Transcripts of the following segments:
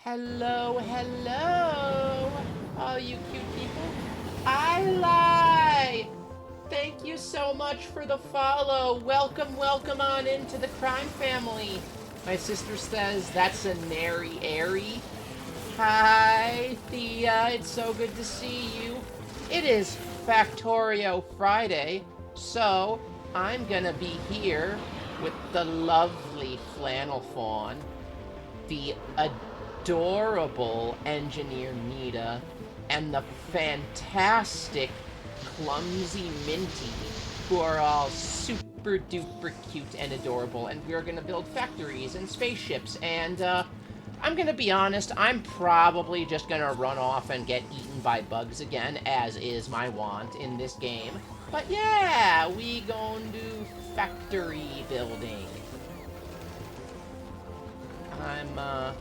Hello, hello, all you cute people. I lie. Thank you so much for the follow. Welcome, welcome on into the crime family. My sister says that's a nary airy. Hi, Thea. It's so good to see you. It is Factorio Friday, so I'm gonna be here with the lovely flannel fawn, the adorable engineer Nita, and the fantastic clumsy Minty, who are all super duper cute and adorable, and we're gonna build factories and spaceships, and I'm gonna be honest, I'm probably just gonna run off and get eaten by bugs again, as is my wont in this game. But yeah, we gon' do factory building. I'm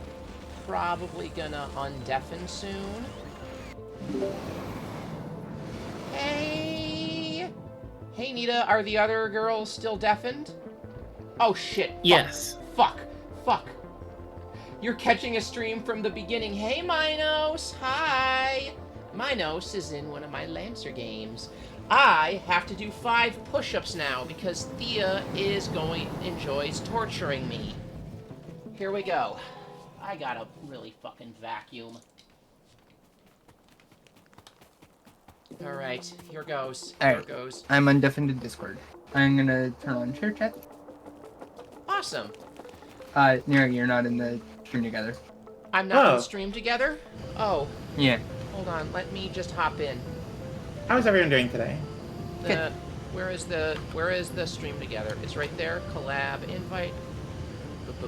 probably gonna undeafen soon. Hey! Hey, Nita, are the other girls still deafened? Oh, shit. Fuck. Yes. Fuck. Fuck. You're catching a stream from the beginning. Hey, Minos! Hi! Minos is in one of my Lancer games. I have to do 5 push-ups now because Thea enjoys torturing me. Here we go. I gotta really fucking vacuum. Alright, here goes. Here Alright. goes. I'm undefended Discord. I'm gonna turn on share chat. Awesome. Nero, you're not in the stream together. I'm not in the stream together? Oh, Yeah. hold on. Let me just hop in. How's everyone doing today? Where is the stream together? It's right there. Collab invite.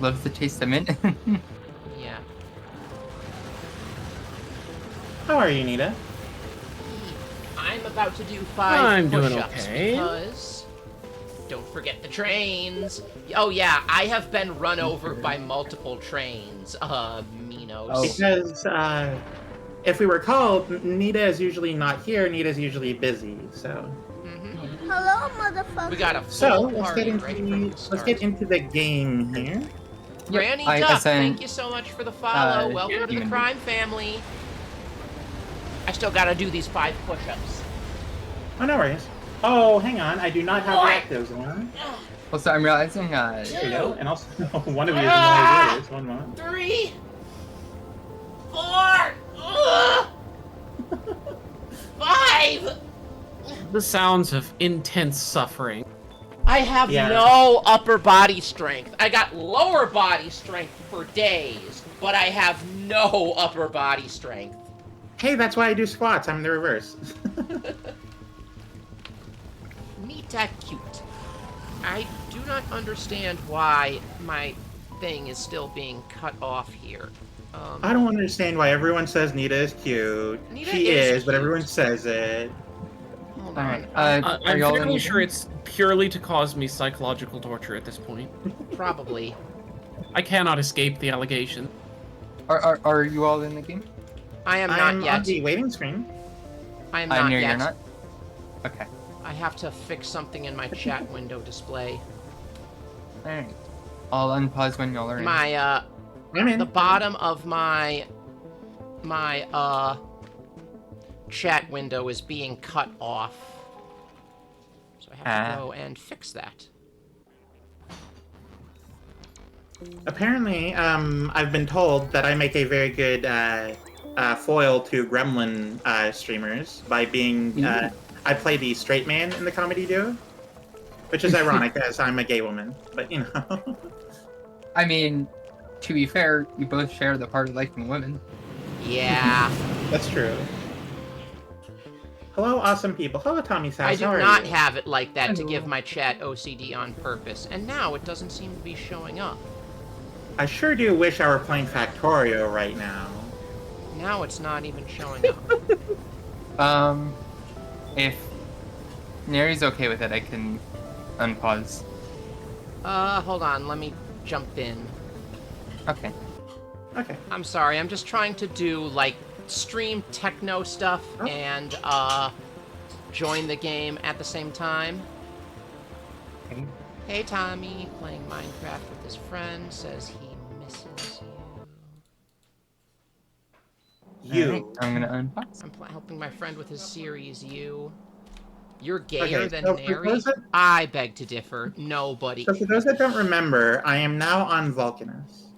Loves the taste of mint. Yeah. How are you, Nita? I'm about to do 5 I'm doing push-ups okay. because don't forget the trains. Oh yeah, I have been run over by multiple trains. Minos. Oh. Because if we recall, Nita is usually not here. Nita is usually busy. So Hello, motherfucker. We got a so full party ready from the let's start. get into the game here. Granny I Duck, sent, thank you so much for the follow. Welcome to the Demon crime family. I still gotta do these 5 push-ups. Oh, no worries. Oh, hang on. I do not have Boy. reactives on. Also, I'm realizing, There you go. And also, one of you is Ah! in the One moment. 3, 4, 5. The sounds of intense suffering. I have no upper body strength. I got lower body strength for days, but I have no upper body strength. Hey, that's why I do squats. I'm the reverse. Nita cute. I do not understand why my thing is still being cut off here. I don't understand why everyone says Nita is cute. Nita She is is, but cute. everyone says it. Hold Alright, on. are I'm y'all in fairly the sure game? it's purely to cause me psychological torture at this point. Probably. I cannot escape the allegation. Are you all in the game? I am I'm not yet. on the waiting screen. I am not Nero, yet. you're not? Okay. I have to fix something in my chat window display. Alright. I'll unpause when y'all are in. My I'm in. the bottom of my chat window is being cut off. So I have to go and fix that. Apparently, I've been told that I make a very good foil to gremlin streamers by being. I play the straight man in the comedy duo, which is ironic as I'm a gay woman. But you know. I mean, to be fair, you both share the part of liking women. Yeah. That's true. Hello, awesome people. Hello, Tommy's house. I do How are not you? have it like that to Hello. give my chat OCD on purpose, and now it doesn't seem to be showing up. I sure do wish I were playing Factorio right now. Now it's not even showing up. If Neri's okay with it, I can unpause. Hold on, let me jump in. Okay. Okay. I'm sorry, I'm just trying to do, like, stream techno stuff and, join the game at the same time. Okay. Hey, Tommy, playing Minecraft with his friend, says he misses you. You. Alright, I'm gonna unbox. I'm helping my friend with his series, you. You're gayer Okay, than so for Neri? those that I beg to differ. Nobody. so for those that don't remember, I am now on Vulcanus.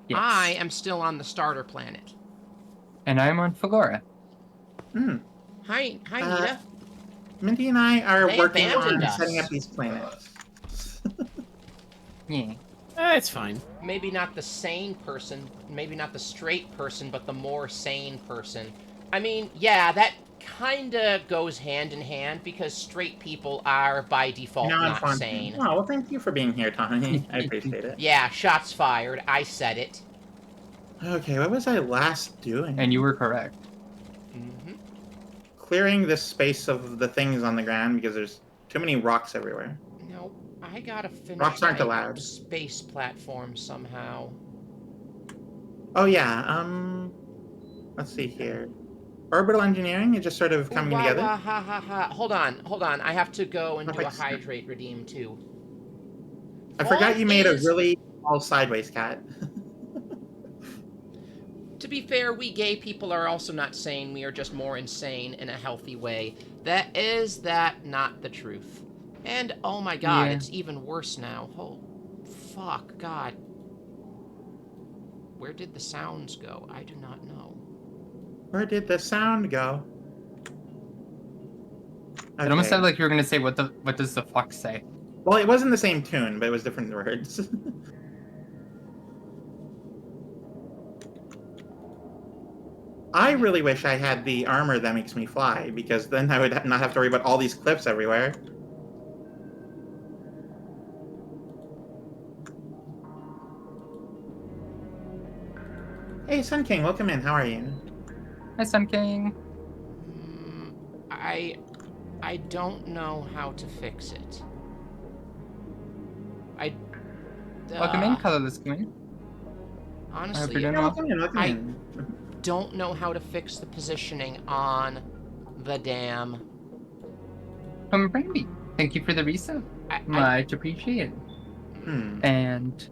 Yes. I am still on the starter planet. And I'm on Flora. Hmm. Hi, Uh, Nita. Minty and I are They working abandoned on us. setting up these planets. Yeah. It's fine. Maybe not the sane person, maybe not the straight person, but the more sane person. I mean, yeah, that kinda goes hand in hand because straight people are by default I'm not fun. sane. Oh, well, thank you for being here, Tommy. I appreciate it. Yeah, shots fired. I said it. Okay, what was I last doing? And you were correct. Mm-hmm. Clearing this space of the things on the ground because there's too many rocks everywhere. No, I gotta finish Rocks aren't my allowed. space platform somehow. Oh yeah, let's see here. Orbital engineering is just sort of coming Ooh, wah, together. wah, ha, ha, ha. Hold on. I have to go and Oh, do a thanks. hydrate redeem too. I forgot Fawn you made a is- really tall sideways cat. To be fair, we gay people are also not sane. We are just more insane in a healthy way. Is that not the truth? And oh my god, Yeah. it's even worse now. Oh, fuck, god. Where did the sounds go? I do not know. Where did the sound go? It almost Okay. sounded like you were gonna say, what does the fox say? Well, it wasn't the same tune, but it was different words. I really wish I had the armor that makes me fly, because then I would not have to worry about all these cliffs everywhere. Hey, Sun King, welcome in. How are you? Hi, Sun King. Hmm, I don't know how to fix it. Welcome in, colorless queen. Honestly, you're doing Yeah, well. welcome in, welcome I- in. don't know how to fix the positioning on the dam. From Brandy. Thank you for the resub. I, Much appreciated. And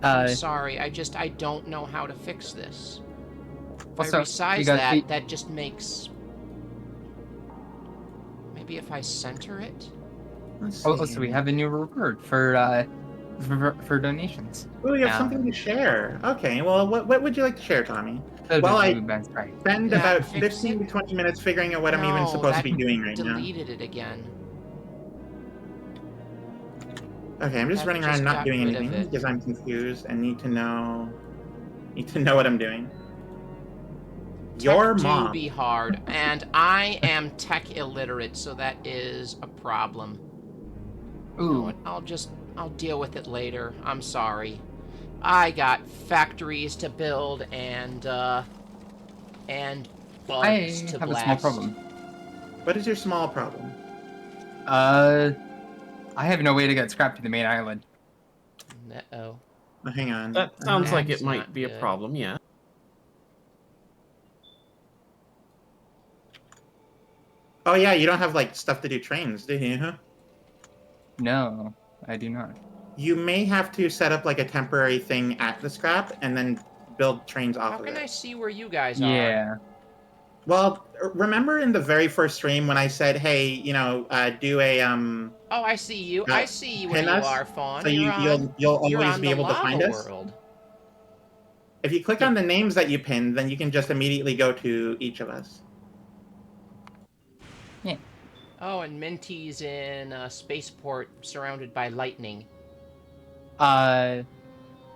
I'm sorry. I don't know how to fix this. If Also, I you resize got that, the- that just makes. Maybe if I center it. Let's see. also, we have a new reward for donations. Oh, you have now. something to share. Okay, well, what would you like to share, Tommy? Well, I That's right. spend Yeah, about fix 15 to 20 minutes figuring out what I'm even No, supposed to that be doing right now. Deleted it again. Okay, I'm just That running just around not got doing rid of anything it. because I'm confused and need to know what I'm doing. Your Tech mom. do be hard, and I am tech illiterate, so that is a problem. You know Ooh. what? I'll deal with it later. I'm sorry. I got factories to build and bugs I to have blast. a small problem. What is your small problem? I have no way to get scrap to the main island. Uh-oh. Oh, hang on. That sounds like That's it might not be a good. problem, yeah. Oh yeah, you don't have like stuff to do trains, do you? No, I do not. You may have to set up like a temporary thing at the scrap and then build trains off How of can it. I see where you guys are? Yeah. Well, remember in the very first stream when I said, "Hey, do a Oh, I see you. I see you where pin you us, are, Fawn. so you're on, you'll you're always on be the able to lava find us." world. If you click on the names that you pinned, then you can just immediately go to each of us. Yeah. Oh, and Minty's in a spaceport surrounded by lightning.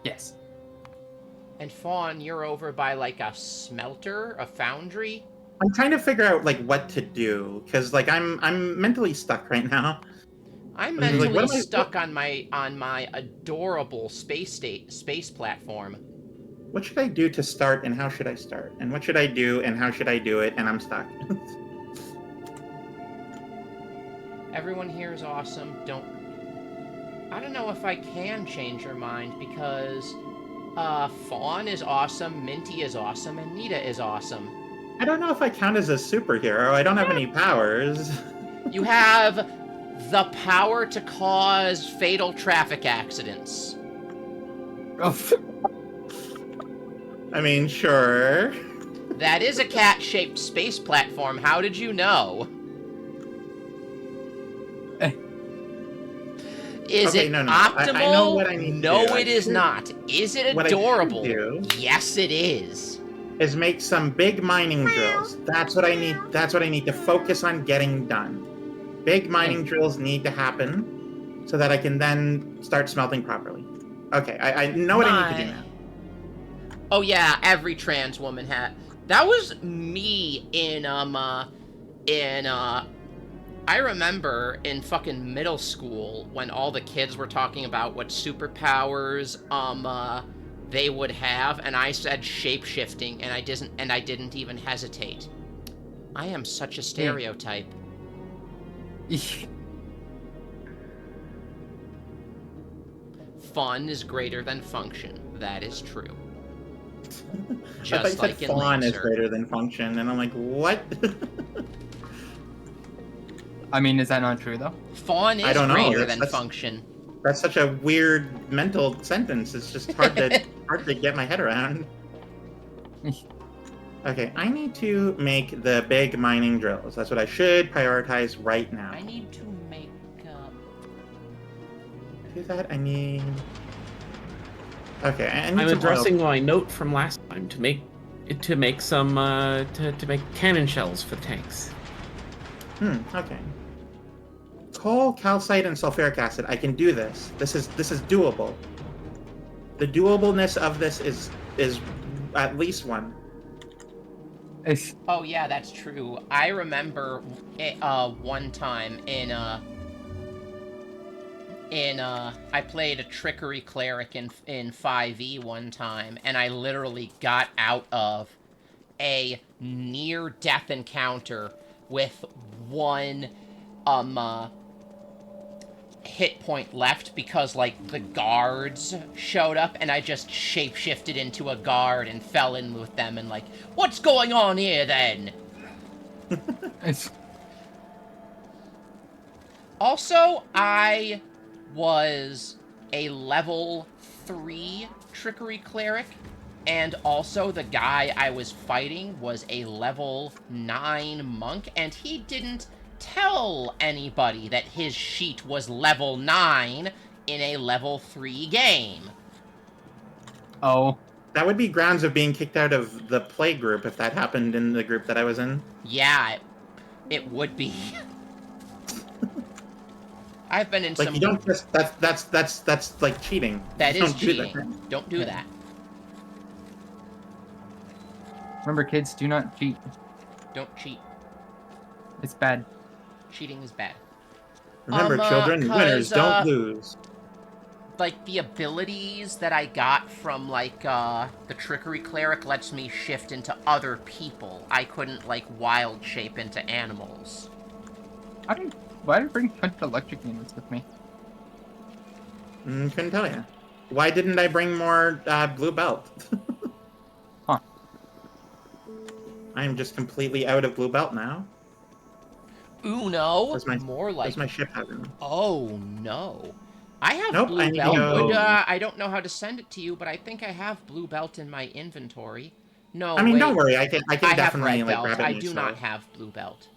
Yes. And Fawn, you're over by like a smelter, a foundry. I'm trying to figure out like what to do because like I'm mentally stuck right now. I'm Like, mentally what am I- stuck on my adorable space platform. What should I do to start, and how should I start, and what should I do, and how should I do it, and I'm stuck. Everyone here is awesome. I don't know if I can change your mind because Fawn is awesome, Minty is awesome, and Nita is awesome. I don't know if I count as a superhero. I don't have any powers. You have the power to cause fatal traffic accidents. Oh. I mean, sure. That is a cat-shaped space platform. How did you know? Is Okay, it no. optimal? I know what I need to do. No, it is not. Is it What I should adorable? do Yes, it is. is make some big mining drills. That's what I need. That's what I need to focus on getting done. Big mining drills need to happen so that I can then start smelting properly. Okay, I know what I need to do now. Oh yeah, every trans woman had. That was me I remember in fucking middle school when all the kids were talking about what superpowers they would have, and I said shape-shifting, and I didn't even hesitate. I am such a stereotype. Fun is greater than function. That is true. Just I like said in fawn is Lancer. greater than function, and I'm like, what? I mean, is that not true though? Fawn I is don't know. greater That's- than that's- function. That's such a weird mental sentence. It's just hard to get my head around. Okay, I need to make the big mining drills. That's what I should prioritize right now. I need to make To do that, I need. Okay, I need I'm some addressing oil. my note from last time to make some to make cannon shells for the tanks. Okay. Coal, calcite, and sulfuric acid. I can do this. This is doable. The doableness of this is at least one. Oh yeah, that's true. I remember one time in I played a trickery cleric in 5e one time, and I literally got out of a near death encounter with one hit point left because like the guards showed up, and I just shapeshifted into a guard and fell in with them, and like, what's going on here then? Also, I was a level 3 trickery cleric, and also the guy I was fighting was a level 9 monk, and he didn't tell anybody that his sheet was level 9 in a level 3 game. Oh. That would be grounds of being kicked out of the play group if that happened in the group that I was in. Yeah, it would be. I've been in Like some... you don't just that's like cheating. That You is don't do cheating. that. Don't do that. Remember, kids, do not cheat. Don't cheat. It's bad. Cheating is bad. Remember, children, 'cause, winners don't lose. Like, the abilities that I got from, like, the Trickery Cleric lets me shift into other people. I couldn't, like, wild shape into animals. Why did I bring a bunch of electric units with me? Couldn't tell you. Why didn't I bring more blue belt? Huh. I'm just completely out of blue belt now. Uno? Where's my, More like... where's my ship heaven? Oh, no. I have Nope, blue I need to belt. go- I don't know how to send it to you, but I think I have blue belt in my inventory. No, I mean, wait. don't worry. I can I definitely have red like belt. grab it. I and do install not it. have blue belt.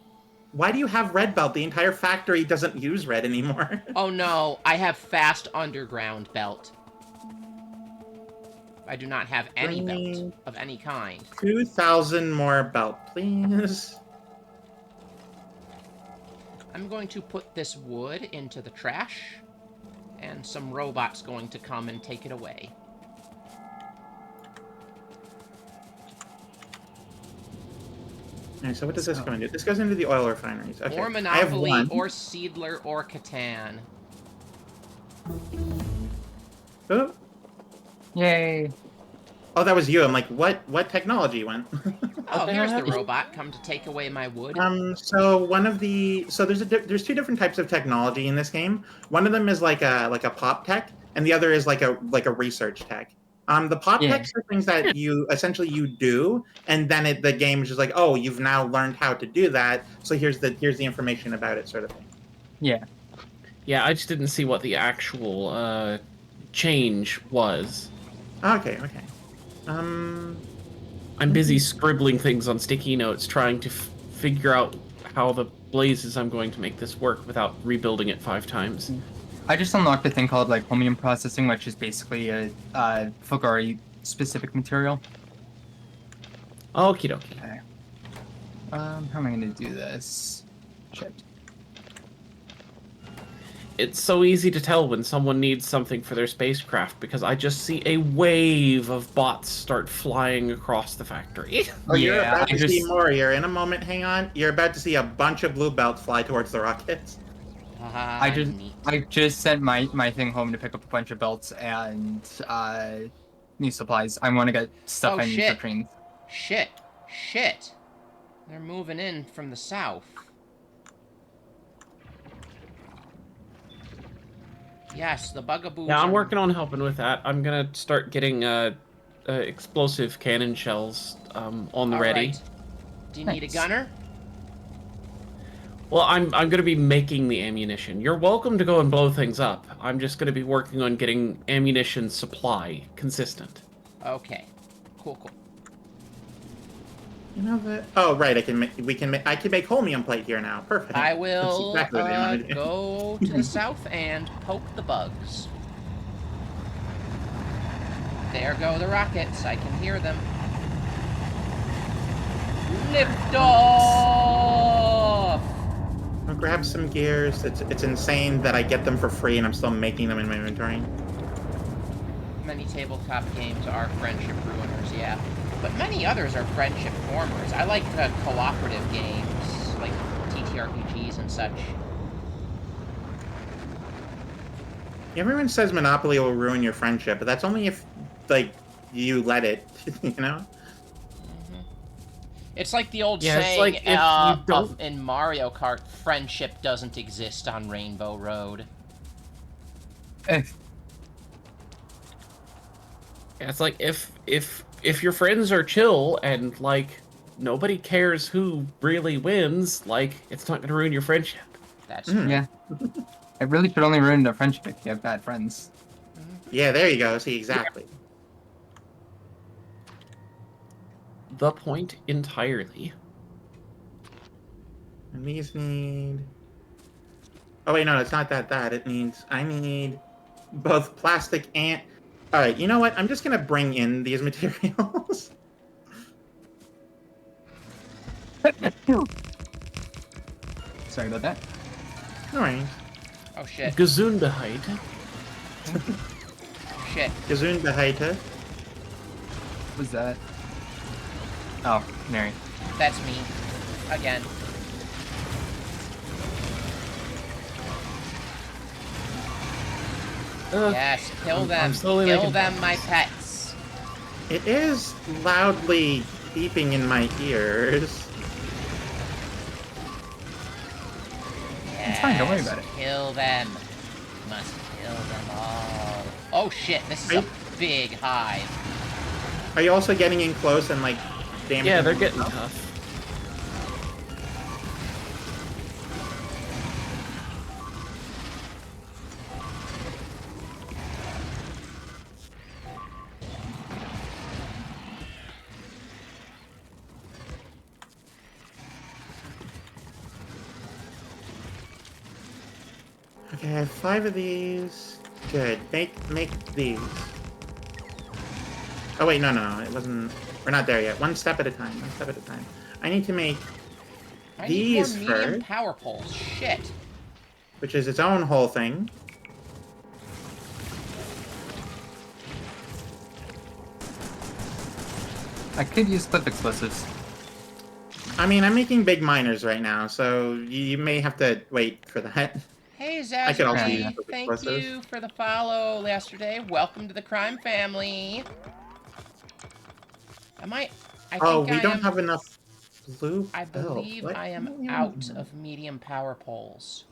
Why do you have red belt? The entire factory doesn't use red anymore. Oh no, I have fast underground belt. I do not have any belt of any kind. 2,000 more belt, please. I'm going to put this wood into the trash, and some robots going to come and take it away. Alright, so what does this go into? This goes into the oil refineries. Okay. Or I have Monopoly, one. or Seedler, or Catan. Oh. Yay! Oh, that was you. I'm like, what technology went? Oh, the here's hell the happened? robot come to take away my wood. So one of the there's two different types of technology in this game. One of them is like a pop tech, and the other is like a research tech. The pop techs are things that you essentially you do, and then the game is just like, oh, you've now learned how to do that. So here's the information about it, sort of thing. Yeah. Yeah, I just didn't see what the actual change was. Okay. I'm busy scribbling things on sticky notes, trying to figure out how the blazes I'm going to make this work without rebuilding it 5 times. I just unlocked a thing called like chromium processing, which is basically a Factorio specific material. Okie dokie. Okay. How am I gonna do this? Shit. It's so easy to tell when someone needs something for their spacecraft because I just see a wave of bots start flying across the factory. Oh, you're Yeah, about I to see just more here. In a moment, hang on. You're about to see a bunch of blue belts fly towards the rockets. Neat. I just sent my thing home to pick up a bunch of belts and new supplies. I want to get stuff Oh, I need shit. for trains. Shit. They're moving in from the south. Yes, the bugaboos. Yeah, I'm are- working on helping with that. I'm gonna start getting explosive cannon shells on the All ready. right. Do you need a Nice. gunner? Well, I'm gonna be making the ammunition. You're welcome to go and blow things up. I'm just gonna be working on getting ammunition supply consistent. Okay. Cool. You know that? Oh, right. I can make chromium plate here now. Perfect. I That's will exactly what I wanted to do. go to the south and poke the bugs. There go the rockets. I can hear them. Lift off! I'll grab some gears. It's insane that I get them for free and I'm still making them in my inventory. Many tabletop games are friendship ruiners, yeah. But many others are friendship formers. I like cooperative games, like TTRPGs and such. Everyone says Monopoly will ruin your friendship, but that's only if, like, you let it, you know? It's like the old Yeah, it's saying like if you don't- in Mario Kart, friendship doesn't exist on Rainbow Road. Eh, Yeah, it's like if your friends are chill and like nobody cares who really wins, like it's not gonna ruin your friendship. That's true. yeah. It really should only ruin a friendship if you have bad friends. Yeah, there you go. See, exactly. The point entirely. And these need... Oh, wait, no, it's not that. It needs... I need both plastic and... Alright, you know what? I'm just gonna bring in these materials. Sorry about that. No worries. Oh shit. Gesundheit. Shit. Gesundheit. What was that? Oh, Mary. That's me. Again. Yes, kill I'm them. slowly Kill making them, my progress. pets. It is loudly beeping in my ears. Yes, fine, don't worry about it. Kill them. Must kill them all. Oh shit, this is a big hive. Are you also getting in close and, like, damaging Yeah, they're them? getting tough. Okay, I have 5 of these. Good. Make these. Oh wait, no, it wasn't. We're not there yet. One step at a time. One step at a time. I need to make I need more these medium first, power poles. Shit. which is its own whole thing. I could use clip explosives. I mean, I'm making big miners right now, so you may have to wait for that. Hey I could also Zazzy, use those thank explosives. you for the follow yesterday. Welcome to the crime family. I think Oh, we I don't am, have enough blue I belt. believe What? I am What do you out mean? of medium power poles.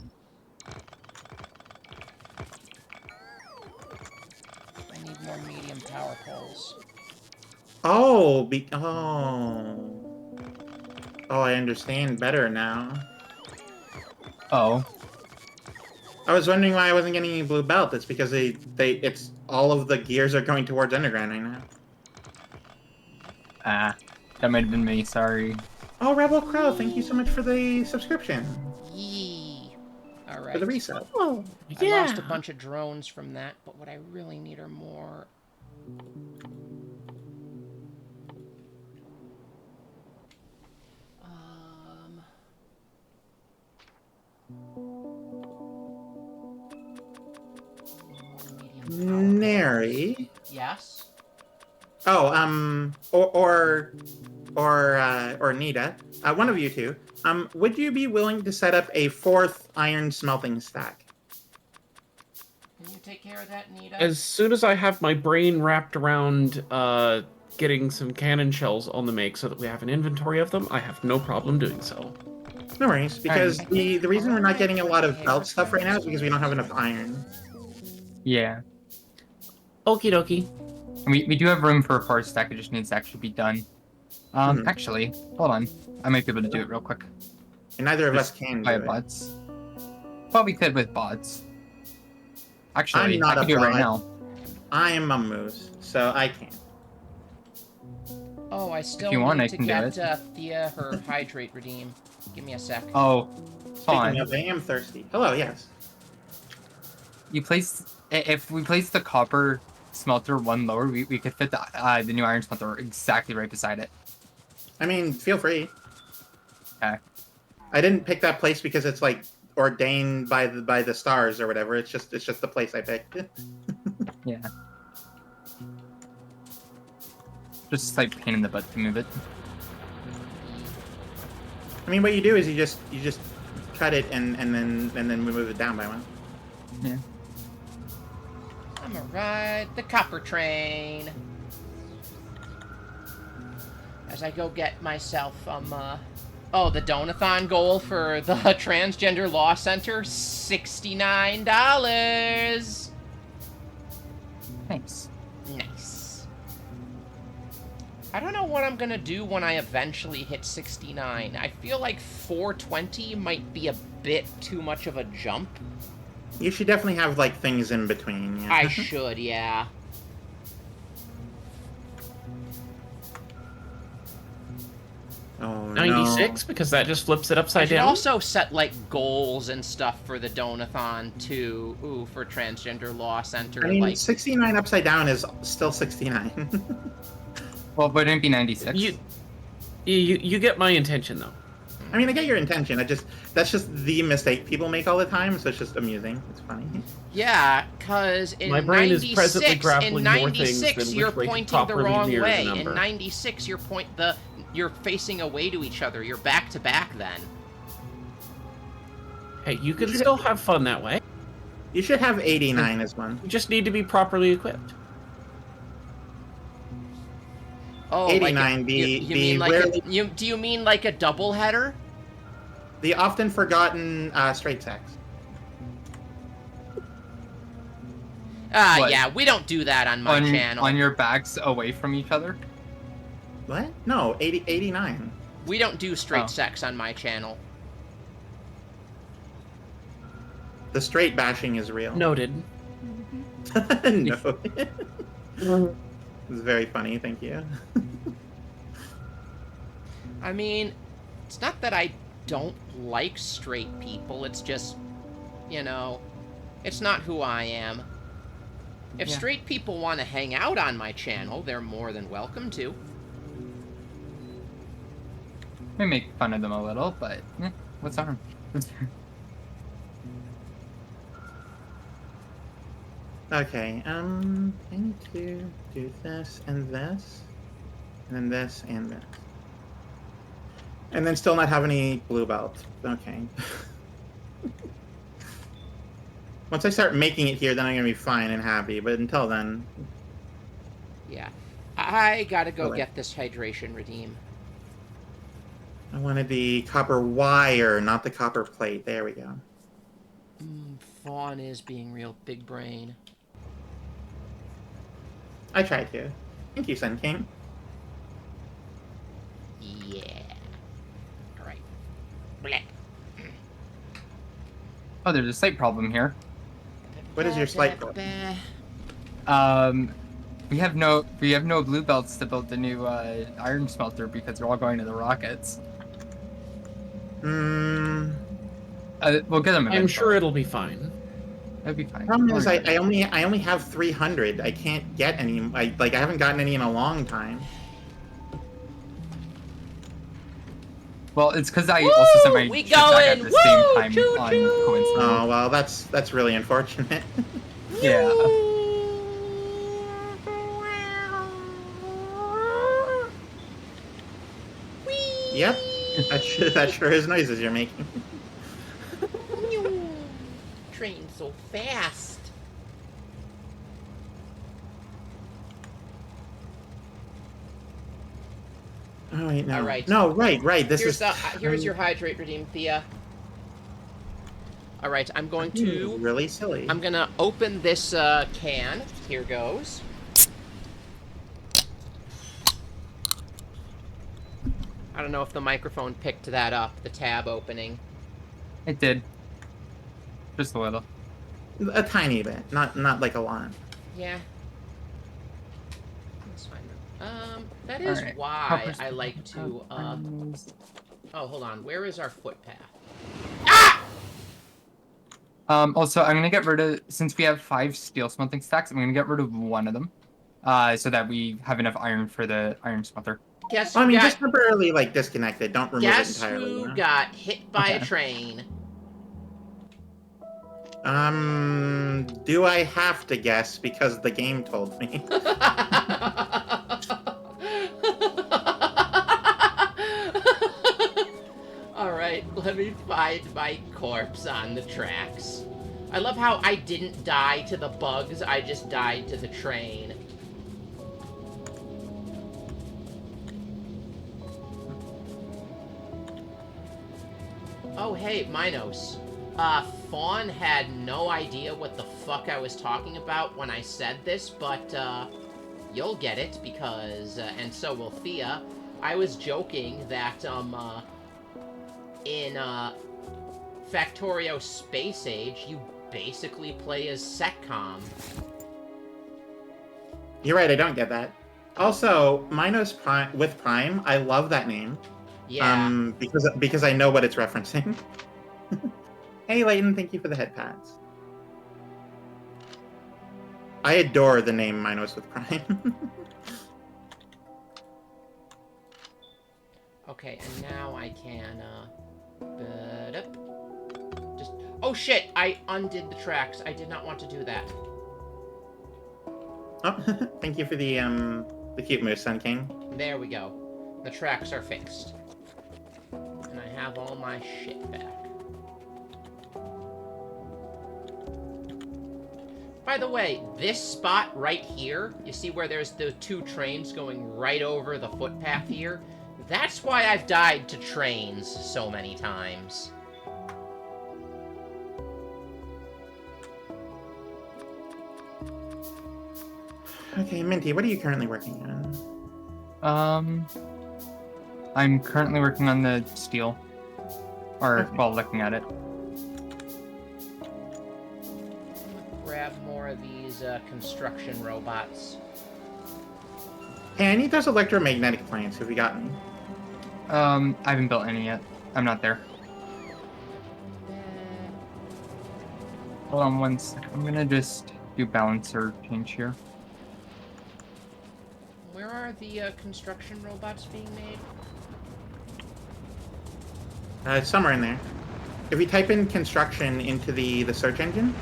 I need more medium power poles. Oh, Oh, I understand better now. Oh. I was wondering why I wasn't getting any blue belt. It's because it's all of the gears are going towards underground right now. Ah, that might have been me. Sorry. Oh, Rebel Crow, thank you so much for the subscription. Yee. All For the right. resub. Oh, I lost a yeah. bunch of drones from that, but what I really need are more. Medium power. Nary. Yes. Oh, or Nita, one of you two. Would you be willing to set up a 4th iron smelting stack? Can you take care of that, Nita? As soon as I have my brain wrapped around getting some cannon shells on the make so that we have an inventory of them, I have no problem doing so. No worries, because I the think reason we're not Aurora getting a lot of hair belt stuff right now is because we don't have enough iron. Yeah. Okie dokie. We do have room for a 4th stack. It just needs to actually be done. Actually, hold on. I might be able to do it real quick. And neither of us Just can do via it. bots. Well, we could with bots. Actually, I'm not I a can do it right bot. now. I am a moose, so I can't. Oh, I still you want, need I to can do get it. Thea her hydrate redeem. Give me a sec. Oh, fine. Speaking of, I am thirsty. Hello, yes. You place if we place the copper smelter one lower, we could fit the new iron smelter exactly right beside it. I mean, feel free. Okay. I didn't pick that place because it's like ordained by the stars or whatever. It's just the place I picked. Yeah. Just like pain in the butt to move it. I mean, what you do is you just cut it and then we move it down by one. Yeah. I'm gonna ride the copper train. As I go get myself, oh, the donathon goal for the Transgender Law Center, $69. Thanks. Nice. I don't know what I'm gonna do when I eventually hit 69. I feel like 420 might be a bit too much of a jump. You should definitely have like things in between. Yeah. I should, yeah. Oh, 96, because that just flips it I upside should down. also set, like, goals and stuff for the donathon, too. Ooh, for Transgender Law Center. I mean, like, 69 upside down is still 69. Well, but it'd be 96. You get my intention though. I mean, I get your intention. That's just the mistake people make all the time. So it's just amusing. It's funny. yeah, because in My brain is presently 96, grappling in more things 96 than you're which way to pointing the properly wrong near the way. number. In 96, you're facing away to each other. You're back to back then. Hey, you can still have fun that way. You should have 89 as one. You just need to be properly equipped. Oh, 89, like you the mean like rarely- do you mean like a double header? The often forgotten straight sex. What? Yeah, we don't do that on my channel. On your backs away from each other? What? No, 89. We don't do straight Oh. sex on my channel. The straight bashing is real. Noted. No. It's very funny. Thank you. I mean, it's not that I don't like straight people, it's just, you know, it's not who I am. If Yeah. straight people want to hang out on my channel, they're more than welcome to. We make fun of them a little, but what's harm? Okay. I need to do this and this, and then this and this, and then still not have any blue belt. Okay. Once I start making it here, then I'm gonna be fine and happy. But until then, Yeah. I gotta go Okay. get this hydration redeem. I wanted the copper wire, not the copper plate. There we go. Fawn is being real big brain. I tried to. Thank you, Sun King. Yeah. Alright. Bleh. Oh, there's a slight problem here. What is your slight problem? We have no blue belts to build the new iron smelter because they're all going to the rockets. Hmm. We'll get them I'm sure eventually. it'll be fine. It'll be fine. Problem Don't is, worry I, about I it. only I only have 300. I can't get any. I haven't gotten any in a long time. Well, it's because I also sent Woo! my We ship back at going! the same Woo! time Choo on coincidentally. Oh choo! well, that's really unfortunate. Yeah. Yep, that sure is noises you're making. Train so fast. Oh wait, no, All right. no, right. This Here's is here's your hydrate redeem, Thea. All right, I'm going to really silly. I'm gonna open this can. Here goes. I don't know if the microphone picked that up, the tab opening. It did. Just a little. A tiny bit, not like a lot. Yeah. That's fine. That is Alright. why I like to, Oh, hold on. Where is our footpath? Also, I'm gonna get rid of, since we have 5 steel smelting stacks, I'm gonna get rid of one of them, so that we have enough iron for the iron smelter. Guess I who mean, got... just temporarily like disconnect it. Don't remove it Guess entirely. who You know? got hit by a Okay. train? Do I have to guess because the game told me? Alright, let me find my corpse on the tracks. I love how I didn't die to the bugs, I just died to the train. Oh, hey, Minos. Fawn had no idea what the fuck I was talking about when I said this, but, you'll get it, because, and so will Thea. I was joking that, in, Factorio Space Age, you basically play as Setcom. You're right. I don't get that. Also, Minos Prime with Prime. I love that name. Yeah. Because I know what it's referencing. Hey, Layton, thank you for the head pats. I adore the name Minos with Prime. Okay, and now I can, just... Oh shit! I undid the tracks. I did not want to do that. Oh, thank you for the cute moose, Sun King. There we go. The tracks are fixed. And I have all my shit back. By the way, this spot right here, you see where there's the 2 trains going right over the footpath here? That's why I've died to trains so many times. Okay, Minty, what are you currently working on? I'm currently working on the steel, or Okay. well, looking at it. Grab more of these construction robots. Hey, I need those electromagnetic plants. Have you got any? I haven't built any yet. I'm not there. Hold on one second. I'm gonna just do balancer change here. Where are the construction robots being made? Somewhere in there. If you type in construction into the search engine,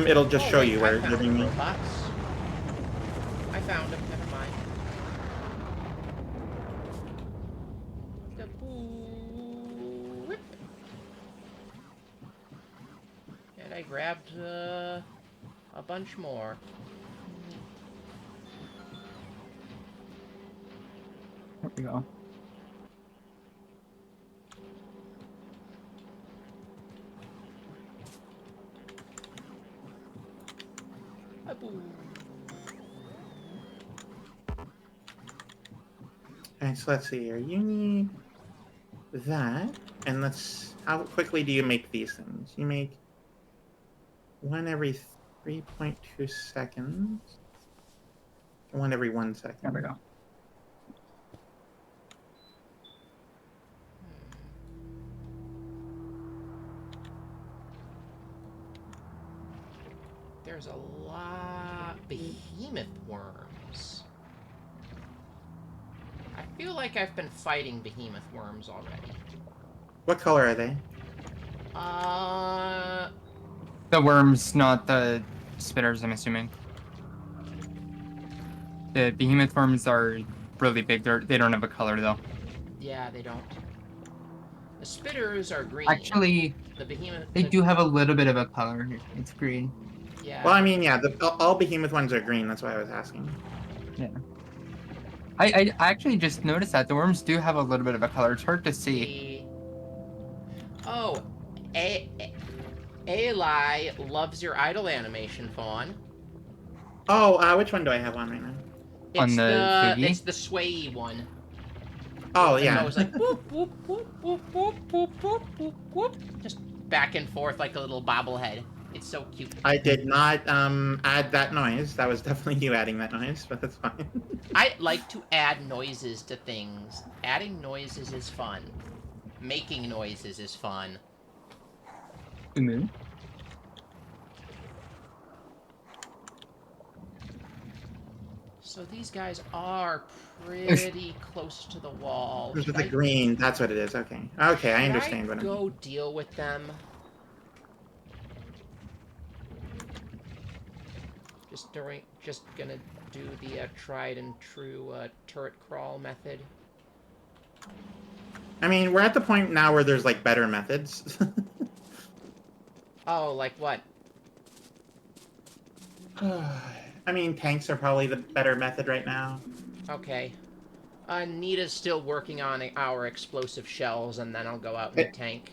it'll just show wait, you where I they're found being the made. robots. I found them. Never mind. The whip. And I grabbed a bunch more. There we go. Okay, so let's see here. You need that, and how quickly do you make these things? You make one every 3.2 seconds. One every 1 There second. we go. There's a lot behemoth worms. I feel like I've been fighting behemoth worms already. What color are they? The worms, not the spitters, I'm assuming. The behemoth worms are really big. They don't have a color, though. Yeah, they don't. The spitters are green. Actually, the behemoth. they do have a little bit of a color. It's green. Yeah. Well, I mean, yeah, all behemoth ones are green. That's why I was asking. Yeah. I actually just noticed that the worms do have a little bit of a color. It's hard to see. Oh, Eli loves your idle animation, Fawn. Oh, which one do I have on right now? On the Figgy? It's the sway one. Oh, That yeah. goes like whoop, whoop, whoop, whoop, whoop, whoop, whoop, whoop, whoop. Just back and forth like a little bobblehead. It's so cute. I did not add that noise. That was definitely you adding that noise, but that's fine. I like to add noises to things. Adding noises is fun. Making noises is fun. The moon? So these guys are pretty close to the wall. With the green, that's what it is. Okay. Okay, I understand what I'm go deal with them. Just gonna do the tried and true turret crawl method. I mean, we're at the point now where there's like better methods. Oh, like what? I mean, tanks are probably the better method right now. Okay. Nita's still working on our explosive shells, and then I'll go out in the tank.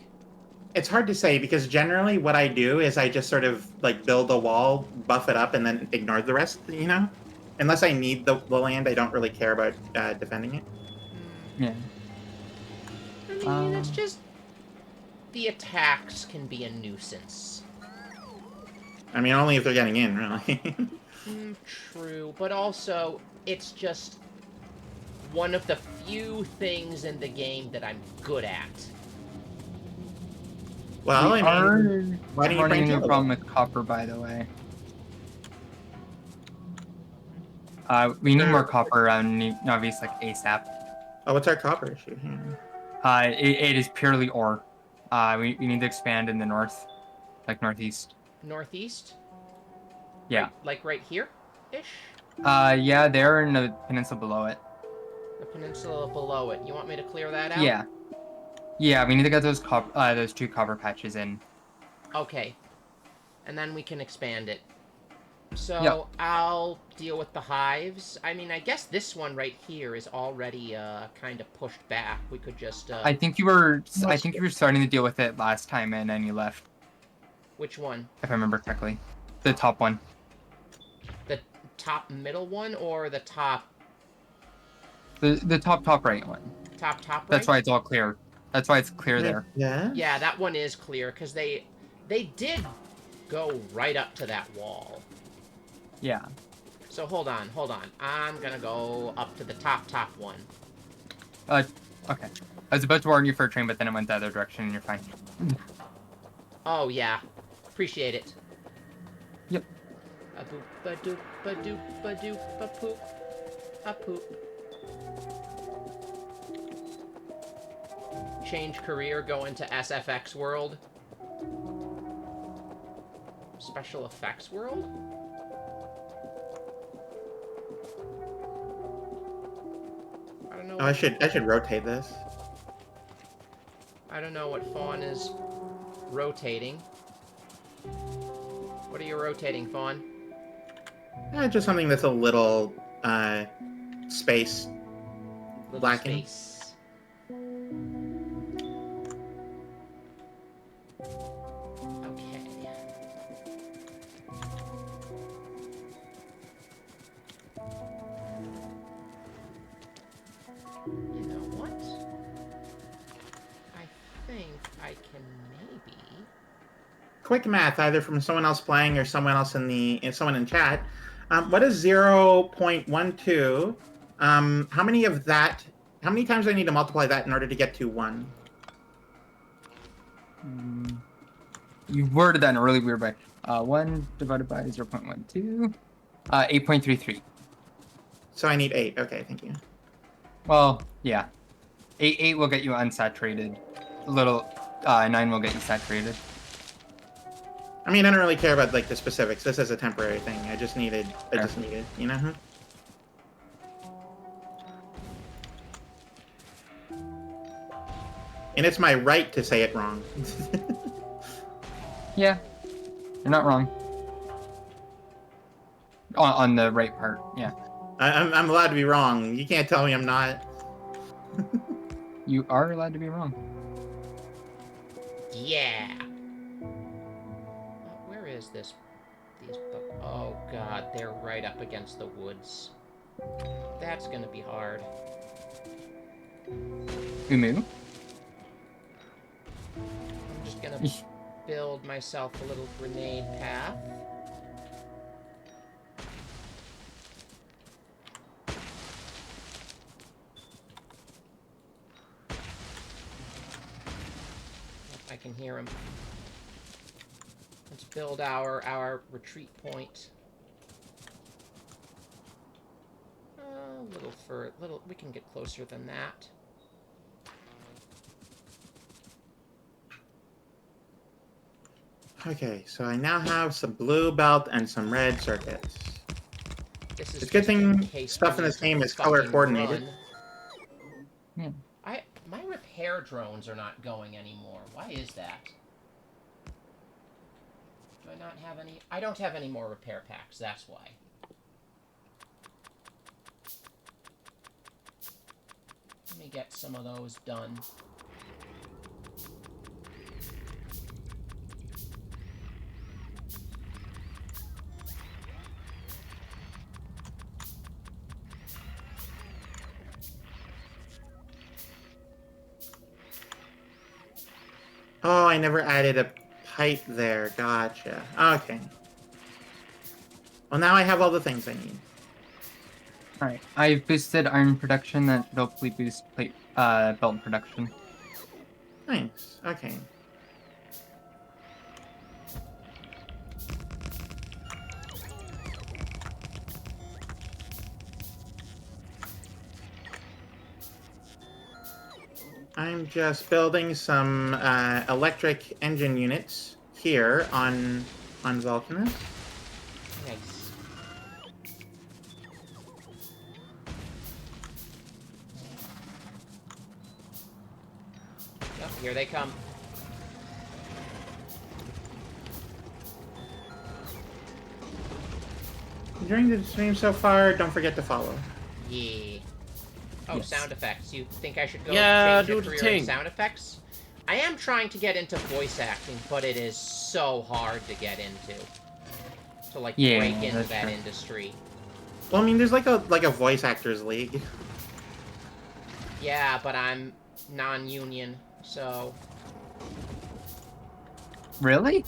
It's hard to say because generally what I do is I just sort of like build a wall, buff it up, and then ignore the rest, you know? Unless I need the land, I don't really care about defending it. Yeah. I mean, it's just... The attacks can be a nuisance. I mean, only if they're getting in, really. True, but also, it's just one of the few things in the game that I'm good at. Well, We I mean, why don't you running bring into a Tail? problem with copper, by the way. We need more copper around Navis like ASAP. Oh, what's our copper issue here? It is purely ore. We need to expand in the north, like northeast. Northeast? Yeah. Like right here-ish? Yeah, they're in the peninsula below it. The peninsula below it. You want me to clear that out? Yeah. Yeah, we need to get those those 2 copper patches in. Okay. And then we can expand it. So, Yep. I'll deal with the hives. I mean, I guess this one right here is already, kind of pushed back. We could just, I think you were starting to deal with it last time and then you left, Which one? if I remember correctly. The top one. The top middle one, or the top... The top right one. Top right? That's why it's all clear. That's why it's clear there. Yeah? Yeah, that one is clear, because they did go right up to that wall. Yeah. So hold on. I'm gonna go up to the top one. Okay. I was about to warn you for a train, but then it went the other direction and you're fine. Oh, yeah. Appreciate it. Yep. A boop, ba doop, ba doop, ba doop, ba poop. A poop. Change career, go into SFX world. Special effects world? I don't know. Oh, I should rotate this. I don't know what Fawn is rotating. What are you rotating, Fawn? Just something that's a little space Little lacking. space. Okay. You know what? I think I can maybe... Quick math, either from someone else playing or someone else someone in chat. What is 0.12? How many of that? How many times do I need to multiply that in order to get to 1? You worded that in a really weird way. 1 divided by 0.12, 8.33. So I need 8. Okay, thank you. Well, yeah. 8 will get you unsaturated. A little 9 will get you saturated. I mean, I don't really care about like the specifics. This is a temporary thing. I just needed, you know? And it's my right to say it wrong. Yeah, you're not wrong. On the right part, yeah. I'm allowed to be wrong. You can't tell me I'm not. You are allowed to be wrong. Yeah. Where is this? Oh god, they're right up against the woods. That's gonna be hard. Umu? I'm just gonna build myself a little grenade path. I can hear him. Let's build our retreat point. We can get closer than that. Okay, so I now have some blue belt and some red circuits. This is It's a good just in thing case stuff we in need this to game is color fucking coordinated. run. My repair drones are not going anymore. Why is that? Do I not have any? I don't have any more repair packs, that's why. Let me get some of those done. Oh, I never added a pipe there. Gotcha. Okay. Well, now I have all the things I need. Alright, I've boosted iron production. That should hopefully boost plate, belt production. Nice. Okay. I'm just building some electric engine units here on Vulcanus. Nice. Yep, here they come. Enjoying the stream so far. Don't forget to follow. Yeah. Oh, Yes. sound effects. You think I should go Yeah, change do a the career thing. in sound effects? I am trying to get into voice acting, but it is so hard to get into. To like Yeah, break into that's that true. industry. Well, I mean, there's like a voice actors league. Yeah, but I'm non-union, so. Really?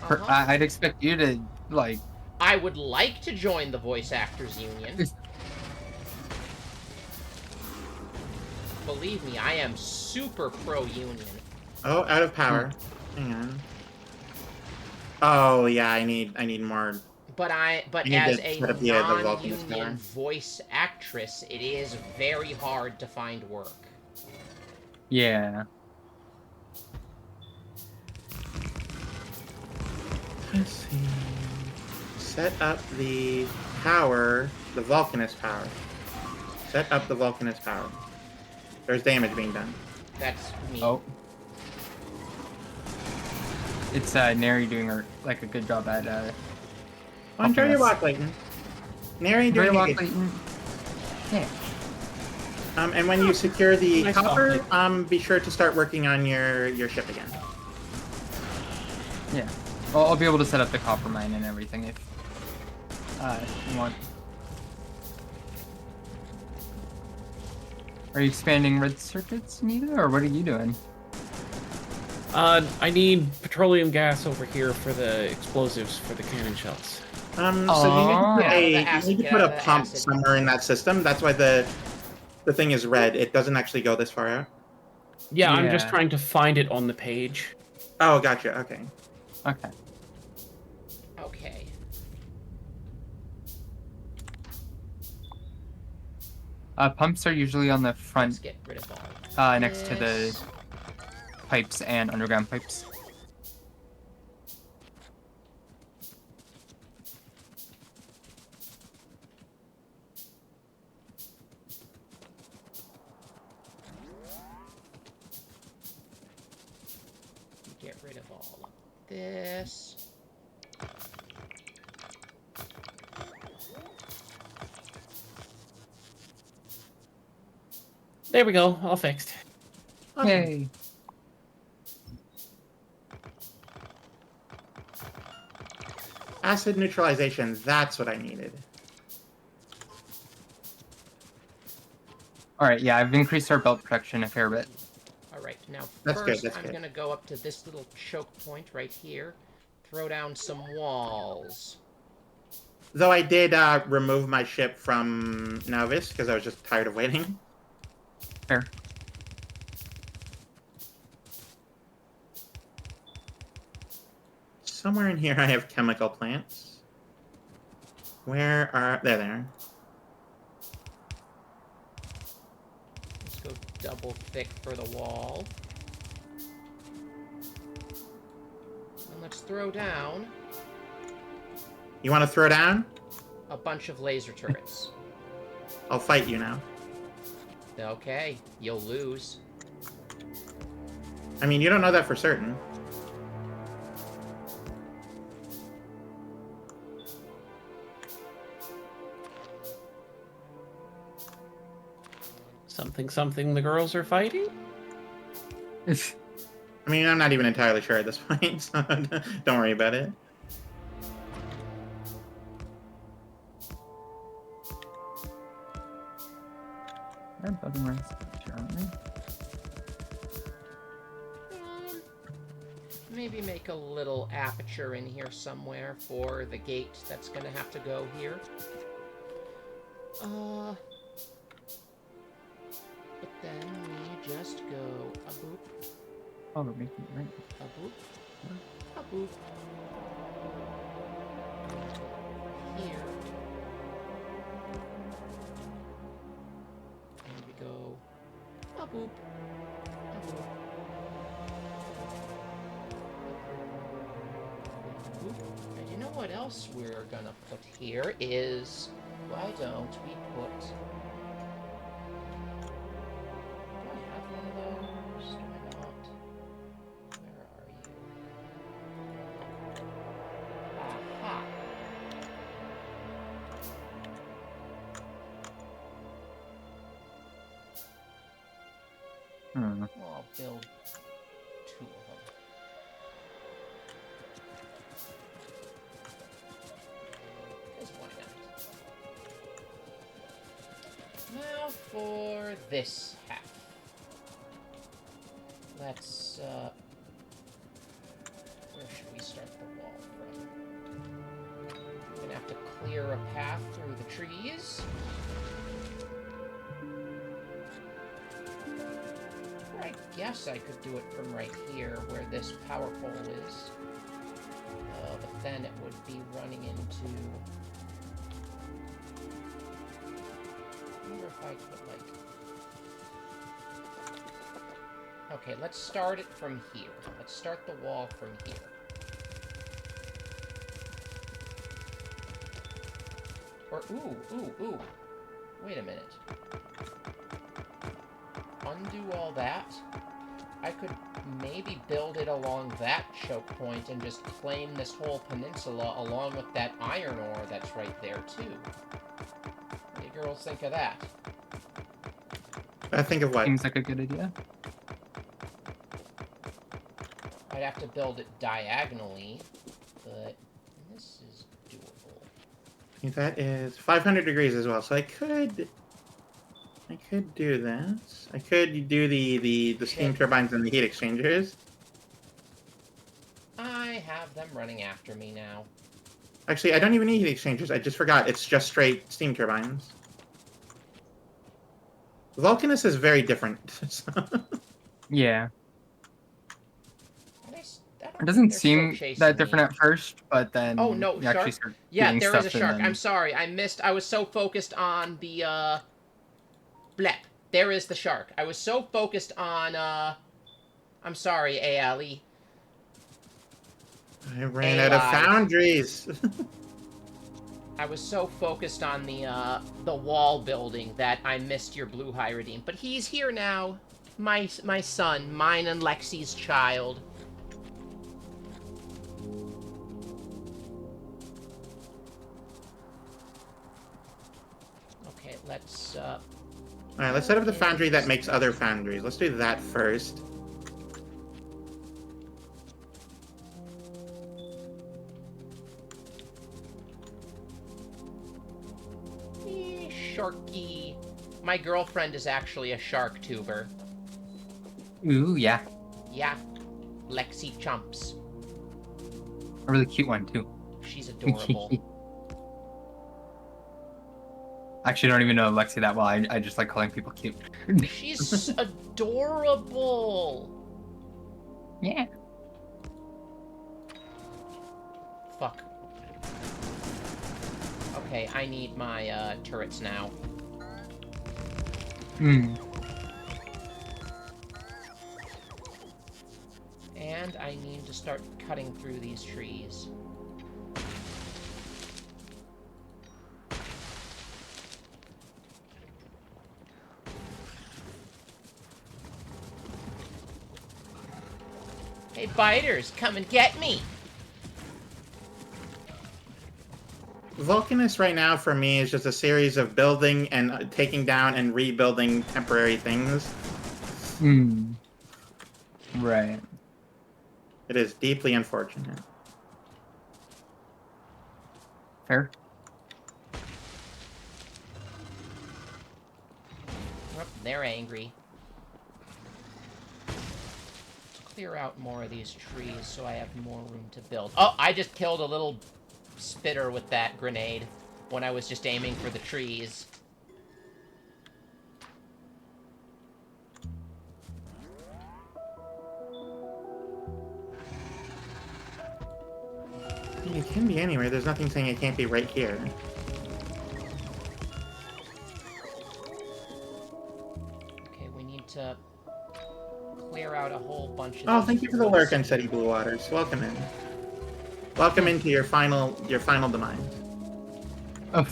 Uh-huh. I'd expect you to, like... I would like to join the voice actors union. Believe me, I am super pro-union. Oh, out of power. Hang on. Oh yeah, I need more. But You need as to a set up the Vulcanus non-union power. voice actress, it is very hard to find work. Yeah. Let's see. Set up the power, the Vulcanus power. Set up the Vulcanus power. There's damage being done. That's me. Oh. It's Neri doing a good job at Well, enjoy your Vulcanus. walk, Layton. Nary Very doing well, a good. Clayton. Yeah. And when you secure the Nice copper, talk. be sure to start working on your ship again. Yeah. Well, I'll be able to set up the copper mine and everything if you want. Are you expanding red circuits, Nita, or what are you doing? I need petroleum gas over here for the explosives for the cannon shells. So you need to put Oh. Get out of the pump acid. somewhere in that system. That's why the thing is red. It doesn't actually go this far out. Yeah, I'm just Yeah. trying to find it on the page. Oh, gotcha. Okay. Okay. Okay. Pumps are usually on the Let's front, get rid of all next to the this. pipes and underground pipes. Get rid of all of this. There we go, all fixed. Awesome. Yay. Acid neutralization. That's what I needed. All right. Yeah, I've increased our belt protection a fair bit. Alright, now That's good, first that's I'm good. gonna go up to this little choke point right here. Throw down some walls. Though I did remove my ship from Novice because I was just tired of waiting. Fair. Somewhere in here I have chemical plants. Where are... There they are. Let's go double thick for the wall. And let's throw down You want to throw down? a bunch of laser turrets. I'll fight you now. Okay, you'll lose. I mean, you don't know that for certain. Something the girls are fighting? I mean, I'm not even entirely sure at this point, so don't worry about it. They're building right here, aren't they? Maybe make a little aperture in here somewhere for the gate that's gonna have to go here. But then we just go a boop, Oh, we're making it right. a boop, a boop. Here. And we go a boop, a boop. And you know what else we're gonna put here is, why don't we put... Do I have one of those? Do I not? Where are you? Aha! Hmm. Well, I'll build 2 of them. Because why not? Now for this half. Let's, where should we start the wall from? I'm gonna have to clear a path through the trees. I guess I could do it from right here, where this power pole is. But then it would be running into... I wonder if I could, like... Okay, let's start it from here. Let's start the wall from here. Or, ooh. Wait a minute. Undo all that. I could maybe build it along that choke point and just claim this whole peninsula along with that iron ore that's right there, too. What do you girls think of that? I think of what? Seems like a good idea. I'd have to build it diagonally, but this is doable. That is 500 degrees as well, so I could do this. I could do the steam turbines and the heat exchangers. I have them running after me now. Actually, I don't even need heat exchangers. I just forgot. It's just straight steam turbines. Vulcanus is very different. so- Yeah. I don't It think doesn't they're still seem chasing that me. different at first, but Oh then no, you actually shark. start Yeah, doing there is a stuff, and shark. I'm then sorry, I missed. I was so focused on the blep. There is the shark. I was so focused on I'm sorry, Ale. I ran out of foundries. I was so focused on the wall building that I missed your blue Hyridine. But he's here now. My son, mine and Lexi's child. Okay, let's All right, let's set up the foundry that makes other foundries. Let's do that first. Sharky. My girlfriend is actually a shark tuber. ooh, yeah, Yeah. Lexi Chumps. a really cute one too. She's adorable. Actually, I don't even know Lexi that well. I just like calling people cute. She's adorable. Yeah. Fuck. Okay, I need my turrets now. Hmm. And I need to start cutting through these trees. Hey, biters, come and get me! Vulcanus right now for me is just a series of building and taking down and rebuilding temporary things. Hmm. Right. It is deeply unfortunate. Fair. Oh, they're angry. Let's clear out more of these trees so I have more room to build. Oh, I just killed a little spitter with that grenade when I was just aiming for the trees. It can be anywhere. There's nothing saying it can't be right here. Okay, we need to clear out a whole bunch of Oh, these thank you for the woods. lurk on City Blue Waters. Welcome in. Welcome into your final demise. Oh.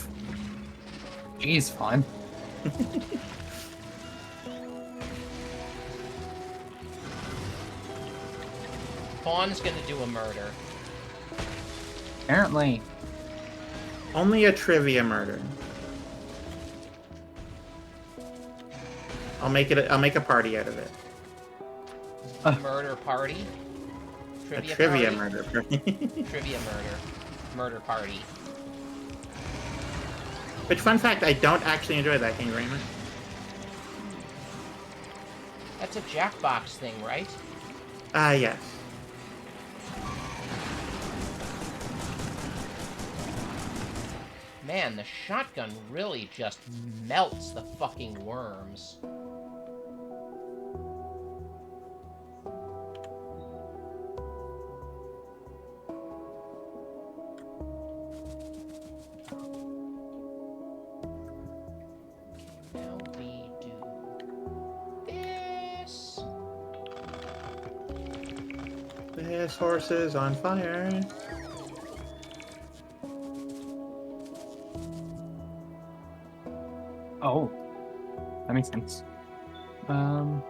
Jeez, fun. Fawn's gonna do a murder. Apparently. Only a trivia murder. I'll make a party out of it. Murder party? A trivia party? murder. Trivia murder. Murder party. Which, fun fact, I don't actually enjoy that game very much. That's a Jackbox thing, right? Yes. Man, the shotgun really just melts the fucking worms. Okay, now we do this. This horse is on fire. Oh. That makes sense. Now,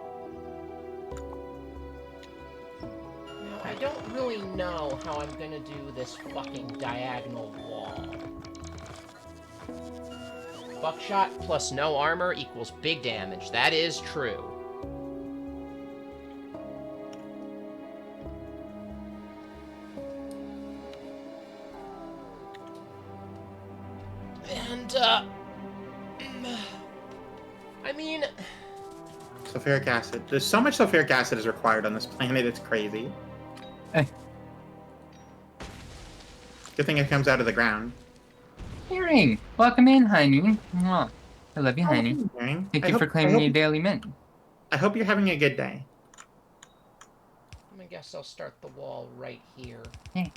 I don't really know how I'm gonna do this fucking diagonal wall. Buckshot plus no armor equals big damage. That is true. And, I mean... Sulfuric acid. There's so much sulfuric acid is required on this planet, it's crazy. Good thing it comes out of the ground. Herring, welcome in, honey. Mwah. I love you, Oh, honey. hey, Herring. Thank you for claiming your daily mint. I hope you're having a good day. I guess I'll start the wall right here. Yeah.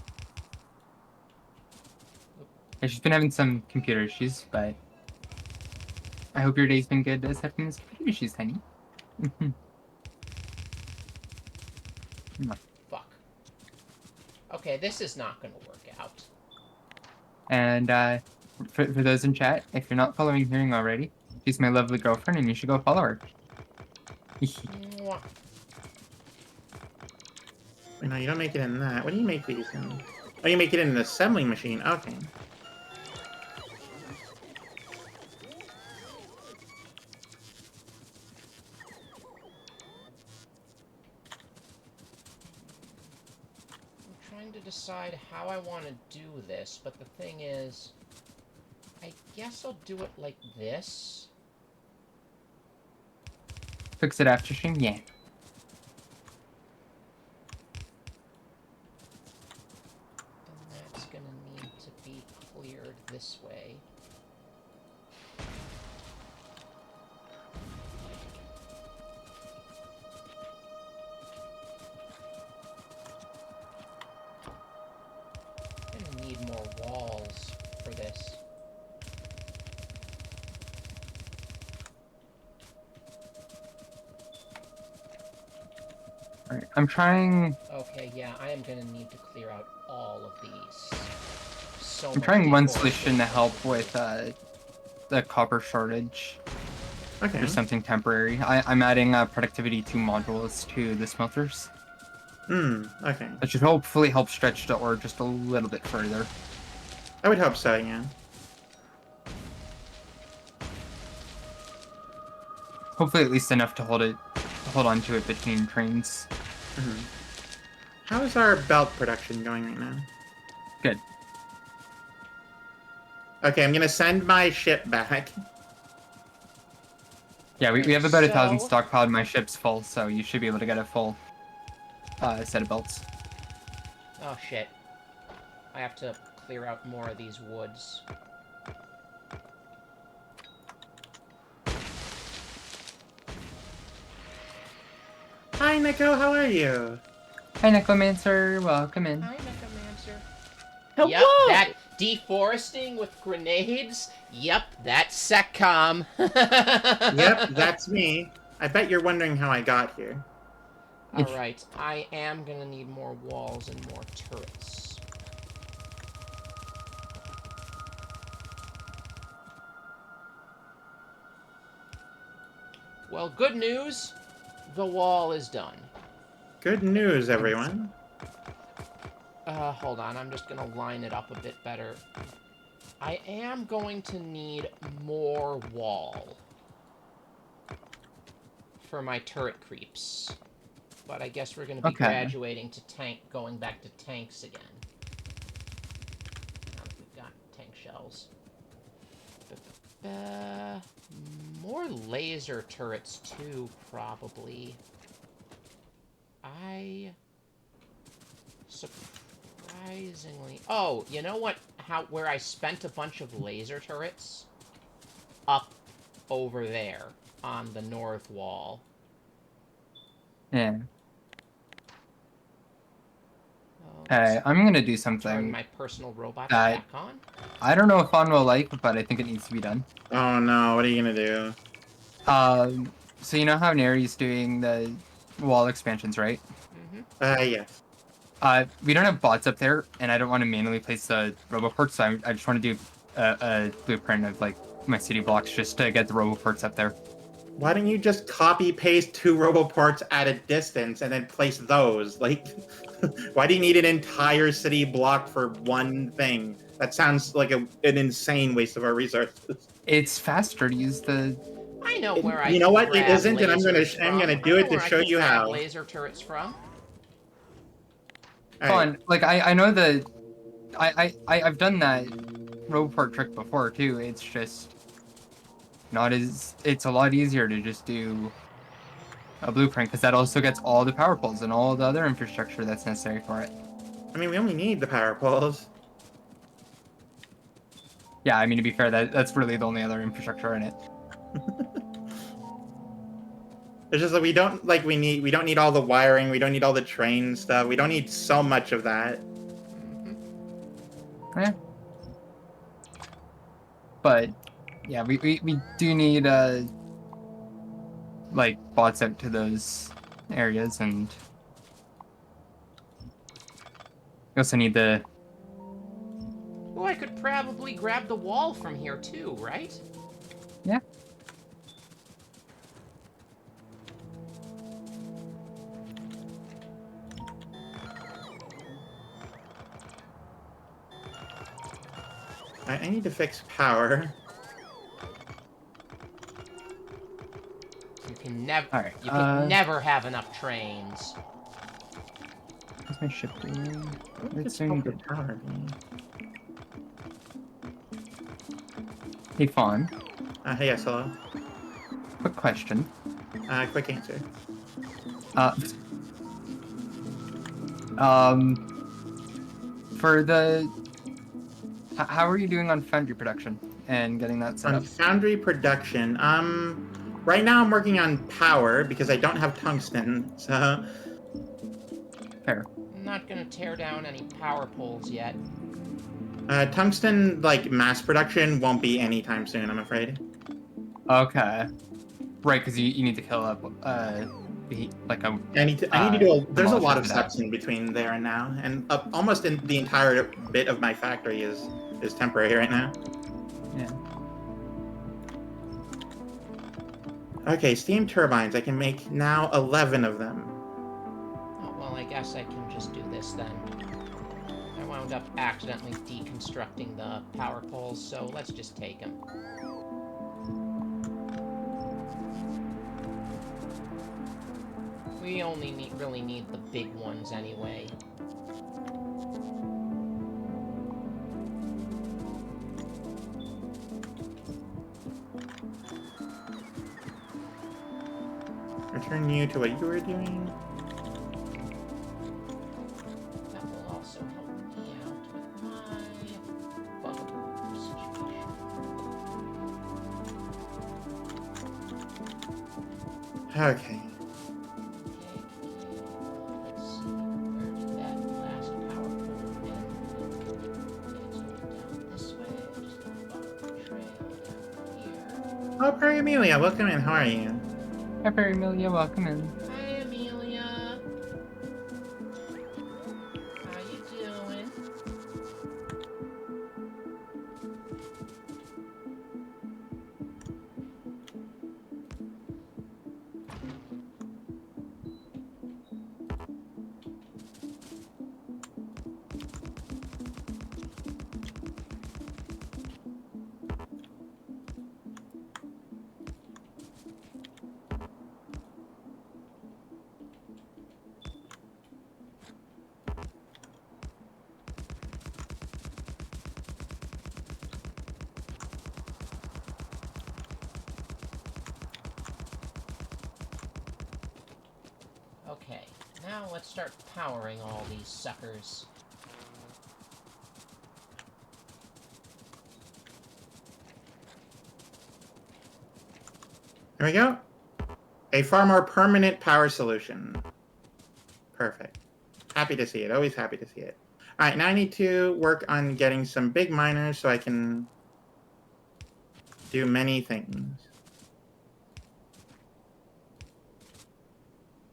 She's been having some computer issues, but I hope your day's been good aside from these computer issues, honey. Fuck. Okay, this is not gonna work out. And for those in chat, if you're not following Hearing already, she's my lovely girlfriend, and you should go follow her. Mwah. No, you don't make it in that. What do you make these in? Oh, you make it in an assembling machine. Okay. I'm trying to decide how I want to do this, but the thing is, I guess I'll do it like this. Fix it after stream? Yeah. And that's gonna need to be cleared this way. I'm gonna need more walls for this. Alright, I'm trying. Okay, yeah, I am gonna need to clear out all of these. So I'm much trying one deforestation. solution to help with the copper shortage. Okay. Or something temporary. I'm adding productivity 2 modules to the smelters. Okay. That should hopefully help stretch the ore just a little bit further. I would hope so, yeah. Hopefully at least enough to hold on to it between trains. How is our belt production going right now? Good. Okay, I'm gonna send my ship back. Yeah, we have about 1,000 So- stockpiled. My ship's full, so you should be able to get a full set of belts. Oh shit. I have to clear out more of these woods. Hi, Nico, how are you? Hi, Necromancer. Welcome in. Hi, Necromancer. Hello! Yep, that deforesting with grenades. Yep, that's SecCom. Yep, that's me. I bet you're wondering how I got here. Alright, I am gonna need more walls and more turrets. Well, good news. The wall is done. Good news, everyone. Hold on, I'm just gonna line it up a bit better. I am going to need more wall for my turret creeps. But I guess we're gonna be Okay. graduating to going back to tanks again. Now that we've got tank shells. More laser turrets too, probably. Surprisingly... Oh, you know what? Where I spent a bunch of laser turrets? Up over there on the north wall. Yeah. Let's Okay, I'm gonna do turn something my personal robots that- back on. I don't know if Fawn will like, but I think it needs to be done. Oh no, what are you gonna do? So you know how Neri's doing the wall expansions, right? Yes. We don't have bots up there, and I don't want to manually place the roboports, so I just want to do a blueprint of like my city blocks just to get the roboports up there. Why don't you just copy paste 2 roboports at a distance and then place those? Like, why do you need an entire city block for one thing? That sounds like an insane waste of our resources. It's faster to use the. I know where I You know can what? It grab isn't, and I'm lasers gonna from. do I it know to where I show can you grab how. laser turrets from. All right. Fun. Like I know the. I've done that roboport trick before too. It's just not as. It's a lot easier to just do a blueprint because that also gets all the power poles and all the other infrastructure that's necessary for it. I mean, we only need the power poles. Yeah, I mean, to be fair, that's really the only other infrastructure in it. It's just that we don't we don't need all the wiring, we don't need all the train stuff, we don't need so much of that. Yeah. But yeah, we do need like bots out to those areas, and we also need the Oh, I could probably grab the wall from here too, right? yeah. I need to fix power. You can never. All right. You can never have enough trains. What's my ship doing? What It's is doing the good. power being? Hey, Fawn. Yes, hello. Quick question. Quick answer. Uh, um, for the how are you doing on Foundry production and getting that set On up? foundry production, right now I'm working on power because I don't have tungsten, so Fair. I'm not gonna tear down any power poles yet. tungsten like mass production won't be anytime soon, I'm afraid. Okay. Right, because you need to kill up like a I need to do there's a demolisher lot of for that. steps in between there and now, and almost in the entire bit of my factory is temporary right now. Yeah. Okay, steam turbines. I can make now 11 of them. Oh, well, I guess I can just do this then. I wound up accidentally deconstructing the power poles, so let's just take them. We only really need the big ones anyway. Return you to what you were doing. That will also help me out with my bugaboo situation. Okay. Let's see, where did that last power pole been? It's going down this way, just follow the trail down here. Oh, Perry Amelia, welcome in. How are you? Hi, Perry Amelia, welcome in. Hi, Amelia. How you doing? Okay, now let's start powering all these suckers. There we go. A far more permanent power solution. Perfect. Happy to see it. Always happy to see it. All right, now I need to work on getting some big miners so I can do many things.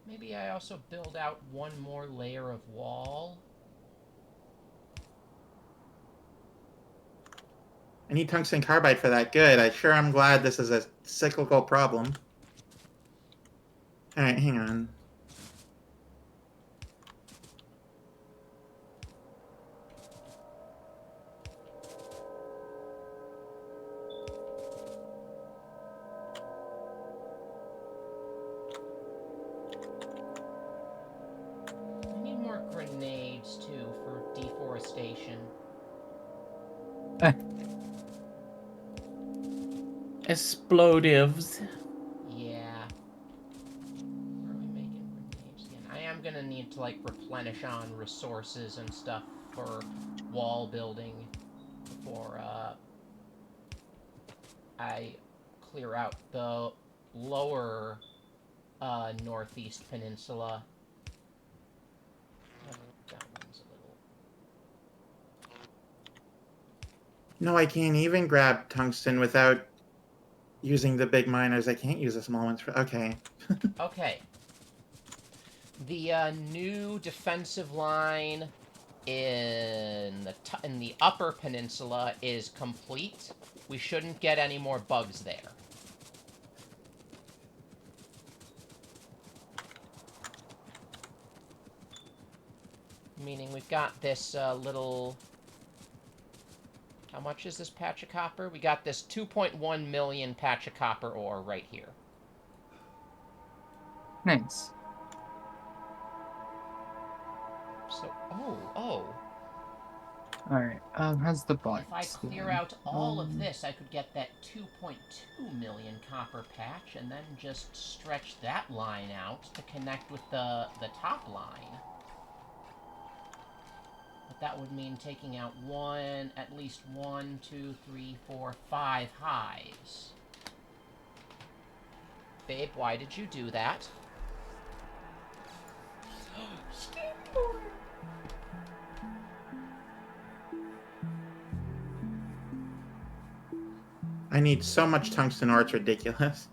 Maybe I also build out one more layer of wall. I need tungsten carbide for that. Good. I sure am glad this is a cyclical problem. All right, hang on. I need more grenades, too, for deforestation. Explodives. Yeah. Where are we making grenades again? I am gonna need to, like, replenish on resources and stuff for wall building before, I clear out the lower northeast peninsula. That one's a little... No, I can't even grab tungsten without using the big miners. I can't use the small ones for. Okay. Okay. The new defensive line in the upper peninsula is complete. We shouldn't get any more bugs there. Meaning we've got this little... How much is this patch of copper? We got this 2.1 million patch of copper ore right here. Nice. So, oh. Alright, how's the box? If I clear out all of this, I could get that 2.2 million copper patch, and then just stretch that line out to connect with the top line. But that would mean taking out at least 1, 2, 3, 4, 5 hives. Babe, why did you do that? Skateboard! I need so much tungsten ore, it's ridiculous.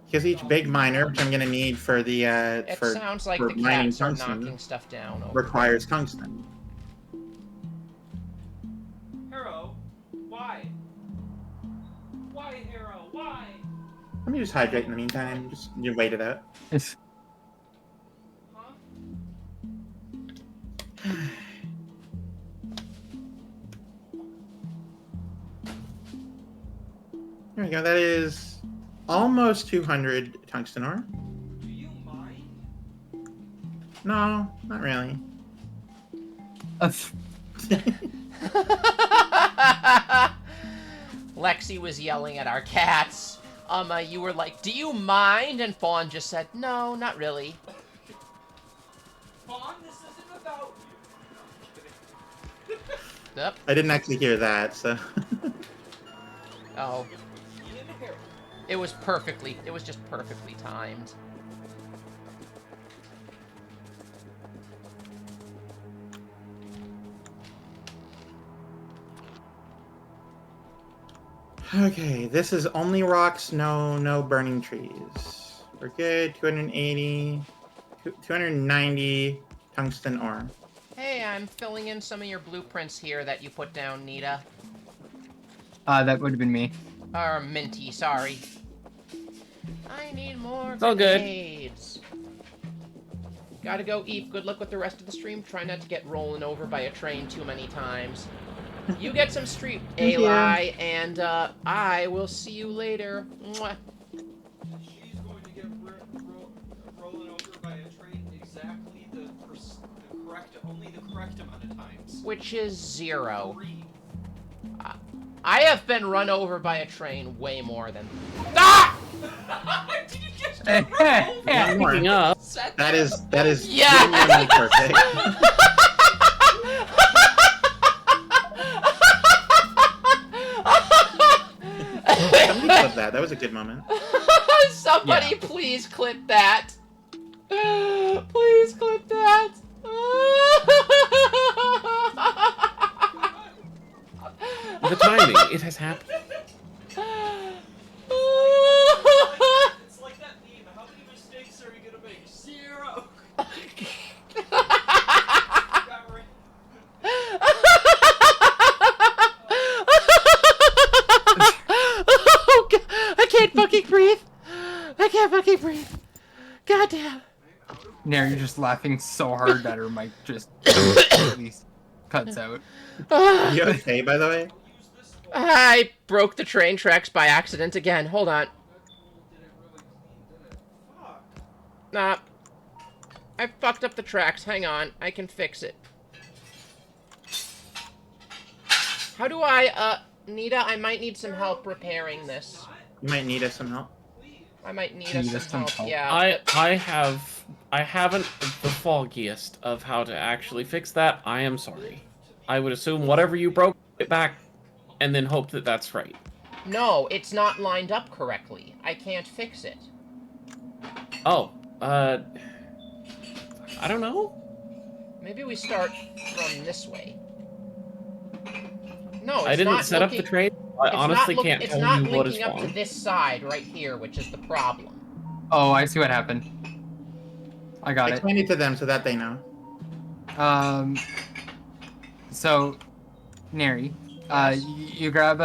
Because each big miner, which I'm gonna need for the It for sounds like for the mining cats are tungsten, knocking stuff down over requires tungsten. Hero, why? Why, Hero? Why? Let me just hydrate in the meantime. Just you wait it out. It's Huh? There we go. That is almost 200 tungsten ore. Do you mind? No, not really. Lexi was yelling at our cats. You were like, do you mind? And Fawn just said, no, not really. Fawn, this isn't about you. Yep. I didn't actually hear that, so. Oh. It was just perfectly timed. Okay, this is only rocks, no burning trees. We're good. 280, 290 tungsten ore. Hey, I'm filling in some of your blueprints here that you put down, Nita. that would have been me. Or Minty, sorry. I need more It's all good. grenades. Gotta go, Eep. Good luck with the rest of the stream. Try not to get rolling over by a train too many times. You get some street, Thank you. Eli, and I will see you later. Mwah. She's going to get rolling over by a train exactly only the correct amount of times. Which is 0. 3. I have been run over by a train way more than... Ah! Did you just One more. Picking That up. is Yeah. genuinely perfect. Somebody clip that. That was a good moment. Somebody please clip that. Please clip that. The timing, it has happened. It's like that meme. How many mistakes are you gonna make? 0. Oh, God. I can't fucking breathe. I can't fucking breathe. Goddamn. Now you're just laughing so hard that her mic just completely cuts out. Are you okay, by the way? I broke the train tracks by accident again. Hold on. Nah. I fucked up the tracks. Hang on. I can fix it. How do I, Nita, I might need some help repairing this. You might need us some help. I might need Need us us some some help, help. yeah. I haven't the foggiest of how to actually fix that. I am sorry. I would assume whatever you broke it back and then hope that that's right. No, it's not lined up correctly. I can't fix it. Oh, I don't know. Maybe we start from this way. No, it's I didn't not set up the looking... train. I honestly can't It's tell not you what is linking up to wrong. this side right here, which is the problem. Oh, I see what happened. I got it. Explain it to them so that they know. So, Neri, Yes. you grab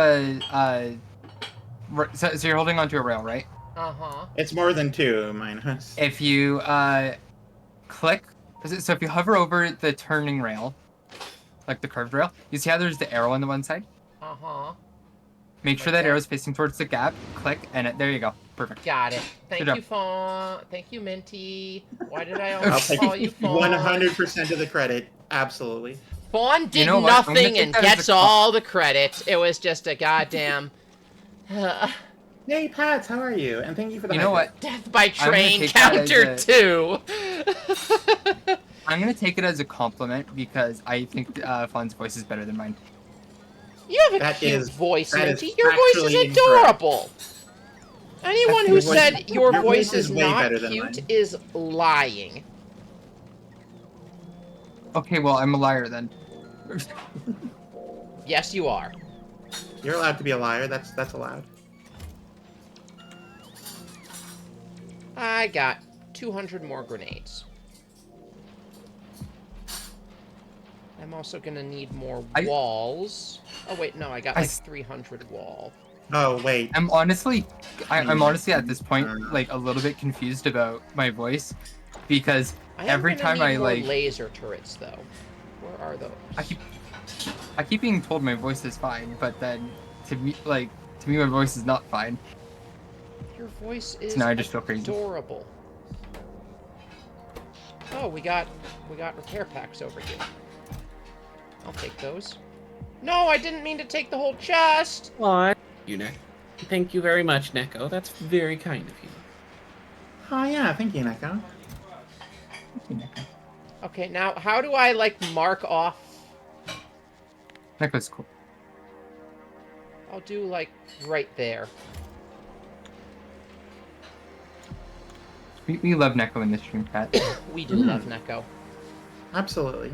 so you're holding onto a rail, right? Uh-huh. It's more than two, minus. If you click, so if you hover over the turning rail, like the curved rail, you see how there's the arrow on the one side? Uh-huh. Make sure Like that that? arrow's facing towards the gap. Click, and there you go. Perfect. Got it. Thank Good you, Fawn. Thank you, Minty. Why did I I'll always take call you Fawn? 100% of the credit. Absolutely. Fawn did know what? I'm gonna nothing take and that as gets a all the credit. It was just a goddamn... Yay, Pats, how are you? And thank you for the You know hype. what? Death by gonna train take that as counter a- 2. I'm gonna take it as a compliment because I think Fawn's voice is better than mine. You have a That cute is- voice, that Minty. is Your voice is factually incorrect. adorable. Anyone who Your voice- said your your voice voice is is way not better than cute mine. is lying. Okay, well, I'm a liar then. Yes, you are. You're allowed to be a liar. That's allowed. I got 200 more grenades. I'm also gonna need more walls. Oh wait, no, I got like 300 wall. Oh, wait. I'm honestly at this point like a little bit confused about my voice because I am every gonna time need I more like laser turrets though. Where are those? I keep being told my voice is fine, but then to me my voice is not fine. Your voice is now I just feel crazy. adorable. Oh, we got repair packs over here. I'll take those. No, I didn't mean to take the whole chest. What? You, Nick. Thank you very much, Neko. That's very kind of you. Oh, yeah, thank you, Neko. Okay, now how do I like mark off? That was cool. I'll do like right there. We love Neko in this stream, Pat. We do love Neko. Absolutely.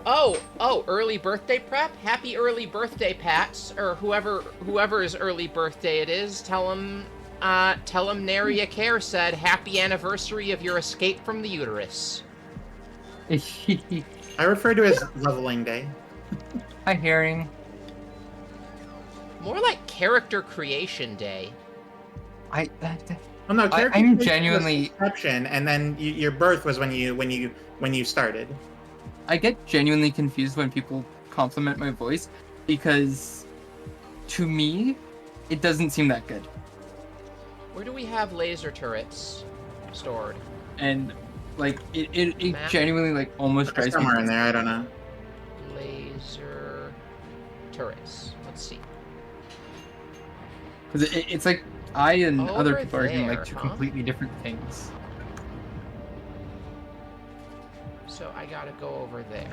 Oh, early birthday prep? Happy early birthday, Pats, or whoever's early birthday it is. Tell him Naria Care said happy anniversary of your escape from the uterus. I refer to it as leveling day. Hi, Herring. More like character creation day. Oh no, character I'm creation genuinely- was conception, and then your birth was when you started. I get genuinely confused when people compliment my voice because to me it doesn't seem that good. Where do we have laser turrets stored? And like it Map. genuinely like almost drives me Somewhere in crazy. there, I don't know. Laser turrets. Let's see. Because it's like I and other Over people are doing there, like two huh? completely different things. So I gotta go over there.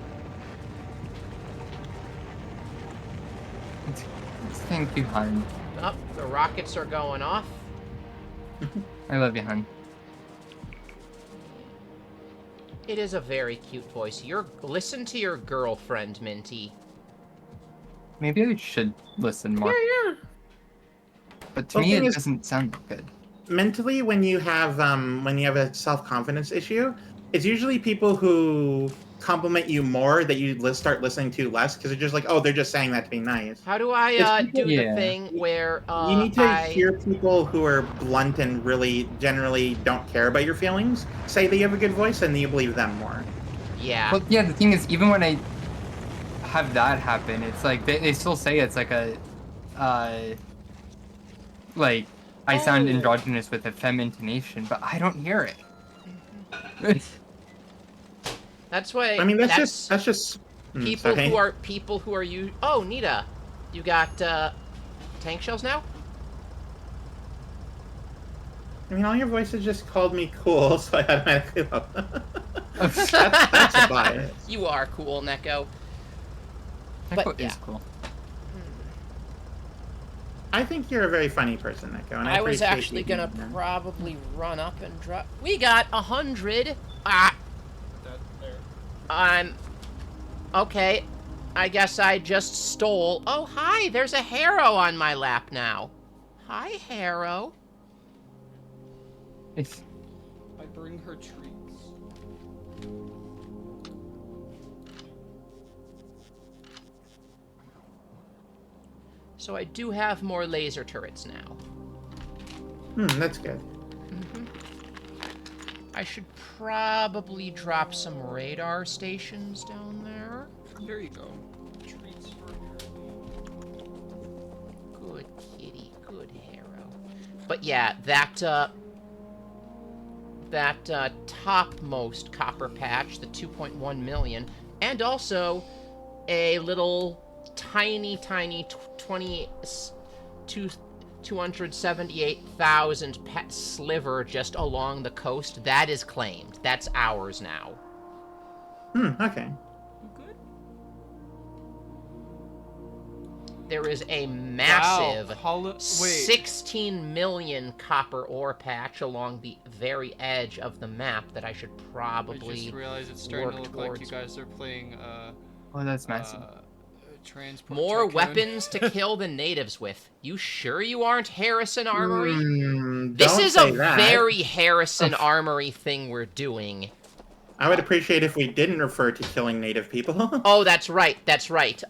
Thank you, hon. Oh, the rockets are going off. I love you, hon. It is a very cute voice. Listen to your girlfriend, Minty. Maybe I should listen more. Yeah. But to Well, me, thing it is- doesn't sound good. Mentally, when you have a self-confidence issue, it's usually people who compliment you more that you start listening to less because they're just like, oh, they're just saying that to be nice. How do I It's do Yeah. the thing where You need to hear people who are blunt and really generally don't care about your feelings say that you have a good voice, and then you believe them more. Yeah. Well, yeah, the thing is, even when I have that happen, it's like they still say it's like a, like I sound Oh. androgynous with a femme intonation, but I don't hear it. That's why. I mean, that's just people sorry. who are you. Oh, Nita, you got tank shells now. I mean, all your voices just called me cool, so I automatically love them. That's a bias. You are cool, Neko. Neko But, yeah. is cool. I think you're a very funny person, Neko, and I was appreciate actually you gonna being there. probably run up and drop. We got 100. Ah. I'm. Okay. I guess I just stole. Oh, hi. There's a Harrow on my lap now. Hi, Harrow. It's I bring her treats. So I do have more laser turrets now. That's good. I should probably drop some radar stations down there. There you go. Treats for Good kitty, good Harrow. But yeah, that topmost copper patch, the 2.1 million, and also a little tiny 278,000 pet sliver just along the coast, that is claimed. That's ours now. Okay. good. There is a massive Wow. Wait. 16 million copper ore patch along the very edge of the map that I should I probably just realized it's starting to work look like you towards. guys are playing oh, that's massive. transport. More tycoon. weapons to kill the natives with. You sure you aren't Harrison Armory? This Don't is say a that. very Harrison Armory thing we're doing. I would appreciate if we didn't refer to killing native people. Oh, that's right. That's right.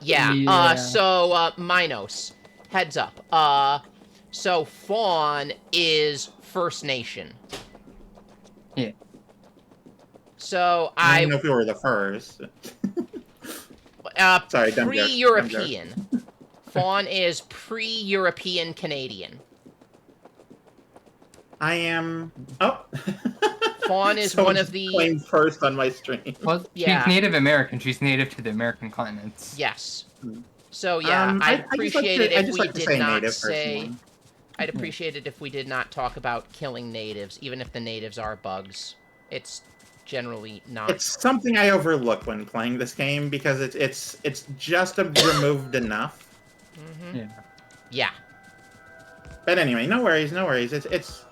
Yeah. Yeah. So, Minos, heads up. So Fawn is First Nation. Yeah. So I don't know if we were the first. Sorry, dumb joke, pre-European. Fawn is pre-European Canadian. I am. Oh. Fawn is Someone one of the. claimed first on my stream. Well, Yeah. she's Native American. She's native to the American continents. Yes. So yeah, I I'd just like appreciate to- it I if just we like to did say not native say. personally. I'd appreciate it if we did not talk about killing natives, even if the natives are bugs. It's generally not. It's something I overlook when playing this game because it's just removed enough. Yeah. Yeah. But anyway, no worries, no worries. It's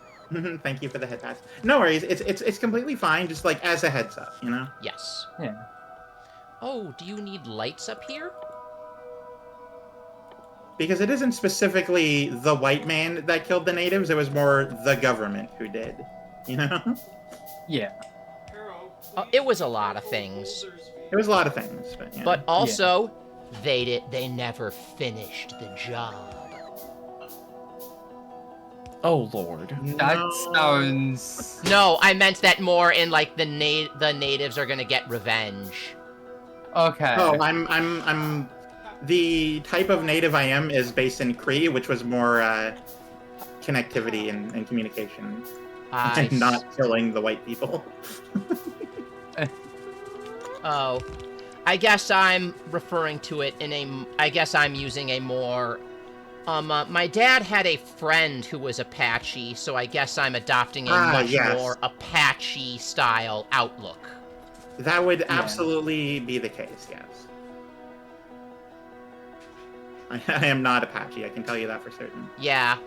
thank you for the head pass. No worries. It's completely fine. Just like as a heads up, you know. Yes. Yeah. Oh, do you need lights up here? Because it isn't specifically the white man that killed the natives. It was more the government who did. You know. Yeah. It was a lot of things. It was a lot of things, but yeah. But also, they never finished the job. Oh lord. That No. sounds. No, I meant that more in like the natives are gonna get revenge. Okay. Oh, I'm the type of native I am is based in Cree, which was more connectivity and communication, and not killing the white people. Oh, I guess I'm referring to it in a. I guess I'm using a more. My dad had a friend who was Apache, so I guess I'm adopting a much yes. more Apache style outlook. That would absolutely be the case, yes. I am not Apache, I can tell you that for certain. Yeah.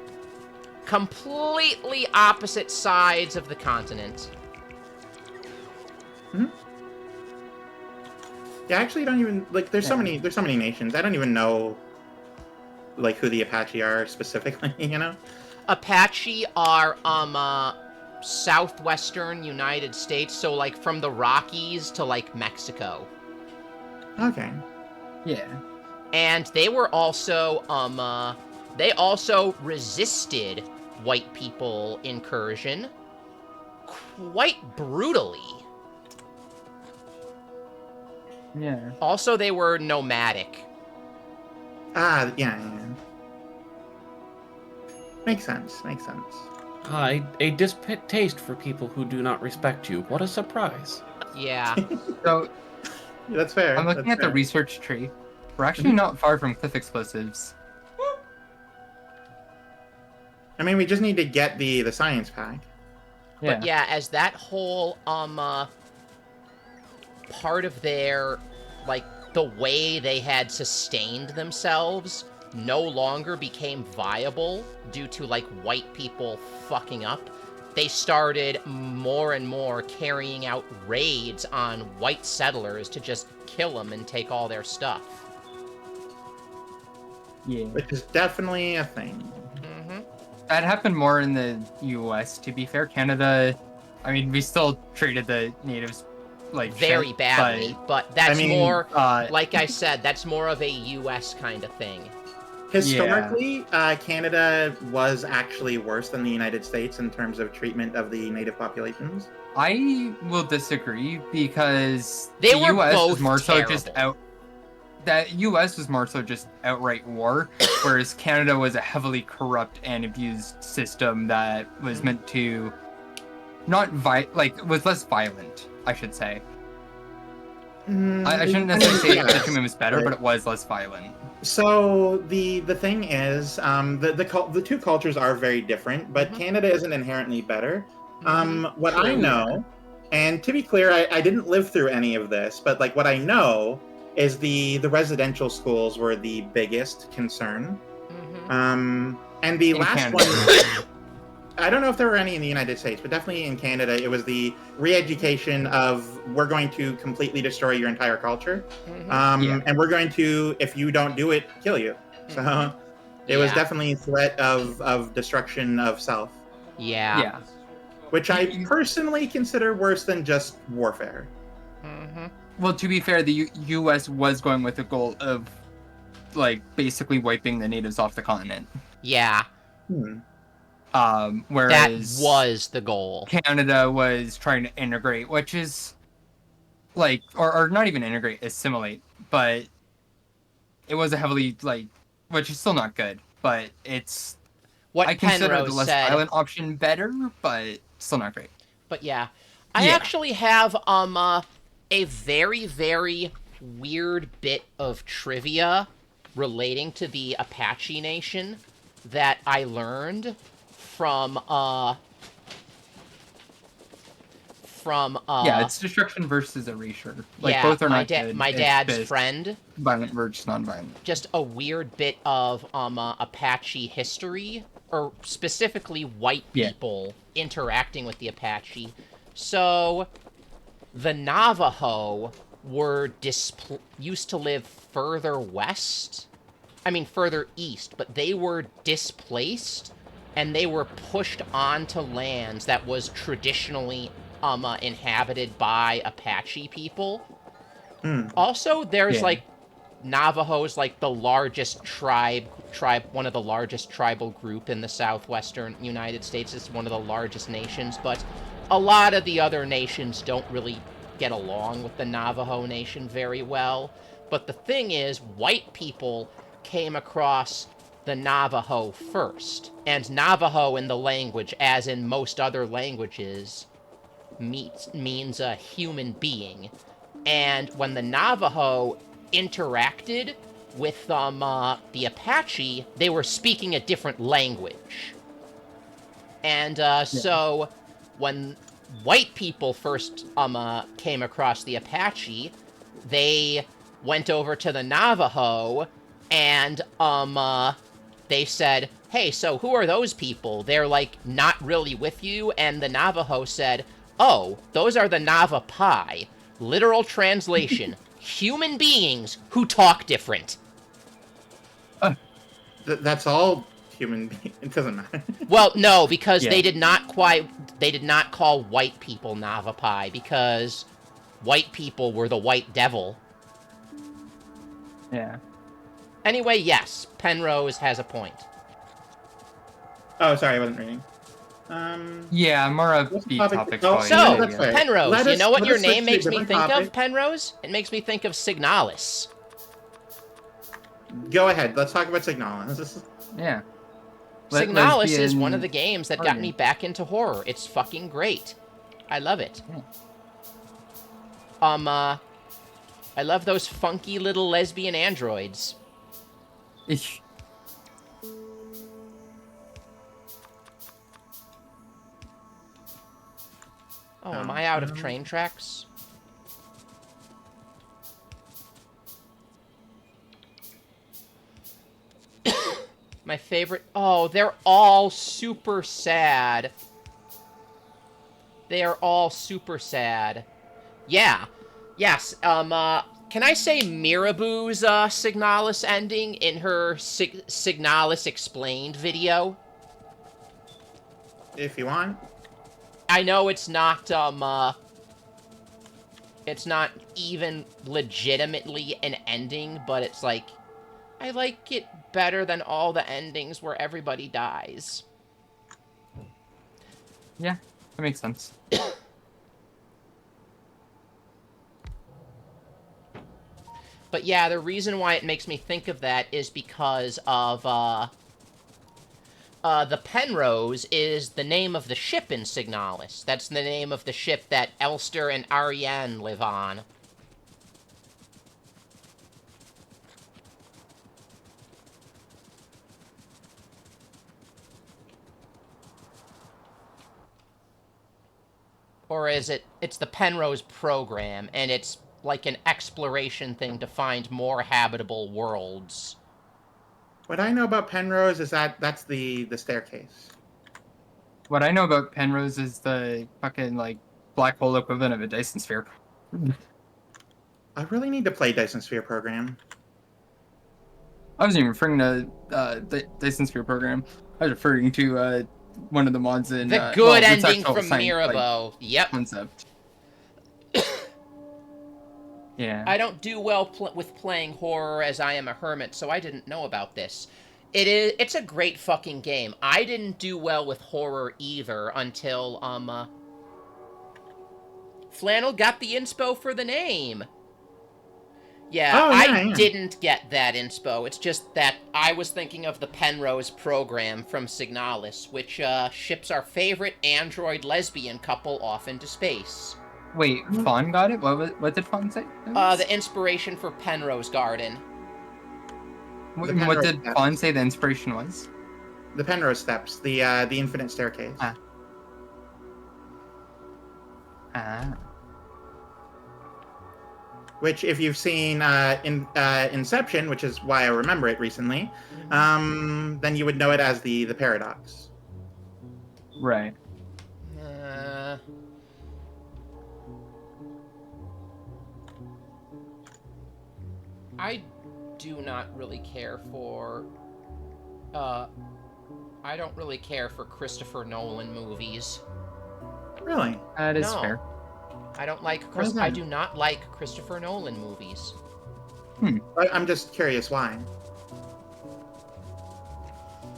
Completely opposite sides of the continent. Yeah, I actually don't even like. There's so many nations. I don't even know like who the Apache are specifically. You know. Apache are southwestern United States, so like from the Rockies to like Mexico. Okay. Yeah. And they were also they also resisted white people incursion quite brutally. Yeah. Also, they were nomadic. Yeah. Makes sense. Makes sense. A distaste for people who do not respect you. What a surprise. Yeah. So That's fair. I'm looking that's at the fair. research tree. We're actually not far from cliff explosives. I mean, we just need to get the science pack. But yeah, as that whole part of their, like, the way they had sustained themselves no longer became viable due to, like, white people fucking up, they started more and more carrying out raids on white settlers to just kill them and take all their stuff. Yeah. Which is definitely a thing. Mm-hmm. That happened more in the U.S., to be fair. Canada, I mean, we still treated the natives like Very shit, badly, but that's I mean, more, like I said, that's more of a U.S. kind of thing. Historically, Canada was actually worse than the United States in terms of treatment of the native populations. I will disagree because They the were U.S. both was more so just terrible. That U.S. was more so just outright war, whereas Canada was a heavily corrupt and abused system that was meant to not was less violent, I should say. I shouldn't necessarily say the treatment was better, but it was less violent. So the thing is, the two cultures are very different, but Canada isn't inherently better. What I know, and to be clear, I didn't live through any of this, but like what I know is the residential schools were the biggest concern. And the In last Canada. one, I don't know if there were any in the United States, but definitely in Canada, it was the re-education of we're going to completely destroy your entire culture, and we're going to, if you don't do it, kill you. So it was definitely a threat of destruction of self. Yeah. Which I personally consider worse than just warfare. Well, to be fair, the U.S. was going with the goal of, like, basically wiping the natives off the continent. Yeah. Whereas that was the goal. Canada was trying to integrate, which is, like, or not even integrate, assimilate, but it was a heavily, like, which is still not good, but it's, I consider the less violent option better, but still not great. But yeah. I actually have a very, very weird bit of trivia relating to the Apache Nation that I learned from yeah, it's destruction versus erasure. Like, yeah, both are not good. My dad's friend. Violent versus non-violent. Just a weird bit of Apache history, or specifically white people interacting with the Apache. So, the Navajo were used to live further west. I mean, further east, but they were displaced, and they were pushed onto lands that was traditionally inhabited by Apache people. Also, there's like Navajo's like the largest tribe, one of the largest tribal group in the southwestern United States. It's one of the largest nations, but a lot of the other nations don't really get along with the Navajo Nation very well. But the thing is, white people came across the Navajo first. And Navajo in the language, as in most other languages, means a human being. And when the Navajo interacted with the Apache, they were speaking a different language. And so when white people first came across the Apache, they went over to the Navajo and they said, hey, so who are those people? They're like not really with you. And the Navajo said, oh, those are the Navapai. Literal translation, human beings who talk different. That's all human beings. It doesn't matter. Well, no, because they did not call white people Navapai, because white people were the white devil. Yeah. Anyway, yes, Penrose has a point. Oh, sorry, I wasn't reading. Yeah, more of What's the beat topic? topics. Oh, probably. So, that's right. Penrose, you know what your name makes me different think topic. of, Penrose? It makes me think of Signalis. Go ahead. Let's talk about Signalis. Yeah. Signalis is one of the lesbian games that got horror. me back into horror. It's fucking great. I love it. I love those funky little lesbian androids. Oh, am Oh, I out of no. train tracks? My favorite... Oh, they're all super sad. They are all super sad. Yeah. Yes, can I say Mirabu's, Signalis ending in her Signalis Explained video? If you want. I know it's not even legitimately an ending, but it's like, I like it better than all the endings where everybody dies. Yeah, that makes sense. But yeah, the reason why it makes me think of that is because of, the Penrose is the name of the ship in Signalis. That's the name of the ship that Elster and Ariane live on. Or is it... It's the Penrose program, and it's like an exploration thing to find more habitable worlds. What I know about Penrose is that that's the staircase. What I know about Penrose is the fucking, like, black hole equivalent of a Dyson sphere. I really need to play Dyson Sphere program. I wasn't even referring to the Dyson sphere program. I was referring to one of the mods in The good it's ending actual from science, like, Mirabeau. Yep. concept. Yeah. I don't do well with playing horror as I am a hermit, so I didn't know about this. It's a great fucking game. I didn't do well with horror either until, Flannel got the inspo for the name. Yeah, Oh, I yeah. didn't get that inspo. It's just that I was thinking of the Penrose program from Signalis, which ships our favorite android lesbian couple off into space. Wait, Fawn got it? What did Fawn say? The inspiration for Penrose Garden. What Penrose did steps. Fawn say the inspiration was? The Penrose steps, the infinite staircase. Ah. Ah. Which, if you've seen Inception, which is why I remember it recently, then you would know it as the paradox. Right. I do not really care for... I don't really care for Christopher Nolan movies. Really? That is No. fair. I don't like Why is that? I do not like Christopher Nolan movies. I'm just curious why.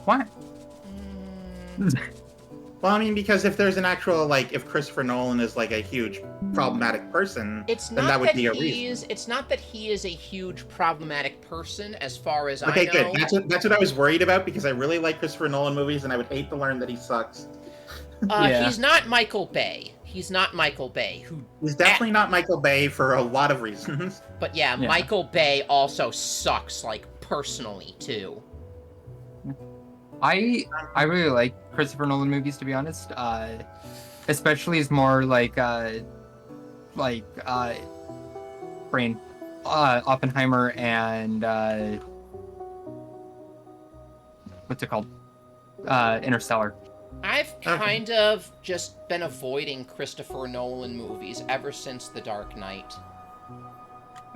Why? Well, I mean, because if there's an actual, like, if Christopher Nolan is, like, a huge problematic person, It's then not that would that be a he reason. is. It's not that he is a huge problematic person, as far as Okay, I know. good. That's what I was worried about, because I really like Christopher Nolan movies, and I would hate to learn that he sucks. Yeah. He's not Michael Bay. He's not Michael Bay, who... He's definitely not Michael Bay for a lot of reasons. But yeah, Yeah. Michael Bay also sucks, like, personally, too. I really like Christopher Nolan movies, to be honest. Especially his more like brain, Oppenheimer and what's it called? Interstellar. I've kind of just been avoiding Christopher Nolan movies ever since The Dark Knight.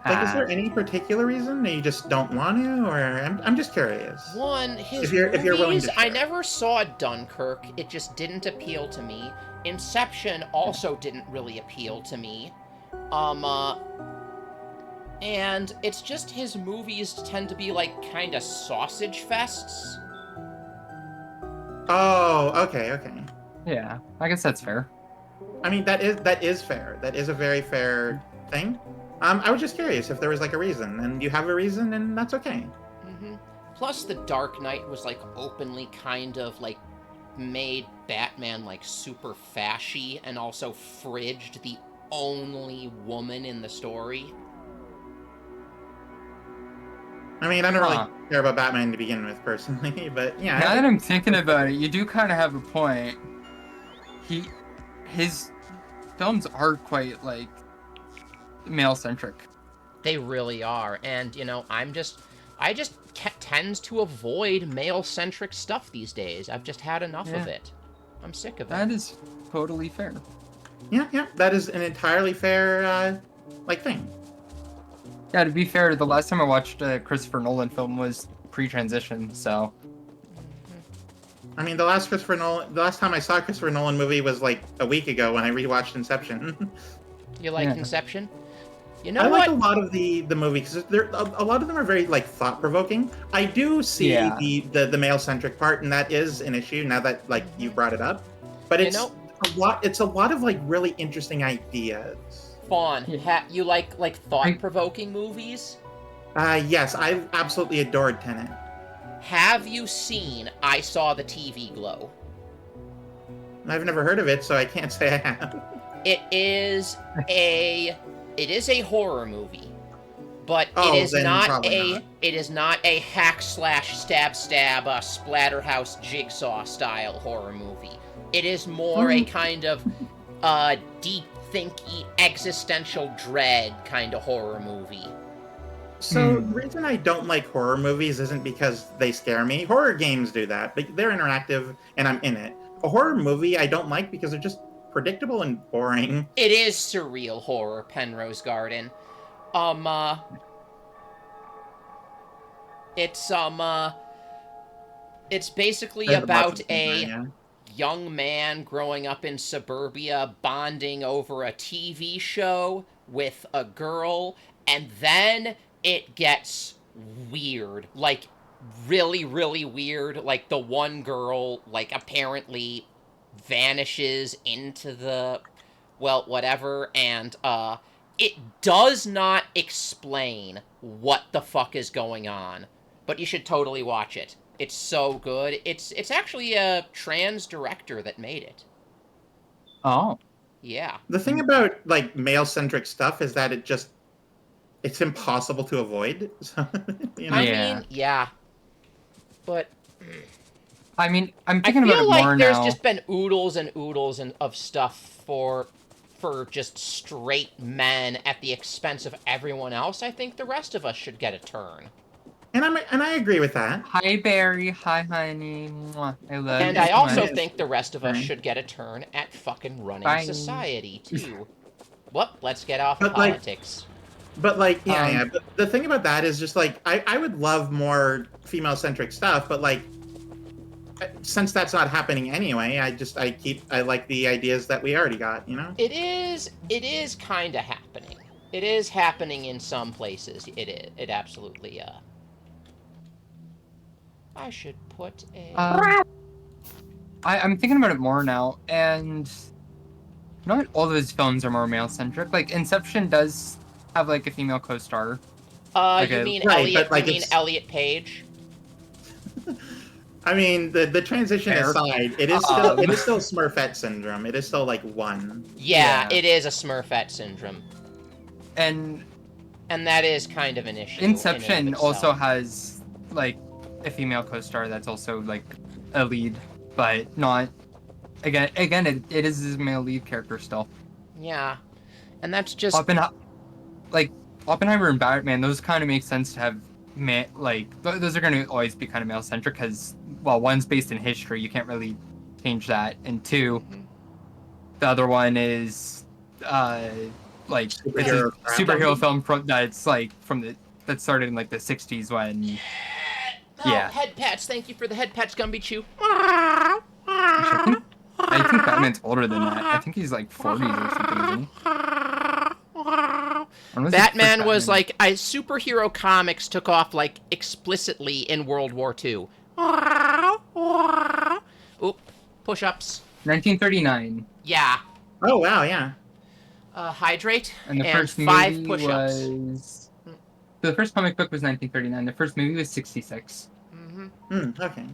Like, is there any particular reason that you just don't want to, or I'm just curious? One, his If you're willing movies, to I share. never saw Dunkirk. It just didn't appeal to me. Inception also didn't really appeal to me. And it's just his movies tend to be like kind of sausage fests. Oh, okay. Yeah, I guess that's fair. I mean, that is fair. That is a very fair thing. I was just curious if there was like a reason, and you have a reason, and that's okay. Plus, The Dark Knight was like openly kind of like made Batman like super fashy and also fridged the only woman in the story. I mean, I don't Huh. really care about Batman to begin with, personally, but yeah. Now that I'm thinking about it, you do kind of have a point. films are quite like male centric. They really are, and I just tends to avoid male-centric stuff these days. I've just had enough of Yeah. it. I'm sick of That it. is totally fair. Yeah, that is an entirely fair thing. Yeah, to be fair, the last time I watched a Christopher Nolan film was pre-transition, so I mean, the last time I saw a Christopher Nolan movie was like a week ago when I rewatched Inception. You like Yeah. Inception? You I know like what? a lot of the movies because a lot of them are very like thought provoking. I do see Yeah. the male centric part, and that is an issue now that like you brought it up. But You it's know- a lot. It's a lot of like really interesting ideas. Fawn, Yeah. you like thought-provoking movies? Yes, I absolutely adored Tenet. Have you seen I Saw the TV Glow? I've never heard of it, so I can't say I have. It is a horror movie, but Oh, it is then not probably not. it is not a hack slash stab splatterhouse jigsaw style horror movie. It is more a kind of deep thinky existential dread kind of horror movie. So the reason I don't like horror movies isn't because they scare me. Horror games do that, but they're interactive and I'm in it. A horror movie I don't like because they're just predictable and boring. It is surreal horror, Penrose Garden. It's basically There's about lots of things a there, yeah. young man growing up in suburbia bonding over a TV show with a girl, and then it gets weird. Like, really, really weird. Like, the one girl, like, apparently vanishes into the, well, whatever, and, it does not explain what the fuck is going on, but you should totally watch it. It's so good. It's actually a trans director that made it. oh, Yeah. The thing about like male-centric stuff is that it's impossible to avoid. So, you know? I Yeah. mean, yeah. But I mean, I'm I thinking about feel it like more there's now. just been oodles and oodles of stuff for just straight men at the expense of everyone else. I think the rest of us should get a turn. And I agree with that. Hi, Barry. Hi, honey. Mwah. I love And you I so also much. think the rest of us Right. should get a turn at fucking running Bye. society, too. Well, let's get off But, like, politics. But like, yeah. Um, But the thing about that is just like I would love more female-centric stuff, but like since that's not happening anyway, I like the ideas that we already got, you know? It is kind of happening. It is happening in some places. It absolutely, I should put a... I'm thinking about it more now, and not all those films are more male-centric. Like, Inception does have, like, a female co-star. you okay, mean right, Elliot, but, like, you mean it's- Elliot Page? I mean, the transition Fair. aside, it is still Smurfette syndrome. It is still like one. Yeah, Yeah. it is a Smurfette syndrome. And And that is kind of an issue. in and Inception of also itself. has, like, a female co-star that's also, like, a lead, but not... Again, it is a male lead character still. Yeah. And that's just... Oppenheimer and Batman, those kind of make sense to have those are going to always be kind of male-centric because, well, one's based in history, you can't really change that, and two, the other one is, like, it's a Superhero crap. superhero film that started in, like, the 60s when... Oh, Yeah. head pats. Thank you for the head pats, Gumby Chew. I think Batman's older than that. I think he's, like, 40s or something, isn't he? When was the first Batman was Batman? like, superhero comics took off, like, explicitly in World War II. Oop, push-ups. 1939, Yeah. Oh wow, yeah. Hydrate and the first 5 movie push-ups. was... The first comic book was 1939. The first movie was 66. Okay.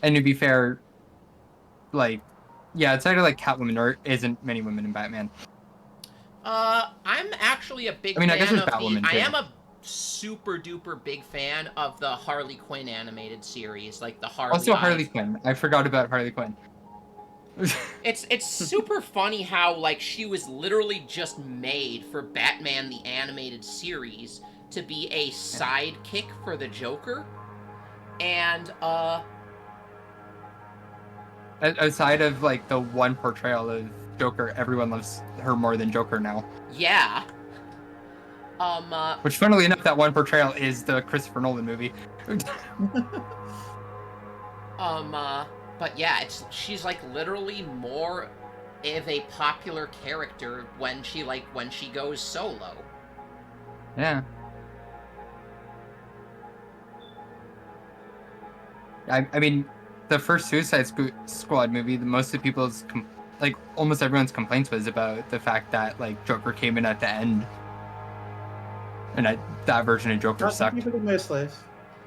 And to be fair, like, yeah, it's either like Catwoman or isn't many women in Batman. I'm actually a big I mean, I fan guess there's of Batwoman, I too. am a super duper big fan of the Harley Quinn animated series, like the Harley. Also, Harley Quinn. I forgot about Harley Quinn. It's super funny how like she was literally just made for Batman the Animated Series to be a sidekick for the Joker. And Outside of like the one portrayal of Joker, everyone loves her more than Joker now. yeah. Which, funnily enough, that one portrayal is the Christopher Nolan movie. But yeah, she's like literally more of a popular character when she goes solo. Yeah. I mean, the first Suicide Squad movie, most of people's like almost everyone's complaints was about the fact that like Joker came in at the end, and that version of Joker sucked. People miss this.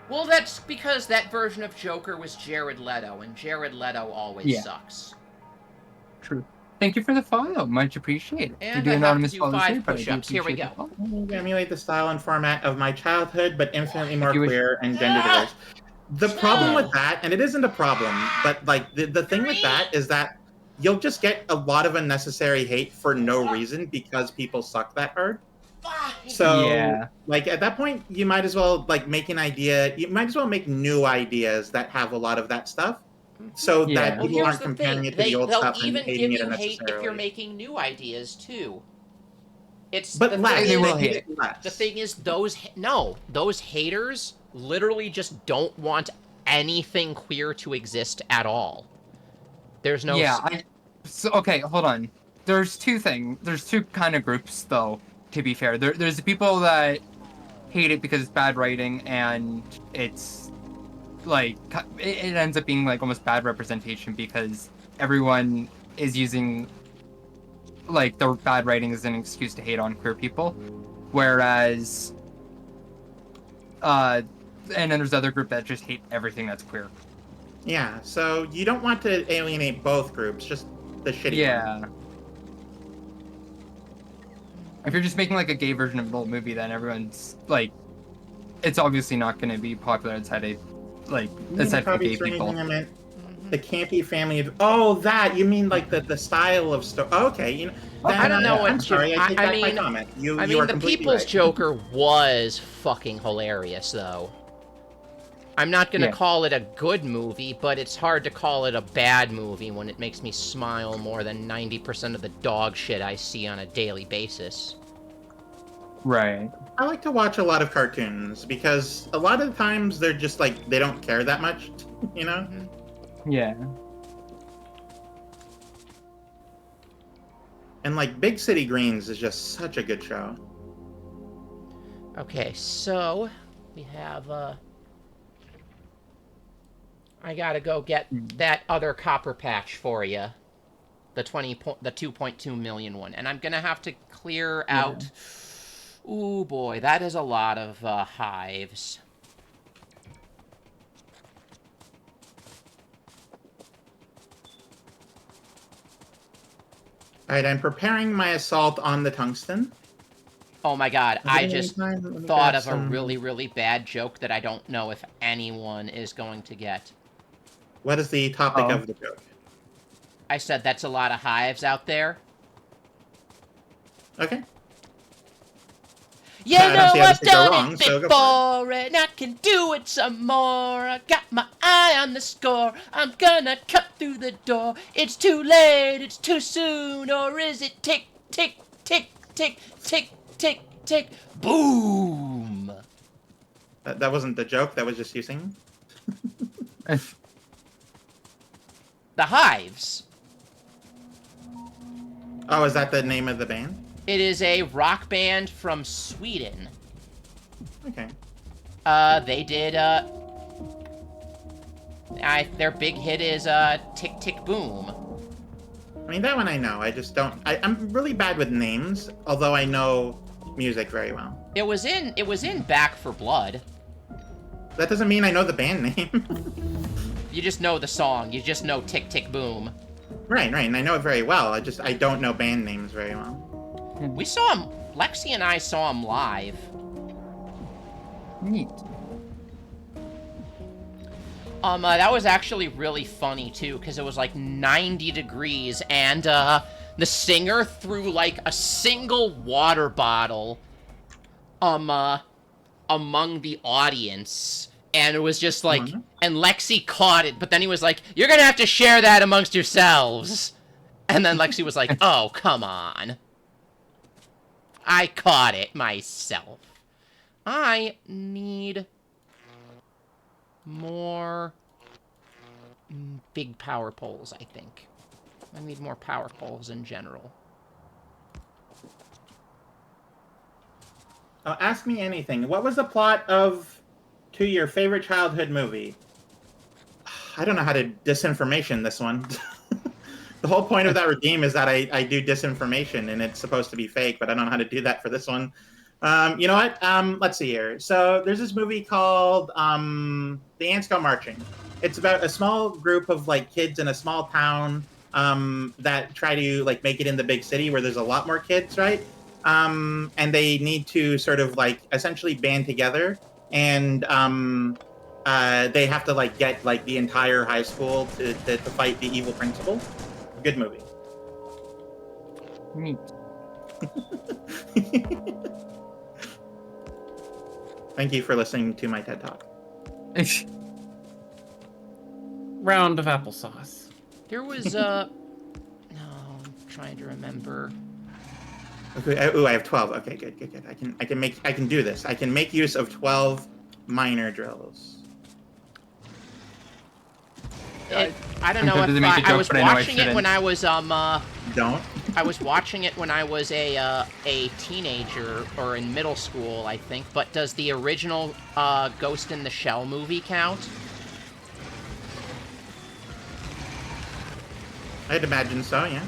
Well, that's because that version of Joker was Jared Leto, and Jared Leto always sucks. True. Thank you for the follow. Much appreciated. And You I do have to anonymous do follows 5 here, but I do push-ups. Here we appreciate go. the follow. Emulate the style and format of my childhood, but infinitely more you wish- queer and gender diverse. The problem with that, and it isn't a problem, but like the thing with that is that you'll just get a lot of unnecessary hate for no reason because people suck that hard. So, Yeah. like at that point, you might as well like make an idea. You might as well make new ideas that have a lot of that stuff, so Yeah. that Well, people here's aren't the comparing thing. it to the old They'll stuff and even hating give it you hate if unnecessarily. you're making new ideas too. But the less, thing they is- will hate it. less. The thing is, those haters literally just don't want anything queer to exist at all. There's no. So okay, hold on. There's two kind of groups though. To be fair, there's the people that hate it because it's bad writing and it's like it ends up being like almost bad representation because everyone is using like the bad writing as an excuse to hate on queer people, whereas and then there's the other group that just hate everything that's queer. Yeah, so you don't want to alienate both groups, just the shitty Yeah. one. If you're just making like a gay version of an old movie, then everyone's like, it's obviously not going to be popular outside of gay people. I meant the campy family of that you mean like the style of story. Okay, you know. Then, I don't know what I'm sorry. I take back my comment. You I are mean, the completely People's right. Joker was fucking hilarious, though. I'm not gonna call it a good movie, but it's hard to call it a bad movie when it makes me smile more than 90% of the dog shit I see on a daily basis. Right. I like to watch a lot of cartoons because a lot of the times they're just like they don't care that much, you know. Yeah. And like Big City Greens is just such a good show. Okay, so we have I gotta go get that other copper patch for you, the 2.2 million one, and I'm gonna have to clear out. Ooh boy, that is a lot of hives. All right, I'm preparing my assault on the tungsten. Oh my god, I just thought of a some... really, really bad joke that I don't know if anyone is going to get. What is the topic of the joke? I said that's a lot of hives out there. Okay. You I don't know see how I've this could go done wrong, it so go before, and I can do it some more. I got my eye on the score. I'm gonna cut through the door. It's too late, it's too soon, or is it tick, tick, tick, tick, tick, tick, tick, boom? That wasn't the joke. That was just you singing. The Hives. Oh, is that the name of the band? It is a rock band from Sweden. Okay. They did, their big hit is, Tick Tick Boom. I mean, that one I know. I just don't... I'm really bad with names, although I know music very well. It was in Back for Blood. That doesn't mean I know the band name. You just know the song. You just know Tick Tick Boom. Right, and I know it very well. I don't know band names very well. We saw him, Lexi and I saw him live. Neat. That was actually really funny, too, because it was, like, 90 degrees, and, the singer threw, like, a single water bottle, among the audience, and it was just, like, Mhm. and Lexi caught it, but then he was like, you're gonna have to share that amongst yourselves. And then Lexi was like, oh, come on. I caught it myself. I need more big power poles, I think. I need more power poles in general. Oh, ask me anything. What was the plot of to your favorite childhood movie? I don't know how to disinformation this one. The whole point of that redeem is that I do disinformation and it's supposed to be fake, but I don't know how to do that for this one. You know what? Let's see here. So there's this movie called The Ants Go Marching. It's about a small group of like kids in a small town that try to like make it in the big city where there's a lot more kids, right? And they need to sort of like essentially band together and they have to like get like the entire high school to fight the evil principal. Good movie. Neat. Thank you for listening to my TED Talk. Round of applesauce. There was, no, I'm trying to remember. Okay, ooh, I have 12. Okay, good. I can do this. I can make use of 12 minor drills. I don't know I'm tempted if to make a I joke, was but I know I watching it when shouldn't. I was, Don't. I was watching it when I was a teenager, or in middle school, I think, but does the original, Ghost in the Shell movie count? I'd imagine so, yeah.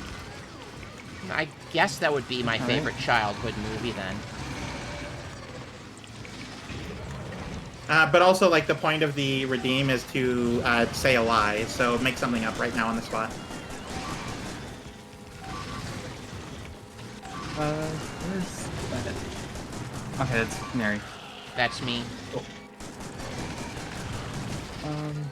I guess that would be my All right. favorite childhood movie, then. But also, like, the point of the redeem is to say a lie, so make something up right now on the spot. Where's that? Okay, that's Mary. That's me. Um.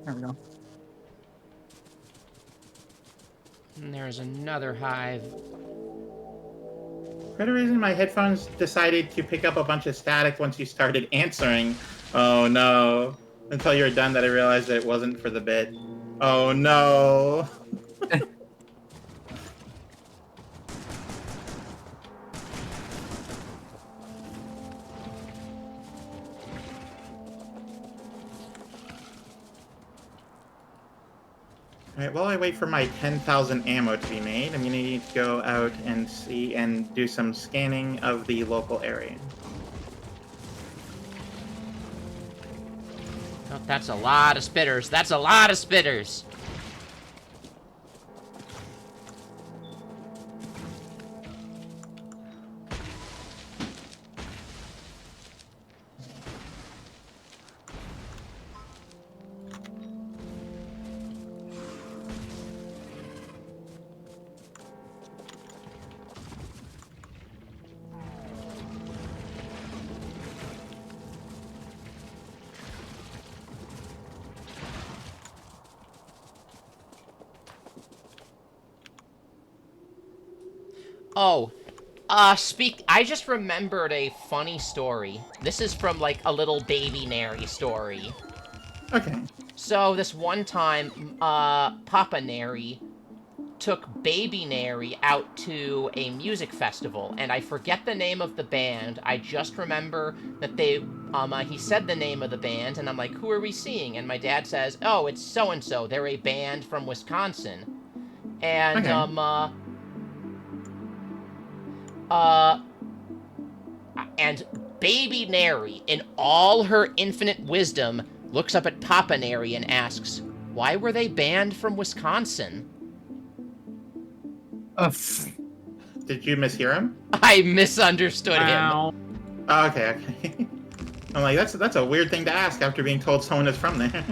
There we go. And there's another hive. For whatever reason, my headphones decided to pick up a bunch of static once you started answering. Oh no. Until you were done that I realized that it wasn't for the bit. Oh no. Alright, while I wait for my 10,000 ammo to be made, I'm gonna need to go out and see and do some scanning of the local area. Oh, that's a lot of spitters. That's a lot of spitters. Oh, I just remembered a funny story. This is from, like, a little baby Nary story. Okay. So, this one time, Papa Nary took baby Nary out to a music festival, and I forget the name of the band. I just remember that he said the name of the band, and I'm like, who are we seeing? And my dad says, oh, it's so-and-so. They're a band from Wisconsin. And, Okay. And baby Nary, in all her infinite wisdom, looks up at Papa Nary and asks, why were they banned from Wisconsin? Did you mishear him? I misunderstood him. Ow. Oh, okay. I'm like, that's a weird thing to ask after being told someone is from there.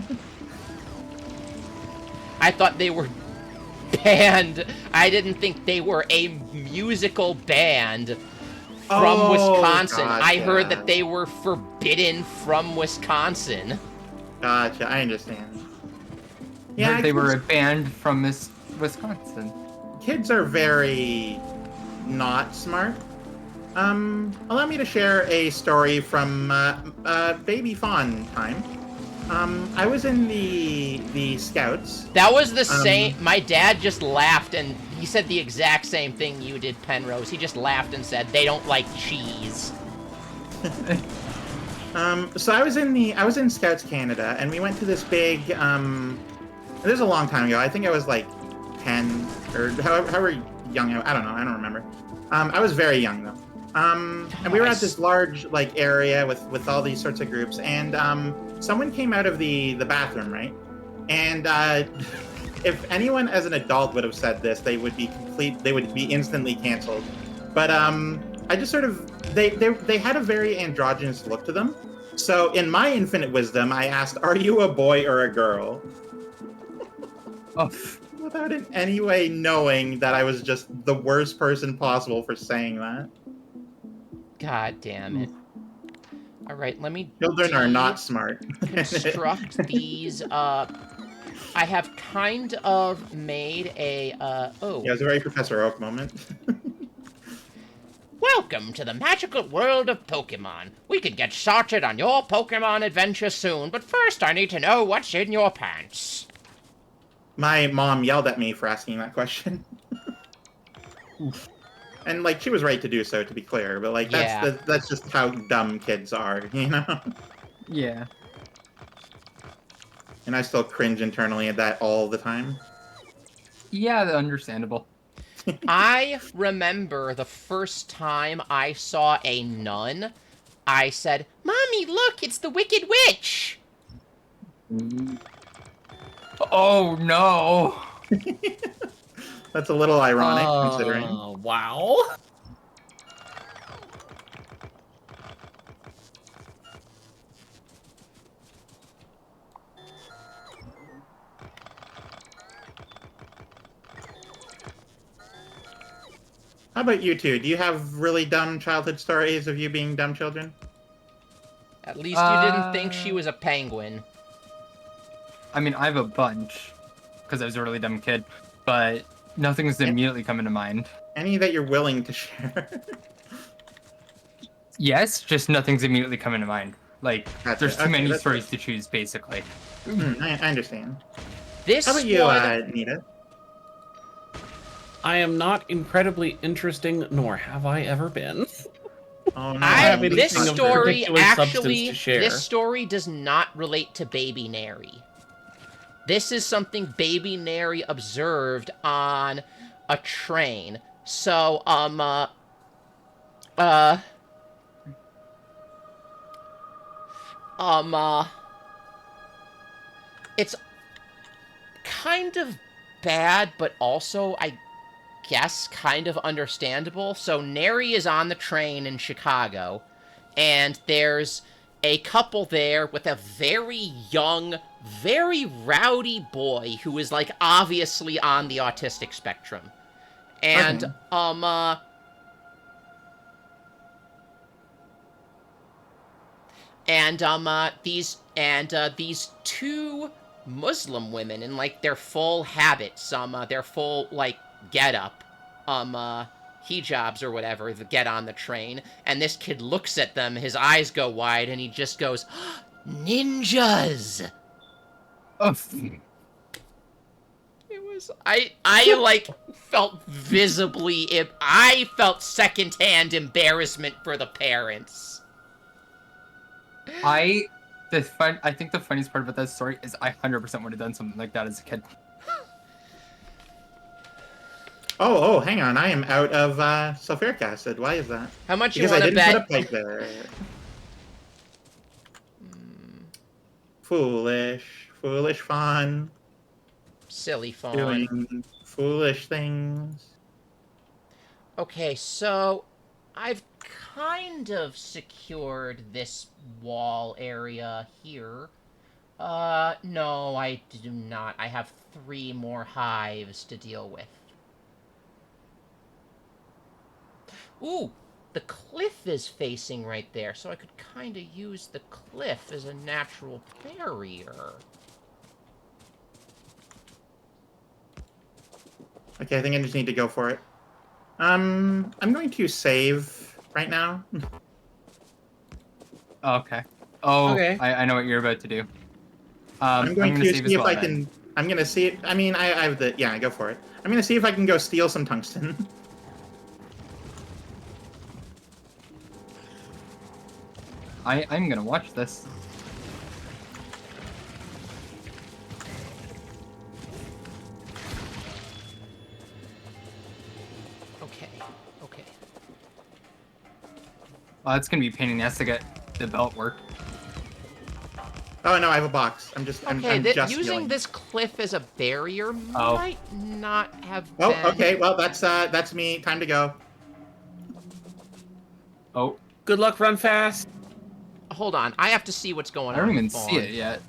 I thought they were banned. I didn't think they were a musical band from Oh, Wisconsin. I heard gotcha. that they were forbidden from Wisconsin. Gotcha, I understand. I Yeah, heard they were banned from Wisconsin. kids are very not smart. Allow me to share a story from baby fawn time. I was in the scouts. That was the same. My dad just laughed and he said the exact same thing you did, Penrose. He just laughed and said they don't like cheese. So I was in Scouts Canada, and we went to this big. This is a long time ago. I think I was like 10 or however young. I don't know. I don't remember. I was very young though. And we were at this large like area with all these sorts of groups, and someone came out of the bathroom, right? And if anyone as an adult would have said this, they would be instantly canceled. But I just sort of they had a very androgynous look to them. So in my infinite wisdom, I asked, "Are you a boy or a girl?" Oh, Without in any way knowing that I was just the worst person possible for saying that. God damn it. All right, let me Children are not smart. construct these. I have kind of made a. Oh. Yeah, it was a very Professor Oak moment. Welcome to the magical world of Pokemon. We can get started on your Pokemon adventure soon, but first I need to know what's in your pants. My mom yelled at me for asking that question. And like she was right to do so, to be clear, but like that's just how dumb kids are, you know? yeah. And I still cringe internally at that all the time. Yeah, understandable. I remember the first time I saw a nun, I said, "Mommy, look, it's the Wicked Witch!" Oh no! That's a little ironic, considering. Wow. How about you two? Do you have really dumb childhood stories of you being dumb children? At least you didn't think she was a penguin. I mean, I have a bunch, because I was a really dumb kid, but nothing's immediately coming to mind. Any that you're willing to share? Yes, just nothing's immediately coming to mind. Like, Gotcha. there's too Okay, many that's stories to choose, basically. I understand. This How about you, one, Nita? I am not incredibly interesting, nor have I ever been. Oh no! have this anything of story ridiculous substance actually, to share. this story does not relate to Baby Nary. This is something Baby Nary observed on a train. So, it's kind of bad, but also, I guess, kind of understandable. So, Nary is on the train in Chicago, and there's a couple there with a very young, very rowdy boy who is, like, obviously on the autistic spectrum. And, Okay. these two Muslim women in like their full habits, their full like getup, hijabs or whatever, get on the train, and this kid looks at them, his eyes go wide, and he just goes, "Ninjas!" Oh, It was I like felt I felt secondhand embarrassment for the parents. I think the funniest part about that story is I 100% would have done something like that as a kid. Oh, hang on. I am out of sulfuric acid. Why is that? How much Because you I want to didn't bet? put a pipe there. Foolish fun. Silly fawn. Doing foolish things. Okay, so I've kind of secured this wall area here. No, I do not. I have 3 more hives to deal with. Ooh, the cliff is facing right there, so I could kind of use the cliff as a natural barrier. Okay, I think I just need to go for it. I'm going to save right now. Okay. Oh, Okay. I know what you're about to do. I'm going gonna to save see as if well, I then. can. I'm gonna see. I mean, I have the. Yeah, go for it. I'm gonna see if I can go steal some tungsten. I'm gonna watch this. Okay, okay. Well, it's gonna be a pain in the ass to get the belt work. Oh no, I have a box. I'm just. Okay, I'm just using stealing. this cliff as a barrier Oh. might not have Oh, been... okay. Well, that's me. Time to go. Oh, Good luck, run fast. Hold on, I have to see what's going I on. don't even Fawn. see it yet.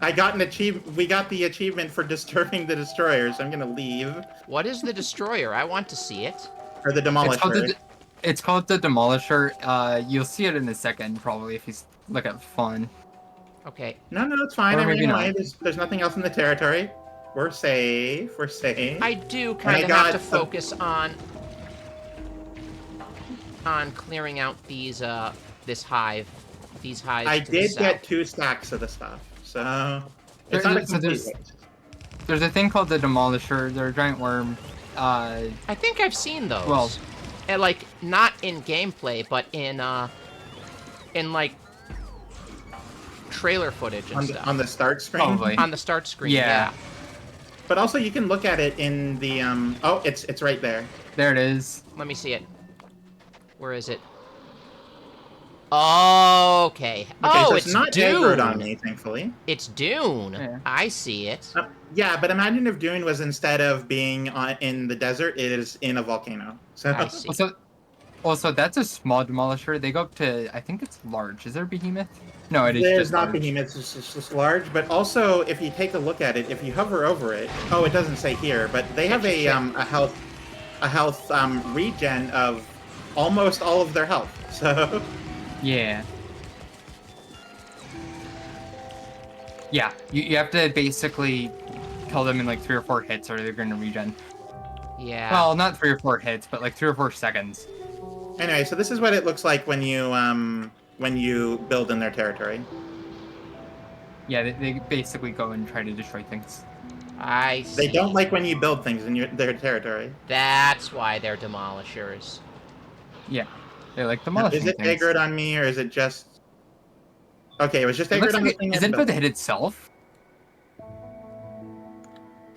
I got an We got the achievement for disturbing the destroyers. I'm gonna leave. What is the destroyer? I want to see it. Or the demolisher. It's called the Demolisher. You'll see it in a second, probably, if you look at fun. Okay, No, it's fine. Or I ran maybe away. not. There's nothing else in the territory. We're safe. We're safe. I do And kind I of have to got focus on clearing out these these hives I to the did south. get 2 stacks of the stuff, so it's not a So complete there's waste. there's a thing called the Demolisher. They're a giant worm. I think I've seen those. Well- And, like, not in gameplay, but in like trailer footage and stuff. On the start screen. Probably. On the start screen. Yeah. But also you can look at it in the oh, it's right there. There it is. Let me see it. Where is it? Okay. Okay, Oh, so it's not aggroed on Dune. me, thankfully. It's Dune. Yeah. I see it. Yeah, but imagine if Dune was, instead of being in the desert, it is in a volcano. So I see. Also, that's a small Demolisher. They go up to, I think it's large. Is there Behemoth? No, it is there's just not large. behemoths, it's just large. But also, if you take a look at it, if you hover over it, oh, it doesn't say here, but they have a health regen of almost all of their health. So Yeah. Yeah, you have to basically kill them in like 3 or 4 hits or they're going to regen. Yeah. Well, not 3 or 4 hits, but like 3 or 4 seconds. anyway, so this is what it looks like when you build in their territory. Yeah, they basically go and try to destroy things. I see. They don't like when you build things in their territory. That's why they're demolishers. Yeah, they like Now, demolishing is it things. aggroed on me, or is it just... Okay, it was just It looks aggroed on like the thing. is I it for built. the hit itself?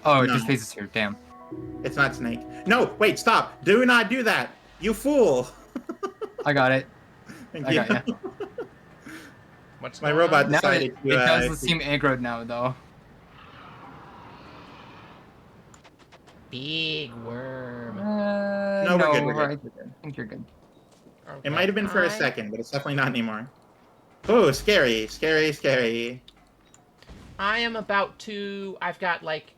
Oh, it No. just faces here. Damn. It's not snake. No, wait, stop! Do not do that! You fool! I got it. Thank I you. got ya. What's My going robot on? Now decided it to... does seem aggroed now, though. Big worm. No, we're good, we're good. I think you're good. It might have been for a second, but it's definitely not anymore. Oh, scary, scary, scary. I am about to... I've got, like,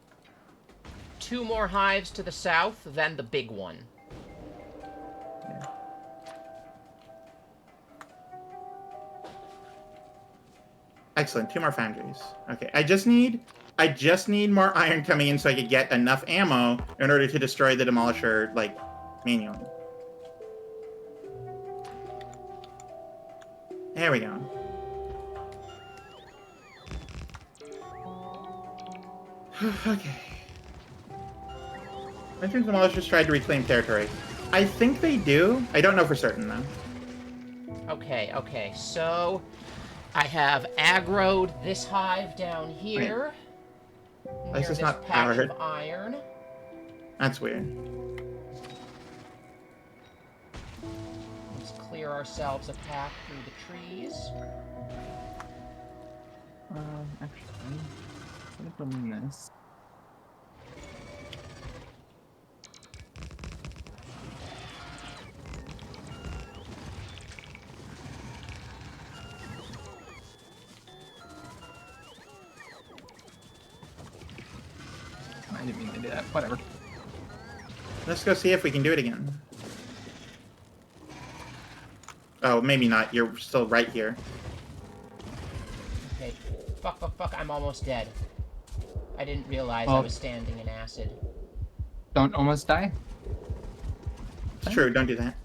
2 more hives to the south, then the big one. Excellent, 2 more foundries. Okay, I just need more iron coming in so I could get enough ammo in order to destroy the demolisher, like, manually. There we go. Okay. I think the demolishers tried to reclaim territory. I think they do. I don't know for certain, though. Okay, so... I have aggroed this hive down here. This Near is this not patch powered. of iron. That's weird. Let's clear ourselves a path through the trees. Actually, instead of doing this. I didn't mean to do that. Whatever. Let's go see if we can do it again. Oh, maybe not. You're still right here. Okay. Fuck, fuck, fuck. I'm almost dead. I didn't realize I Well- was standing in acid. Don't almost die. It's true. Don't do that.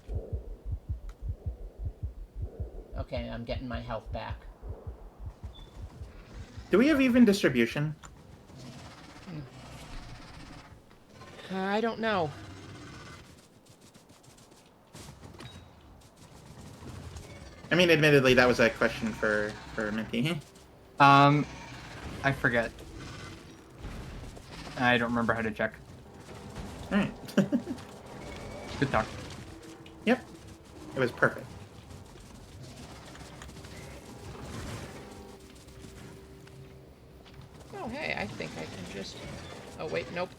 Okay, I'm getting my health back. Do we have even distribution? I don't know. I mean, admittedly, that was a question for Minty. I forget. I don't remember how to check. All right. Good talk. Yep. It was perfect. Oh, hey, I think I can just... Oh, wait, nope.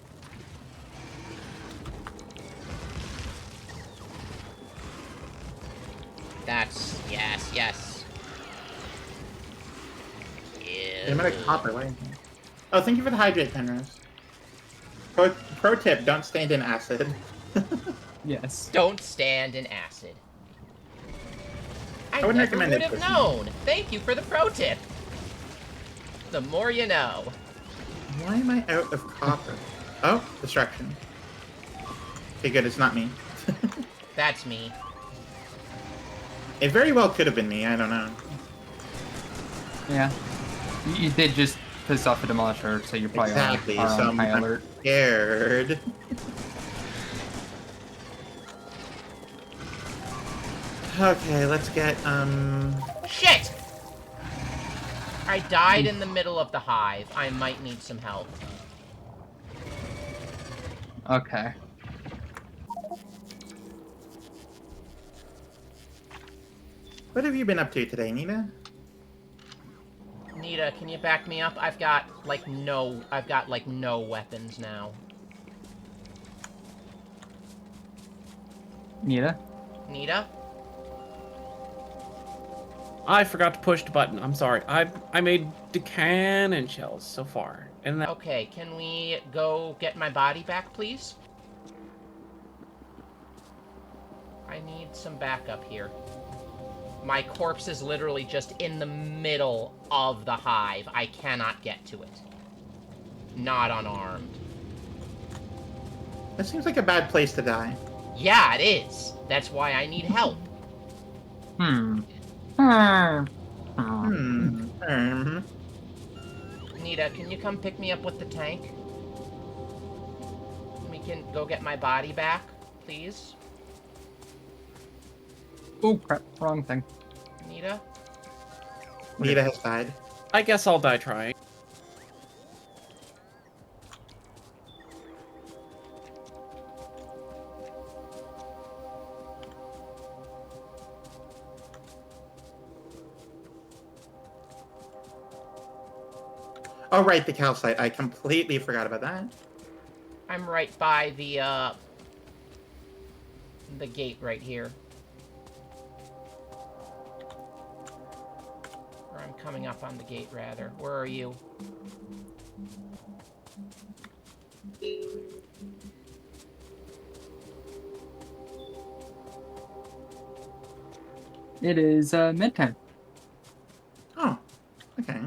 That's... Yes, yes. The amount of copper. What? Oh, thank you for the hydrate, Penrose. Pro tip: don't stand in acid. Yes. Don't stand in acid. I wouldn't never recommend would it have personally. known. Thank you for the pro tip. The more you know. Why am I out of copper? Oh, destruction. Okay, good. It's not me. That's me. It very well could have been me. I don't know. Yeah. You did just piss off a demolisher, so you're probably Exactly. are So on high I'm alert. scared. Okay, let's get Shit! I died in the middle of the hive. I might need some help. Okay. What have you been up to today, Nina? Nita, can you back me up? I've got like no weapons now. Nita? Nita? I forgot to push the button. I'm sorry. I made the cannon shells so far, and that Okay, can we go get my body back, please? I need some backup here. My corpse is literally just in the middle of the hive. I cannot get to it. Not unarmed. That seems like a bad place to die. Yeah, it is. That's why I need help. Hmm. Hmm. Nita, can you come pick me up with the tank? We can go get my body back, please? Oh crap! Wrong thing. Nita? Nita has died. I guess I'll die trying. Oh, right, the calcite. I completely forgot about that. I'm right by the gate right here. Or I'm coming up on the gate, rather. Where are you? It is midtime. Oh, okay.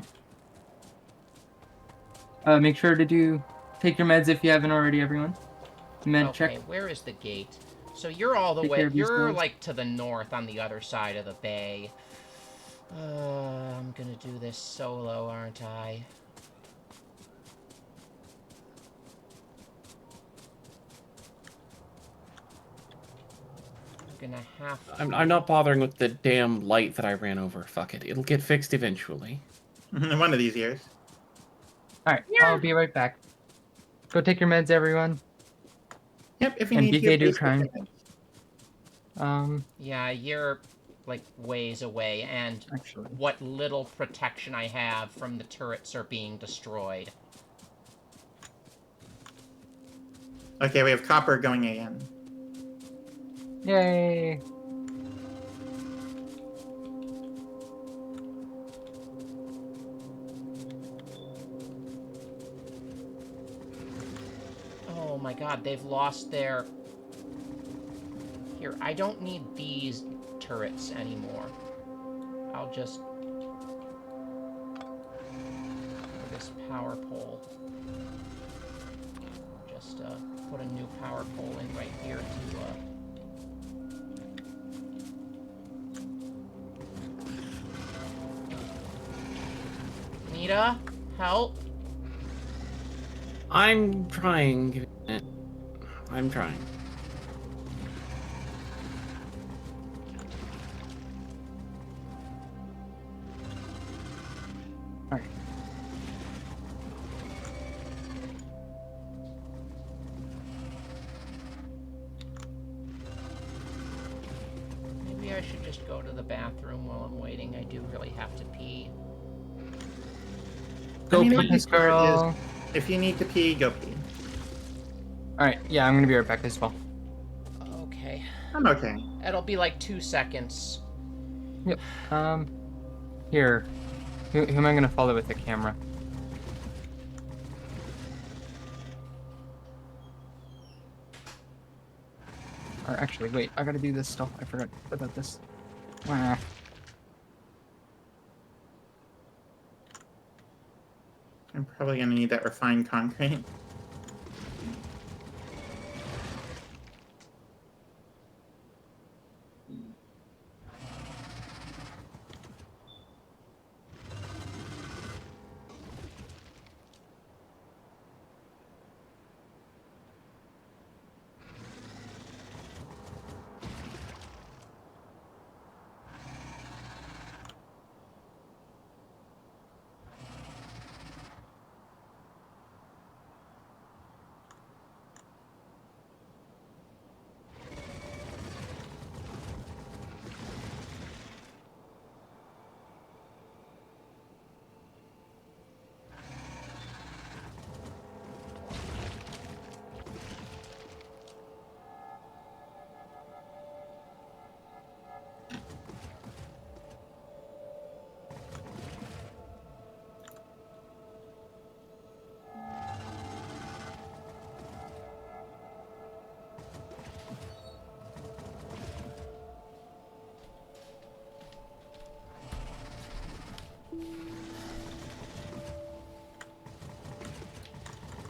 Make sure to take your meds if you haven't already, everyone. Med Okay, check. where is the gate? So you're all the Take way... care of these You're, girls. like, to the north on the other side of the bay. I'm gonna do this solo, aren't I? I'm gonna have to... I'm not bothering with the damn light that I ran over. Fuck it. It'll get fixed eventually. One of these years. Alright, I'll be right back. Go take your meds, everyone. Yep, if you And need to, BK do please time. take it. Yeah, you're, like, ways away, and Actually. what little protection I have from the turrets are being destroyed. Okay, we have copper going again. Yay! Oh my god, they've lost their... Here, I don't need these turrets anymore. I'll just... For this power pole. Just, put a new power pole in right here to, Nita, help. I'm trying. Give me a minute. I'm trying. Alright. Maybe I should just go to the bathroom while I'm waiting. I do really have to pee. Go I mean, pee. This girl. If you need to pee, go pee. Alright, yeah, I'm gonna be right back as well. Okay. I'm okay. It'll be like 2 seconds. Yep. Here. Who am I gonna follow with the camera? Or actually, wait, I gotta do this still. I forgot about this. Wah. I'm probably gonna need that refined concrete.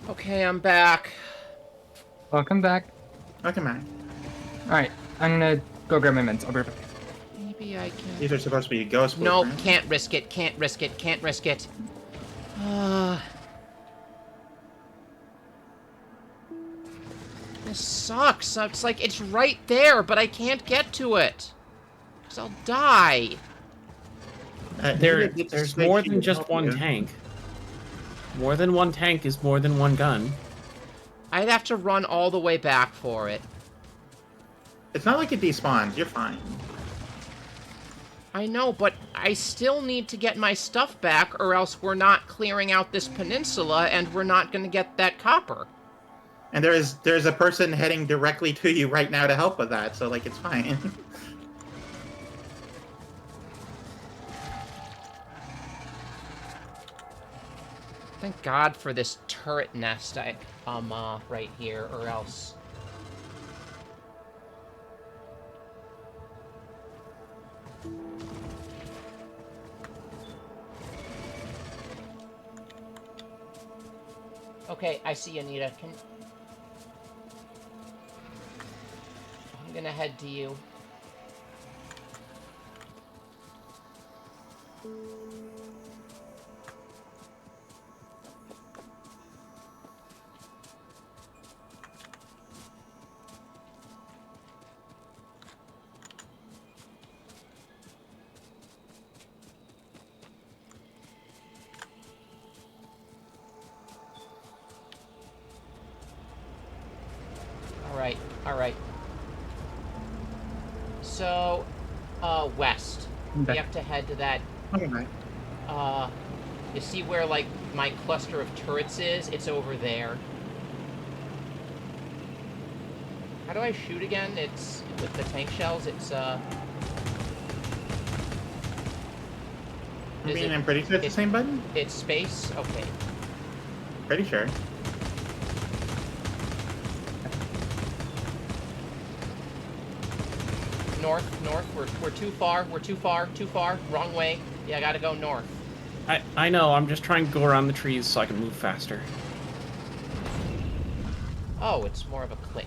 Okay, I'm back. Welcome back. Welcome back. Alright, I'm gonna go grab my meds. I'll be right back. Maybe I can... These are supposed to be ghost No, blueprints. can't risk it, can't risk it, can't risk it. This sucks. It's like, it's right there, but I can't get to it. Because I'll die. There's more than just one tank. More than one tank is more than one gun. I'd have to run all the way back for it. It's not like it despawns. You're fine. I know, but I still need to get my stuff back, or else we're not clearing out this peninsula, and we're not going to get that copper. And there's a person heading directly to you right now to help with that, so like it's fine. Thank God for this turret nest right here, or else... Okay, I see Anita. I'm gonna head to you. Alright. So, west. Okay. We have to head to that, Okay. you see where, like, my cluster of turrets is? It's over there. How do I shoot again? It's, with the tank shells, it's, I is mean, it- I'm pretty sure it's the same button. it's space? Okay. Pretty sure. north. We're too far. We're too far. Wrong way. Yeah, I gotta go north. I know, I'm just trying to go around the trees so I can move faster. Oh, it's more of a click.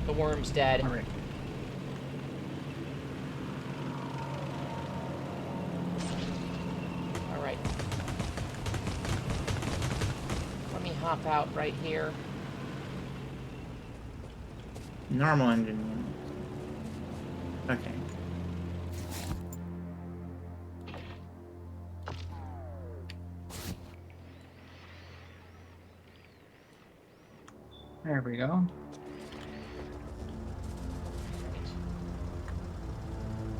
The worm's dead. All right. Alright. Let me hop out right here. Normal engine. Okay. There we go.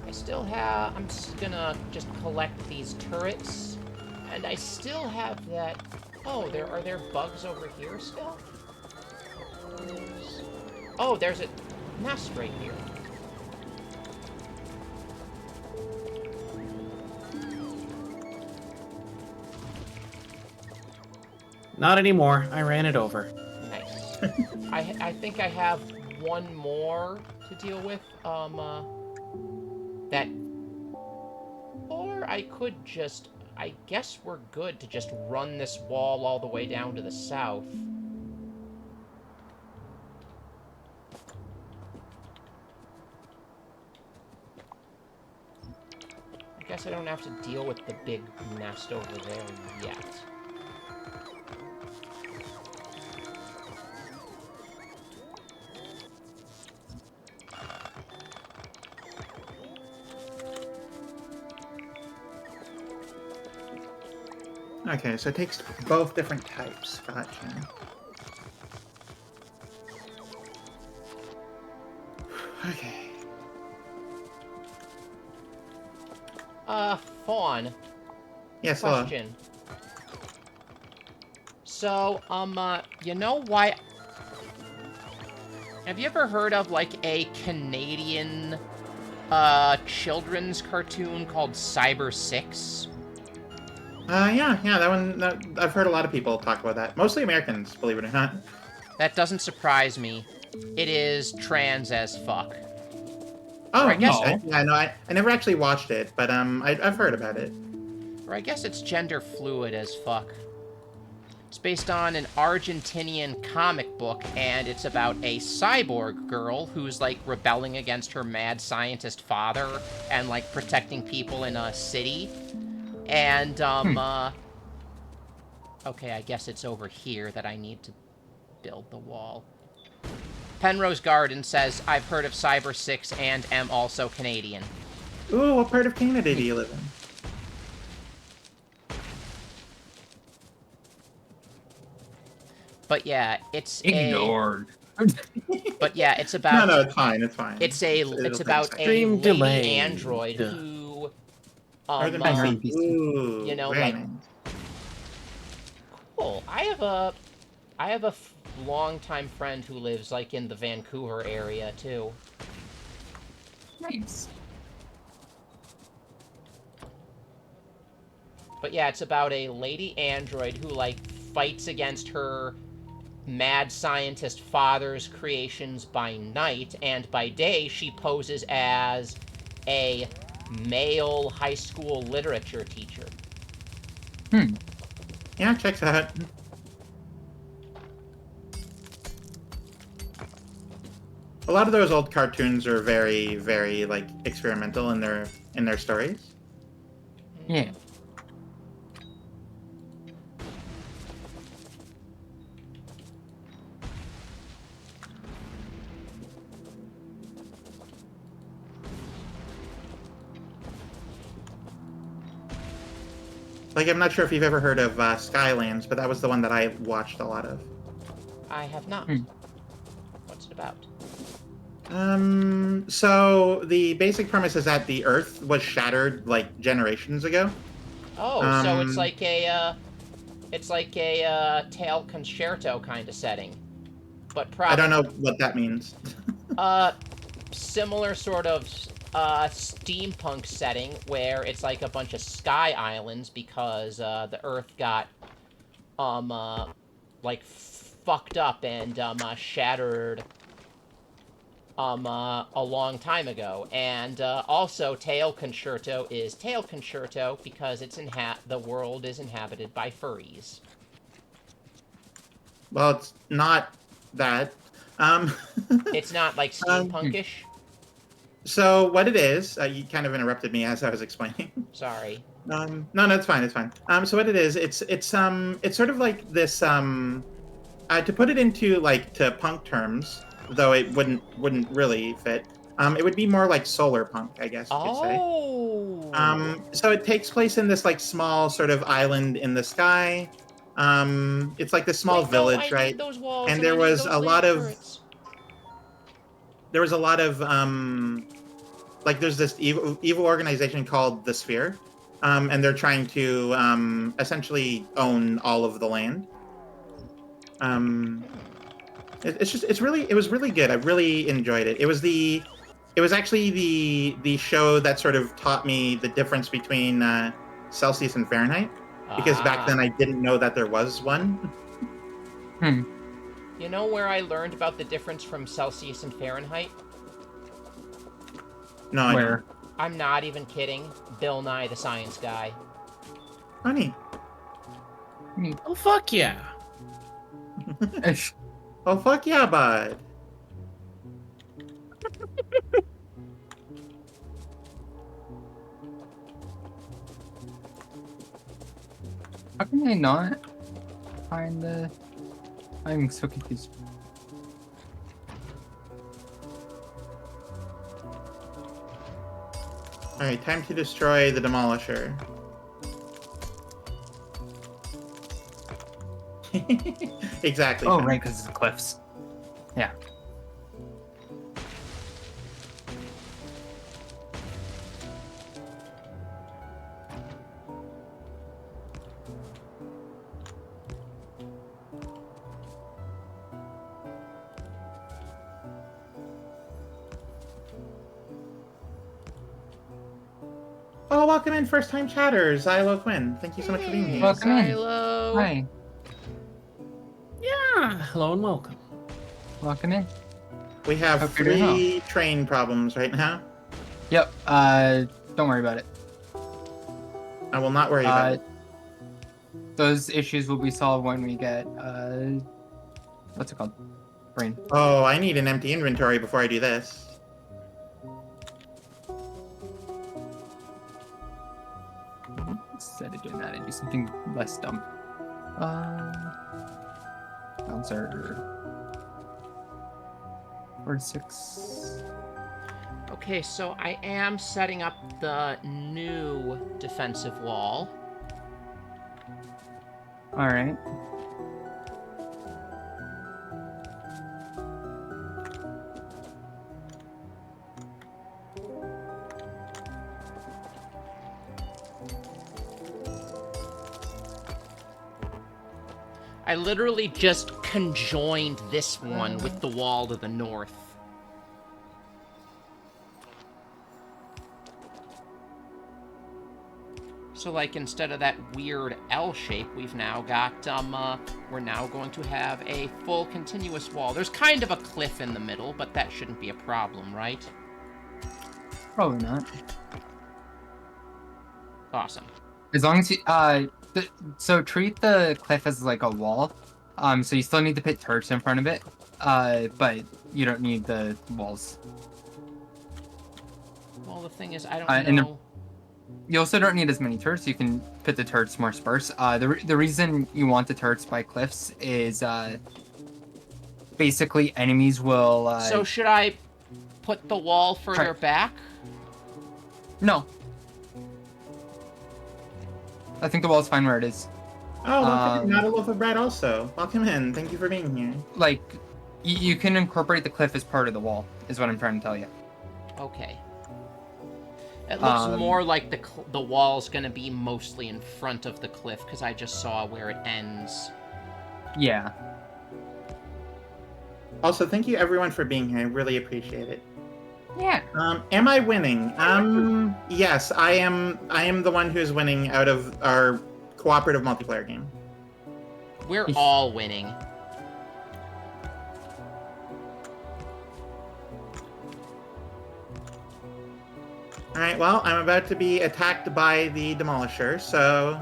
I still have... I'm just gonna just collect these turrets. And I still have that... Oh, are there bugs over here still? Oh, there's a nest right here. Not anymore. I ran it over. Nice. I think I have one more to deal with. That... Or I could just... I guess we're good to just run this wall all the way down to the south. I guess I don't have to deal with the big nest over there yet. Okay, so it takes both different types. Gotcha. Okay. Fawn. Yes, hello. Question. So, you know why... Have you ever heard of, like, a Canadian, children's cartoon called Cyber 6? Yeah, that one, I've heard a lot of people talk about that. Mostly Americans, believe it or not. That doesn't surprise me. It is trans as fuck. Oh, Or I guess- yeah, no, I never actually watched it, but, I've heard about it. Or I guess it's gender fluid as fuck. It's based on an Argentinian comic book, and it's about a cyborg girl who's, like, rebelling against her mad scientist father and, like, protecting people in a city. And, Okay, I guess it's over here that I need to build the wall. Penrose Garden says, I've heard of Cyber 6 and am also Canadian. Ooh, what part of Canada do you live in? But yeah, it's Ignored. But yeah, it's about... No, it's fine, it's fine. It's It'll about take a Extreme lady delay. android Duh. who... Northern Northern BC. BC. Ooh, You know, very like- nice. Cool. I have a longtime friend who lives, like, in the Vancouver area, too. Nice. But yeah, it's about a lady android who, like, fights against her mad scientist father's creations by night, and by day she poses as a male high school literature teacher. Yeah, checks out. A lot of those old cartoons are very, very like experimental in their stories. Yeah. Like, I'm not sure if you've ever heard of Skylands, but that was the one that I watched a lot of. I have not. Hmm. What's it about? So the basic premise is that the Earth was shattered like generations ago. Oh, so it's Um, like a tail concerto kind of setting, but I don't probably know what that means. similar sort of steampunk setting where it's like a bunch of sky islands because the Earth got like fucked up and shattered a long time ago. And also tail concerto is tail concerto because the world is inhabited by furries. Well, it's not that. Um, It's not like steampunkish. so what it is, you kind of interrupted me as I was explaining. Sorry. No, it's fine, it's fine. So what it is, it's sort of like this. To put it into like to punk terms, though it wouldn't really fit. It would be more like solar punk, I guess you could say. Oh. So it takes place in this like small sort of island in the sky. It's like this small Wait, no, village, I right? need those walls And and there I need was those a lot laser of turrets. there was a lot of like there's this evil organization called the Sphere, and they're trying to essentially own all of the land. It was really good. I really enjoyed it. It was actually the show that sort of taught me the difference between Celsius and Fahrenheit, because back then I didn't know that there was one. You know where I learned about the difference from Celsius and Fahrenheit? No, I Where? don't. I'm not even kidding. Bill Nye the Science Guy. Honey. Oh fuck yeah! Oh fuck yeah, bud. How can I not find the? I'm so confused. All right, time to destroy the Demolisher. Exactly. Oh, Finn. right, because it's the cliffs. Yeah. Oh, welcome in, first time chatters. Ilo Quinn. Thank you so much for being here. Welcome in. Silo. Hi. Yeah, hello and welcome. Welcome in. We have Hope you're doing 3 train problems right now. Yep. Don't worry about it. I will not worry about it. Those issues will be solved when we get what's it called? Brain. Oh, I need an empty inventory before I do this. Instead of doing that, I do something less dumb. Bouncer. 4 to 6. Okay, so I am setting up the new defensive wall. All right. I literally just conjoined this one with the wall to the north. So, like, instead of that weird L shape, we've now got, we're now going to have a full continuous wall. There's kind of a cliff in the middle, but that shouldn't be a problem, right? Probably not. Awesome. As long as you so treat the cliff as like a wall. So you still need to put turrets in front of it. but you don't need the walls. Well, the thing is, I And don't know. You also don't need as many turrets. You can put the turrets more sparse. The reason you want the turrets by cliffs is basically enemies will. So should I put the wall further back? No. I think the wall's fine where it is. Oh, welcome in, not a loaf of bread also. Welcome in. Thank you for being here. Like, you can incorporate the cliff as part of the wall, is what I'm trying to tell you. Okay. It looks more like the wall's gonna be mostly in front of the cliff, because I just saw where it ends. Yeah. Also, thank you everyone for being here. I really appreciate it. Yeah. Am I winning? Yes, I am. I am the one who is winning out of our cooperative multiplayer game. We're all winning. Alright, well, I'm about to be attacked by the Demolisher, so...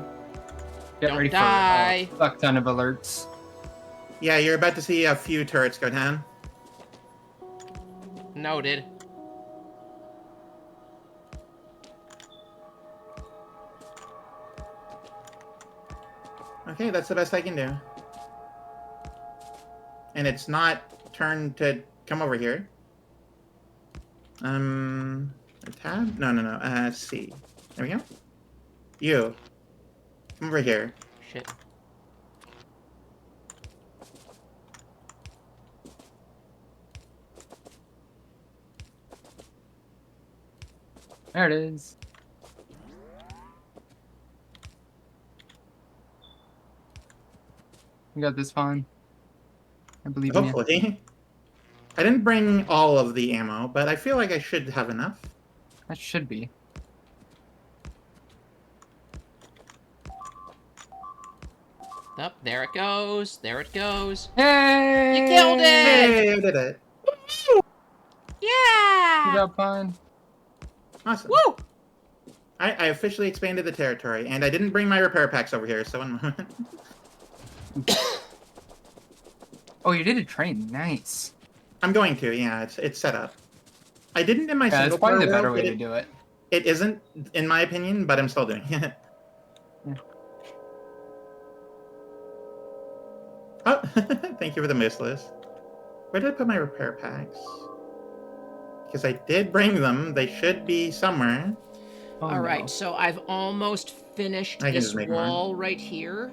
Get Don't ready die. for a fuck ton of alerts. Yeah, you're about to see a few turrets go down. Noted. Okay, that's the best I can do. And it's not turned to come over here. A tab? No. C. There we go. You. Come over here. Shit. There it is. You got this fine. I believe in you. Hopefully. I didn't bring all of the ammo, but I feel like I should have enough. That should be. Up, there it goes. There it goes. Hey! You killed it! Hey, I did it. Yeah! Good job, Pine. Awesome. Woo! I officially expanded the territory, and I didn't bring my repair packs over here, so one moment. Oh, you did a train. Nice. I'm going to, yeah, it's set up. I didn't in my Yeah, that's single probably player the better world, way but to do it. It isn't, in my opinion, but I'm still doing it. Yeah. Oh, thank you for the moose list. Where did I put my repair packs? Because I did bring them. They should be somewhere. Oh, All right, no. so I've almost finished I can this just make wall right here.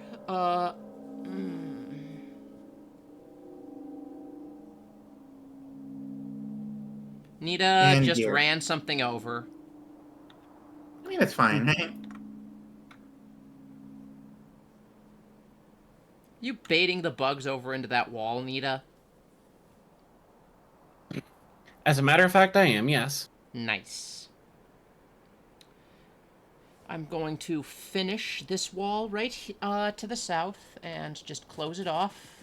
Nita And just here. ran something over. I mean, it's fine, right? You baiting the bugs over into that wall, Nita? As a matter of fact, I am, yes. Nice. I'm going to finish this wall right to the south and just close it off.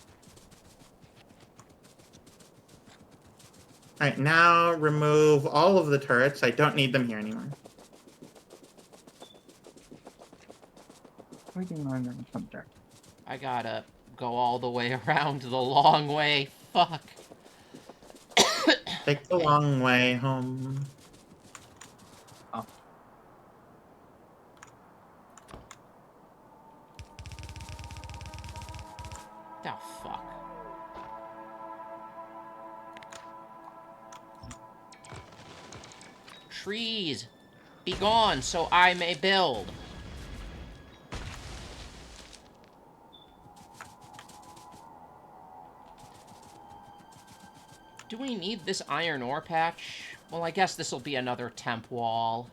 Alright, now remove all of the turrets. I don't need them here anymore. We're doing on from there. I gotta go all the way around the long way. Fuck. Take the long way home. Oh. Oh, fuck. Trees, be gone so I may build. Do we need this iron ore patch? Well, I guess this will be another temp wall.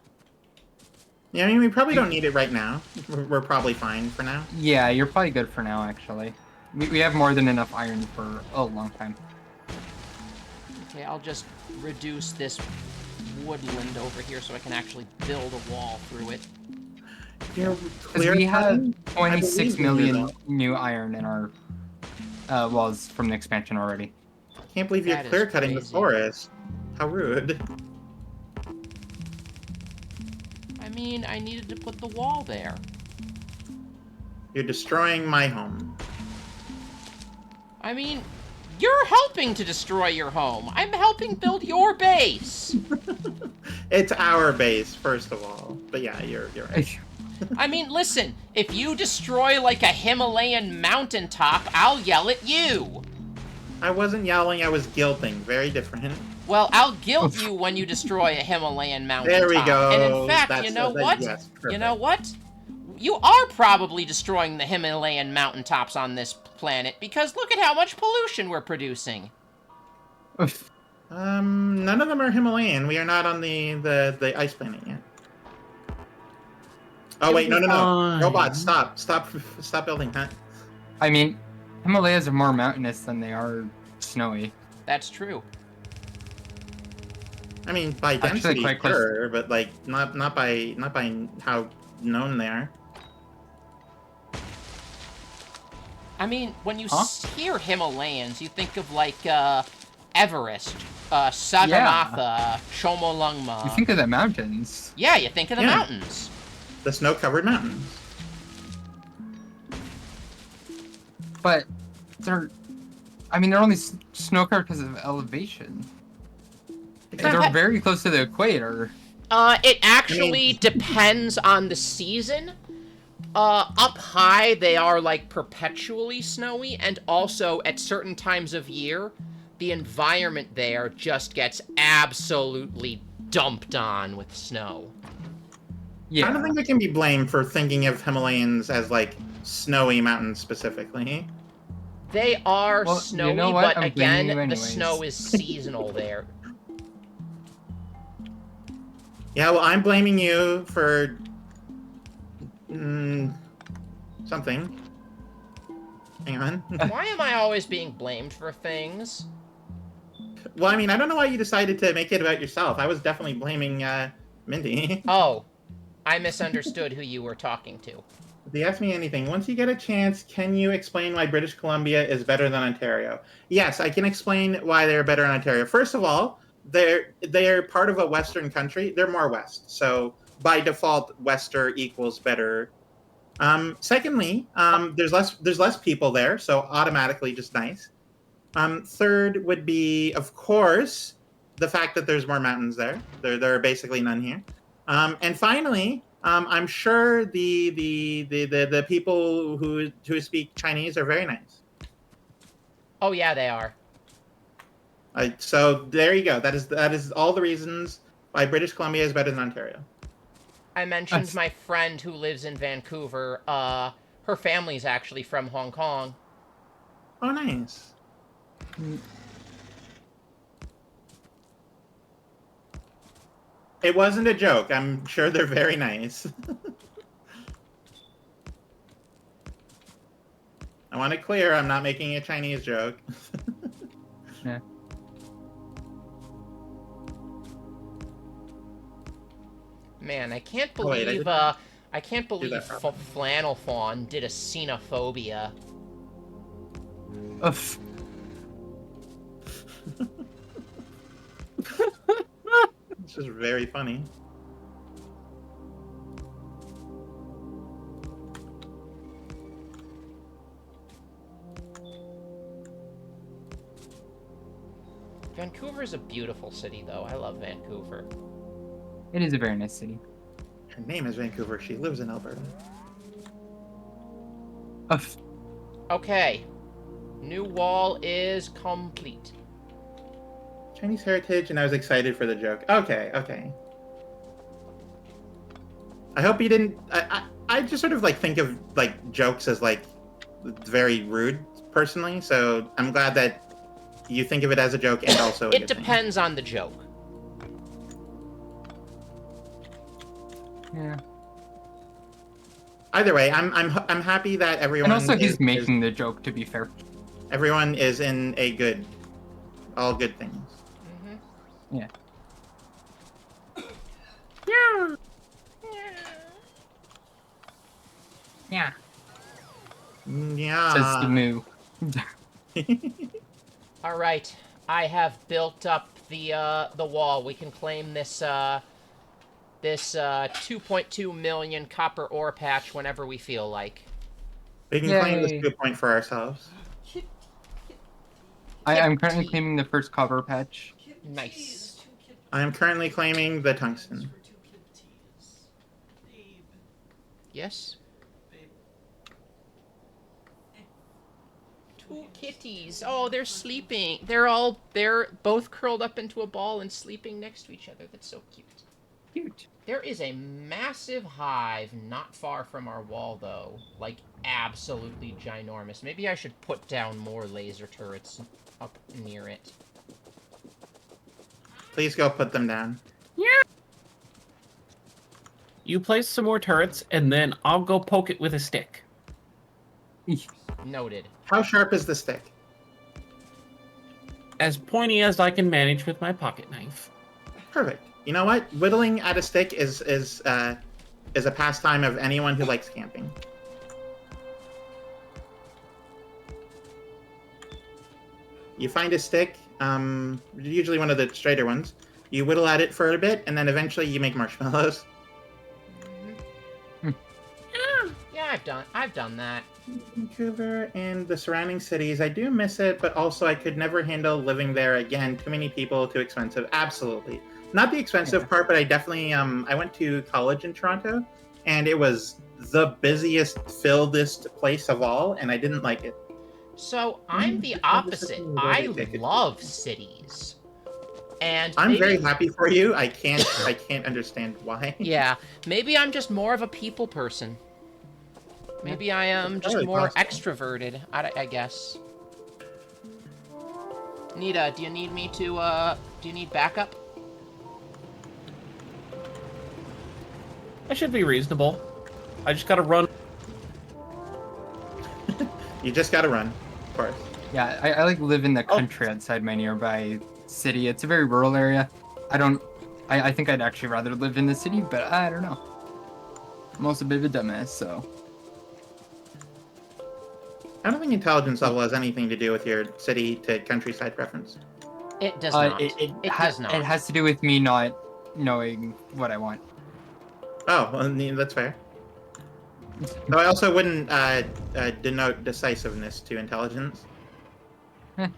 Yeah, I mean, we probably don't need it right now. We're probably fine for now. Yeah, you're probably good for now, actually. We have more than enough iron for a long time. Okay, I'll just reduce this woodland over here so I can actually build a wall through it. You're Because we have cutting? I 26 believe in you, million though. new iron in our walls from the expansion already. Can't believe you're That is clear cutting the crazy. forest. How rude. I mean, I needed to put the wall there. You're destroying my home. I mean, You're helping to destroy your home. I'm helping build your base. It's our base, first of all. But yeah, you're right. I mean, listen, if you destroy like a Himalayan mountaintop, I'll yell at you. I wasn't yelling, I was guilting. Very different. Well, I'll guilt you when you destroy a Himalayan mountaintop. There we go. And in fact, That's- you know that- what? yes, You know perfect. what? You are probably destroying the Himalayan mountaintops on this planet because look at how much pollution we're producing. None of them are Himalayan. We are not on the ice planet yet. Oh wait, no. Fine. Robots, stop building that. I mean, Himalayas are more mountainous than they are snowy. That's true. I mean, by Actually, density, quite close. sure, but like not by how known they are. I mean, when you Huh? hear Himalayans, you think of like Everest, Sagarmatha, Chomolungma. You think of the mountains. Yeah, you think of the Yeah. mountains. The snow-covered mountains. But they're only snow-covered because of elevation. They're very close to the equator. It actually depends on the season. Up high, they are like perpetually snowy, and also at certain times of year, the environment there just gets absolutely dumped on with snow. Yeah. I don't think I can be blamed for thinking of Himalayans as like snowy mountains specifically. They are Well, you snowy, know what? but I'm again, blaming you the anyways. snow is seasonal there. Yeah, well, I'm blaming you for something. Hang on. Why am I always being blamed for things? Well, I mean, I don't know why you decided to make it about yourself. I was definitely blaming Mindy. Oh, I misunderstood who you were talking to. If you ask me anything, once you get a chance, can you explain why British Columbia is better than Ontario? Yes, I can explain why they're better than Ontario. First of all, they're part of a Western country. They're more West, so by default, Wester equals better. Secondly, there's less people there, so automatically just nice. Third would be, of course, the fact that there's more mountains there. There are basically none here. And finally, I'm sure the people who speak Chinese are very nice. Oh yeah, they are. So there you go. That is all the reasons why British Columbia is better than Ontario. I mentioned my friend who lives in Vancouver. Her family's actually from Hong Kong. Oh, nice. It wasn't a joke. I'm sure they're very nice. I want it clear, I'm not making a Chinese joke. Yeah. Man, I can't Oh, wait, believe I can't believe that properly. Flannel Fawn did a xenophobia. Ugh. This is very funny. Vancouver's a beautiful city, though. I love Vancouver. It is a very nice city. Her name is Vancouver. She lives in Alberta. Ugh. Okay. New wall is complete. Chinese heritage, and I was excited for the joke. Okay, okay. I hope you didn't. I just sort of like think of like jokes as like very rude personally. So I'm glad that you think of it as a joke and also. It depends on the joke. Yeah. Either way, I'm happy that everyone. And also, he's is, making the joke, to be fair. everyone is in a good, all good things. Mm-hmm. Yeah. Yeah. Yeah. Says the moo. All right. I have built up the wall. We can claim this 2.2 million copper ore patch whenever we feel like. We can claim this Yay. 2 point for ourselves. I'm currently Kitty. claiming the first copper patch. Nice. I am currently claiming the tungsten. Yes? Two kitties. Oh, they're sleeping. They're both curled up into a ball and sleeping next to each other. That's so cute. Cute. There is a massive hive not far from our wall, though. Like, absolutely ginormous. Maybe I should put down more laser turrets up near it. Please go put them down. You place some more turrets, and then I'll go poke it with a stick. Noted. How sharp is the stick? As pointy as I can manage with my pocket knife. Perfect. You know what? Whittling at a stick is a pastime of anyone who likes camping. You find a stick, usually one of the straighter ones. You whittle at it for a bit, and then eventually you make marshmallows. Yeah, I've done that. Vancouver and the surrounding cities, I do miss it, but also I could never handle living there again. Too many people, too expensive. Absolutely. Not the expensive part, but I definitely, I went to college in Toronto, and it was the busiest, filledest place of all, and I didn't like it. So, I'm the opposite. I love cities. And I'm maybe, very happy for you. I can't understand why. Yeah, maybe I'm just more of a people person. Maybe I am just Probably more possible. extroverted, I guess. Nita, do you need me to, do you need backup? I should be reasonable. I just gotta run. You just gotta run, of course. Yeah, I like live in the country outside my nearby city. It's a very rural area. I think I'd actually rather live in the city, but I don't know. I'm also a bit of a dumbass, so. I don't think intelligence level has anything to do with your city to countryside preference. It does not. It does not. It has to do with me not knowing what I want. Oh, well, that's fair. So I also wouldn't denote decisiveness to intelligence. I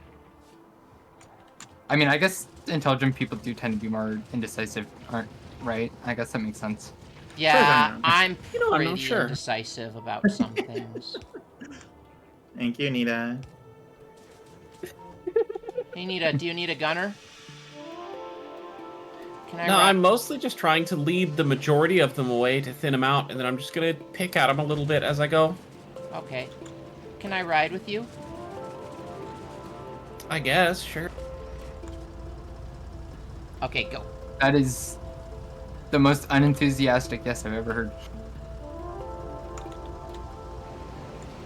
mean, I guess intelligent people do tend to be more indecisive, aren't right? I guess that makes sense. Yeah, I'm I'm I'm not pretty sure. indecisive about some things. Thank you, Nita. Hey, Nita, do you need a gunner? Can I No, wrap- I'm mostly just trying to lead the majority of them away to thin them out, and then I'm just gonna pick at them a little bit as I go. Okay. Can I ride with you? I guess, sure. Okay, go. That is the most unenthusiastic yes I've ever heard.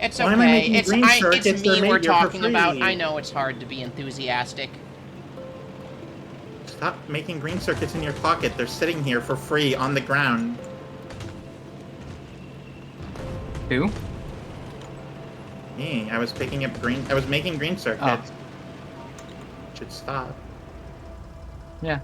It's Why am I okay. making It's green circuits? it's They're me made we're here for talking about. free. I know it's hard to be enthusiastic. Stop making green circuits in your pocket. They're sitting here for free on the ground. Who? Me, I was picking up green. I was making green circuits. Should stop. Yeah.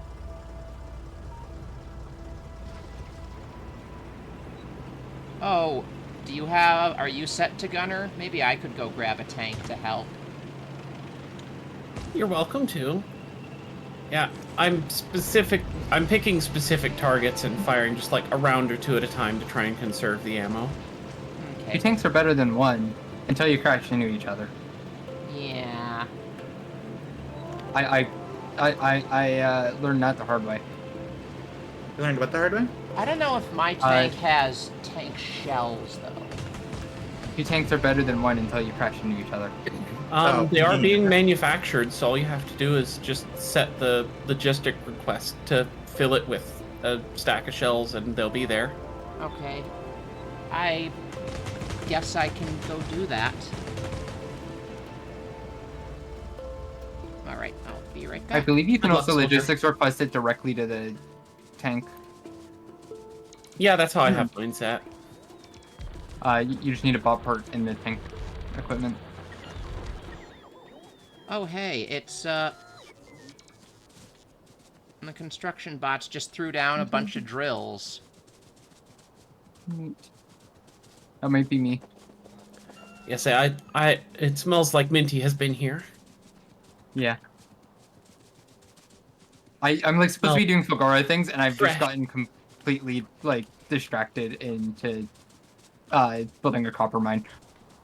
Oh, do you have... Are you set to gunner? Maybe I could go grab a tank to help. You're welcome to. Yeah, I'm picking specific targets and firing just like a round or two at a time to try and conserve the ammo. Two Okay. tanks are better than one until you crash into each other. Yeah. I learned that the hard way. You learned what the hard way? I don't know if my tank has tank shells, though. Two tanks are better than one until you crash into each other. Oh, They are yeah. being manufactured, so all you have to do is just set the logistic request to fill it with a stack of shells, and they'll be there. Okay. I guess I can go do that. Alright, I'll be right I back. believe you can Good luck, also soldier. logistics request it directly to the tank. Yeah, that's how I have mine set. You just need a bot port in the tank equipment. Oh, hey, it's, the construction bots just threw down a bunch of drills. Neat. That might be me. Yes, it smells like Minty has been here. Yeah. I'm like supposed to be doing Fulgora things, and I've just gotten completely like distracted into building a copper mine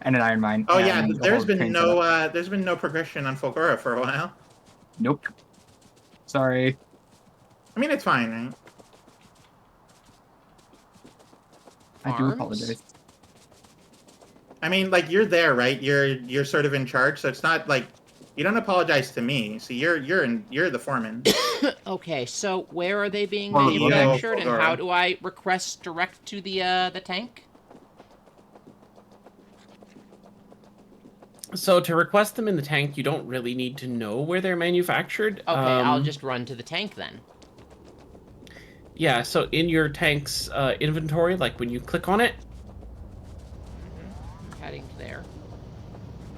and an iron mine. Oh yeah, and the whole train setup. there's been no progression on Fulgora for a while. Nope. Sorry. I mean, it's fine, right? I do Farms? apologize. I mean, like you're there, right? You're sort of in charge, so it's not like you don't apologize to me. So you're the foreman. Okay, so where are they being Well, manufactured, and Fulgora. how do I request direct to the tank? So to request them in the tank, you don't really need to know where they're manufactured. Okay, I'll just run to the tank then. Yeah, so in your tank's inventory, like when you click on it, Heading there.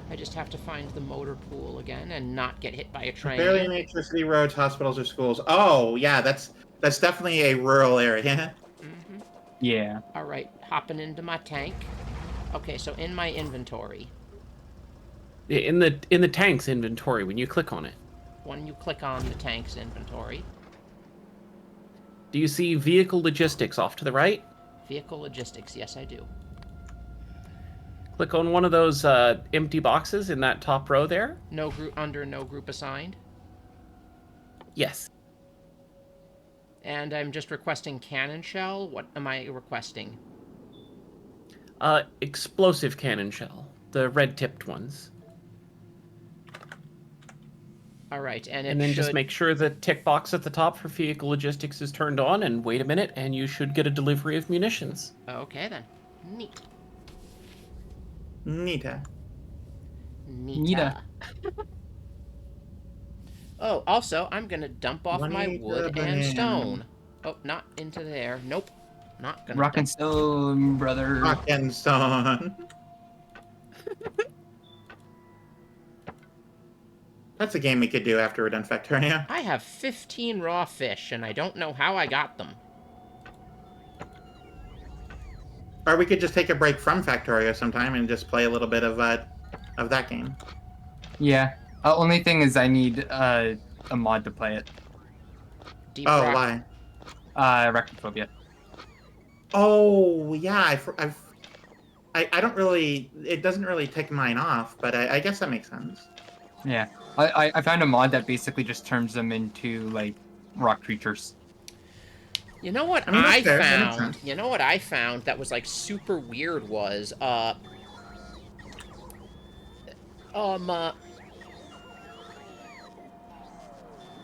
I just have to find the motor pool again and not get hit by a train. Barely any electricity, roads, hospitals, or schools. Oh yeah, that's definitely a rural area. Mm-hmm. Yeah. All right, hopping into my tank. Okay, so in my inventory, in the tank's inventory, when you click on it, when you click on the tank's inventory, do you see vehicle logistics off to the right? vehicle logistics, yes I do. Click on one of those empty boxes in that top row there. No group under no group assigned. Yes. And I'm just requesting cannon shell. What am I requesting? Explosive cannon shell, the red-tipped ones. All right, and then should... just make sure the tick box at the top for vehicle logistics is turned on, and wait a minute, and you should get a delivery of munitions. Okay then. Neat. Nita. Nita. Oh, also, I'm gonna dump off my wood and stone. Oh, not into there. Nope. Not gonna. Rock and stone, brother. Rock and stone. That's a game we could do after we're done Factorio. I have 15 raw fish, and I don't know how I got them. Or we could just take a break from Factorio sometime and just play a little bit of that game. Yeah. Only thing is I need a mod to play it. Deep Oh, rock. why? Arachnophobia. Oh, yeah. I don't really... It doesn't really tick mine off, but I guess that makes sense. Yeah. I found a mod that basically just turns them into, like, rock creatures. You know what I mean, that's fair. That makes found? sense. You know what I found that was like super weird was the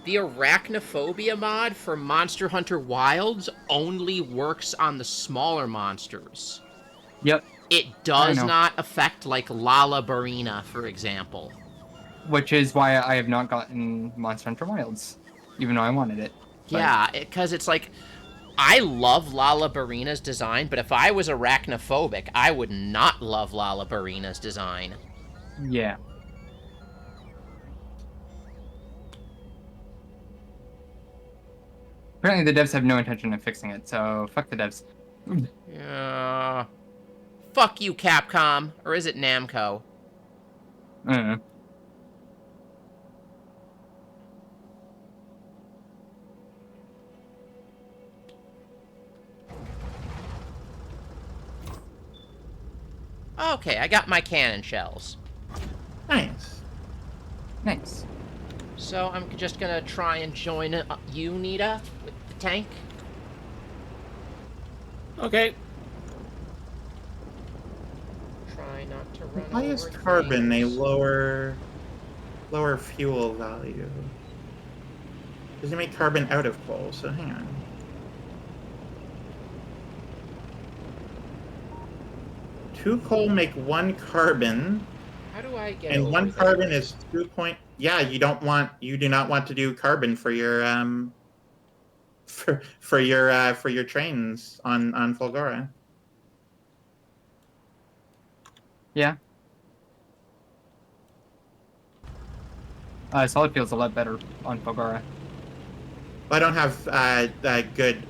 arachnophobia mod for Monster Hunter Wilds only works on the smaller monsters. Yep. It does not affect like Lalabarina, for example. Which is why I have not gotten Monster Hunter Wilds, even though I wanted it. But... Yeah, because it's like, I love Lalabarina's design, but if I was arachnophobic, I would not love Lalabarina's design. Yeah. Apparently the devs have no intention of fixing it, so fuck the devs. Fuck you, Capcom. Or is it Namco? I don't know. Okay, I got my cannon shells. Nice. Nice. So I'm just gonna try and join you, Nita, with the tank. Okay. Try not to run Why over is carbon a things. lower fuel value? Does it make carbon out of coal? So hang on. Two coal make one carbon, How do I get and over one there? carbon is 2 point. Yeah, you do not want to do carbon for your for your trains on Fulgora. Yeah. Solid feels a lot better on Fulgora. I don't have good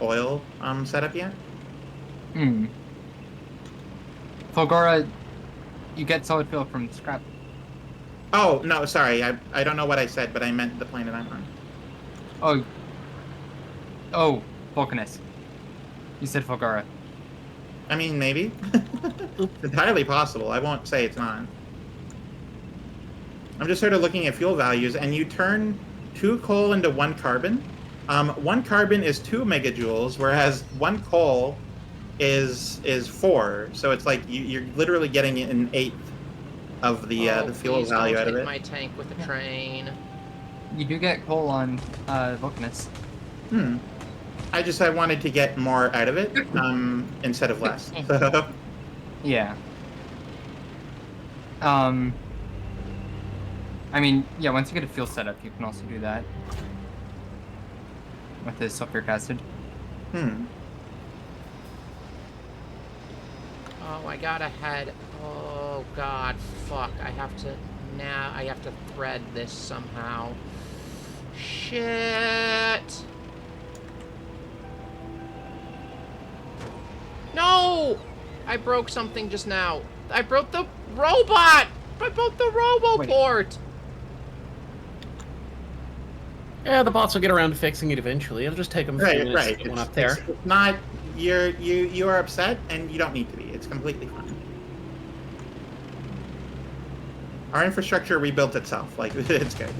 oil set up yet. Hmm. Fulgora, you get solid fuel from scrap. Oh, no, sorry. I don't know what I said, but I meant the planet I'm on. Oh. Oh, Vulcanus. You said Fulgara. I mean, maybe. It's entirely possible. I won't say it's not. I'm just sort of looking at fuel values, and you turn 2 coal into 1 carbon. 1 carbon is 2 megajoules, whereas 1 coal is 4. So it's like you're literally getting an eighth of the fuel please value don't out of hit it. my tank with a train. You do get coal on Vulcanus. I wanted to get more out of it, instead of less. So, Yeah. I mean, yeah, once you get a fuel setup, you can also do that. With the sulfuric acid. Oh, I got ahead. Oh god, fuck. I have to thread this somehow. Shit. No! I broke something just now. I broke the robot! I broke the roboport! Yeah, the bots will get around to fixing it eventually. It'll just take them a few minutes right. to get one up there. It's not you are upset, and you don't need to be. It's completely fine. Our infrastructure rebuilt itself. Like it's good.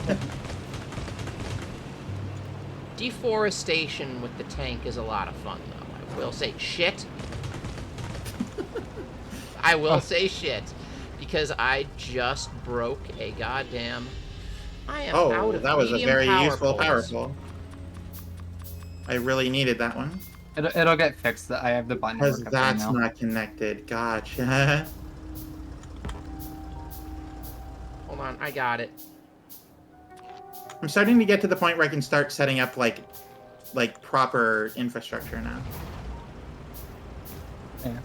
Deforestation with the tank is a lot of fun, though. I will say shit. I will say shit. Because I just broke a goddamn... I am out of that was a medium very power useful poles. power pole. I really needed that one. It'll get fixed. I have the button Because work up there that's now. not connected. Gotcha. Hold on, I got it. I'm starting to get to the point where I can start setting up like proper infrastructure now. Yeah.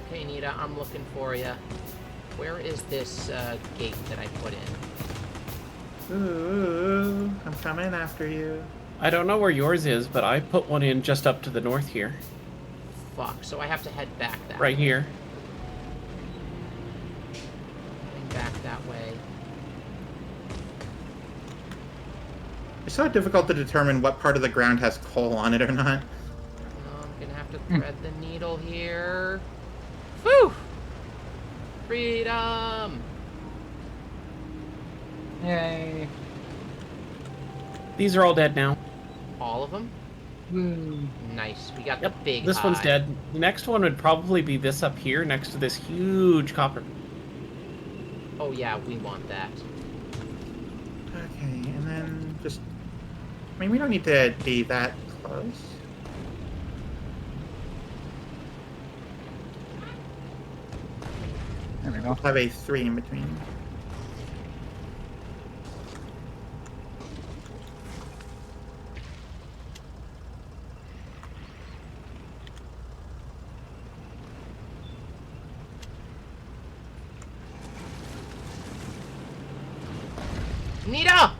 Okay, Nita, I'm looking for you. Where is this gate that I put in? Ooh, I'm coming after you. I don't know where yours is, but I put one in just up to the north here. Fuck, so I have to head back that Right way. here. Heading back that way. It's so difficult to determine what part of the ground has coal on it or not. Oh, I'm gonna have to thread the needle here. Whew! Freedom! Yay. These are all dead now. All of them? Woo. Nice. We got Yep, the big this one's eye. dead. The next one would probably be this up here, next to this huge copper. Oh yeah, we want that. Okay, and then just... I mean, we don't need to be that close. There we go. We'll have a 3 in between. Nita!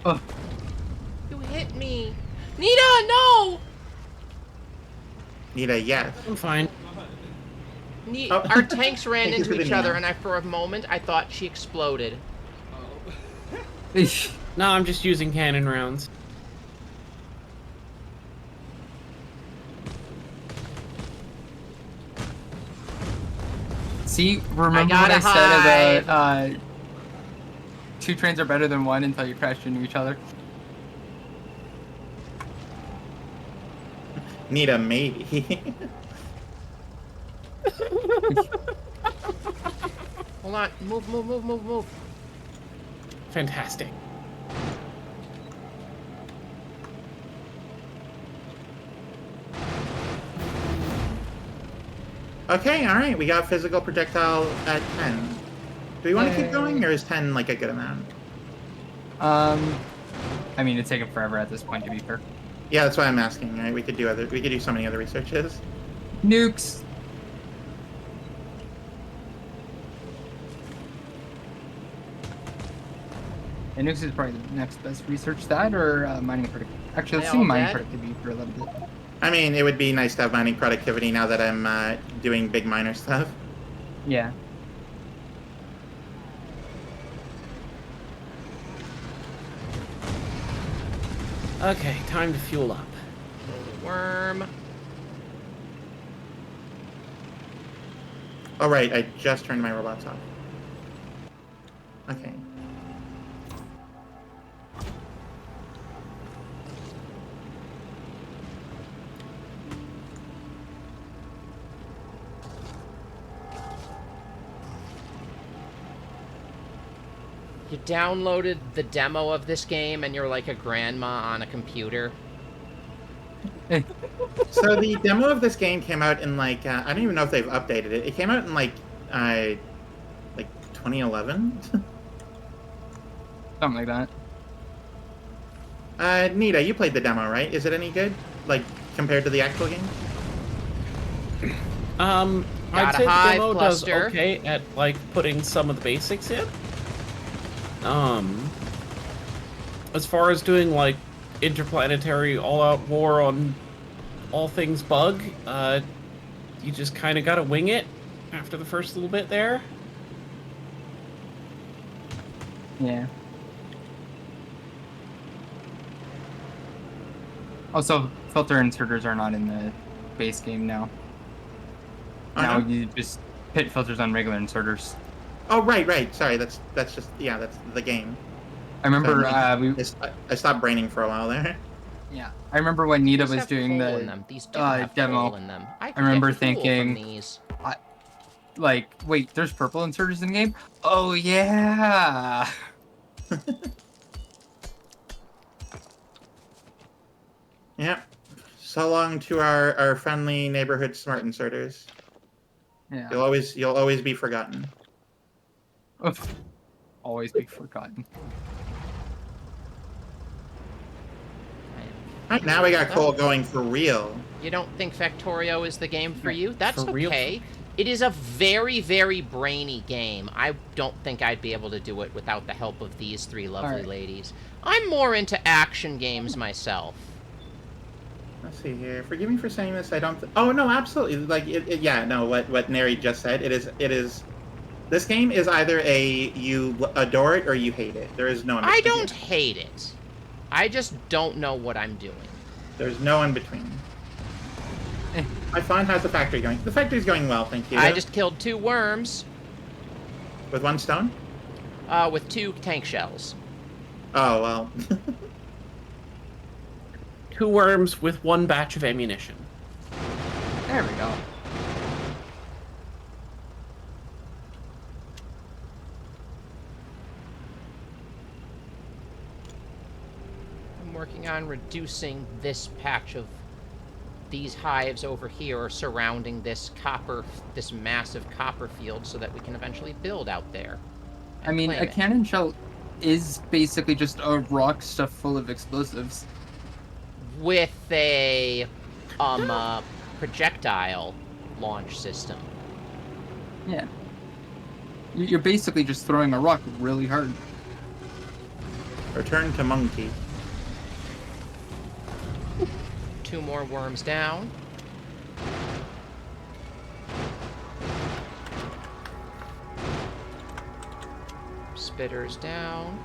Oh. You hit me! Nita, no! Need a yes. I'm fine. Ne Oh. Our tanks ran Thank you into for the each other, Nita. and for a moment, I thought she exploded. No, I'm just using cannon rounds. See, remember gotta what I said hide. about 2 trains are better than 1 until you crash into each other? Need a maybe. Hold on. Move, move, move, move, move. Fantastic. Okay, alright, we got physical projectile at 10. Do we want to keep Yay. going, or is 10 like a good amount? I mean, it's taken forever at this point, to be fair. Yeah, that's why I'm asking, right? We could do so many other researches. Nukes! And nukes is probably the next best research. That or mining productivity. Actually, let's They see all mining dead? productivity for a little bit. I mean, it would be nice to have mining productivity now that I'm doing big miner stuff. Yeah. Okay, time to fuel up. Worm. Oh, right, I just turned my robots off. Okay. You downloaded the demo of this game and you're like a grandma on a computer. So the demo of this game came out in like I don't even know if they've updated it. It came out in like 2011. Something like that. Nita, you played the demo, right? Is it any good? Like compared to the actual game? I'd Got a say the hive demo does cluster. okay at like putting some of the basics in. As far as doing like interplanetary all-out war on all things bug, you just kind of gotta wing it after the first little bit there. Yeah. Also, filter inserters are not in the base game now. Now no? you just pit filters on regular inserters. Oh, right. Sorry, that's just that's the game. I remember I stopped braining for a while there. yeah. I remember when Nita These was have doing coal in the them. These don't have demo. coal in them. I can remember get fuel from thinking, these. Like, wait, there's purple inserters in the game? Oh yeah. Yep. So long to our friendly neighborhood smart inserters. Yeah. You'll always be forgotten. Always be forgotten. Right, now we got coal going for real. You don't think Factorio is the game for you? That's For real? okay. It is a very, very brainy game. I don't think I'd be able to do it without the help of these three lovely Alright. ladies. I'm more into action games myself. Let's see here. Forgive me for saying this. I don't. Oh no, absolutely. Like yeah. No, what Neri just said. It is. This game is either you adore it or you hate it. There is no in I between. don't hate it. I just don't know what I'm doing. There's no in between. My fun. How's the factory going? The factory's going well, thank you. I just killed 2 worms with 1 stone. with 2 tank shells. Oh well. 2 worms with 1 batch of ammunition. There we go. I'm working on reducing this patch of these hives over here surrounding this massive copper field so that we can eventually build out there. I mean, a cannon shell is basically just a rock stuffed full of explosives. With a projectile launch system. Yeah. You're basically just throwing a rock really hard. Return to monkey. 2 more worms down. Spitters down.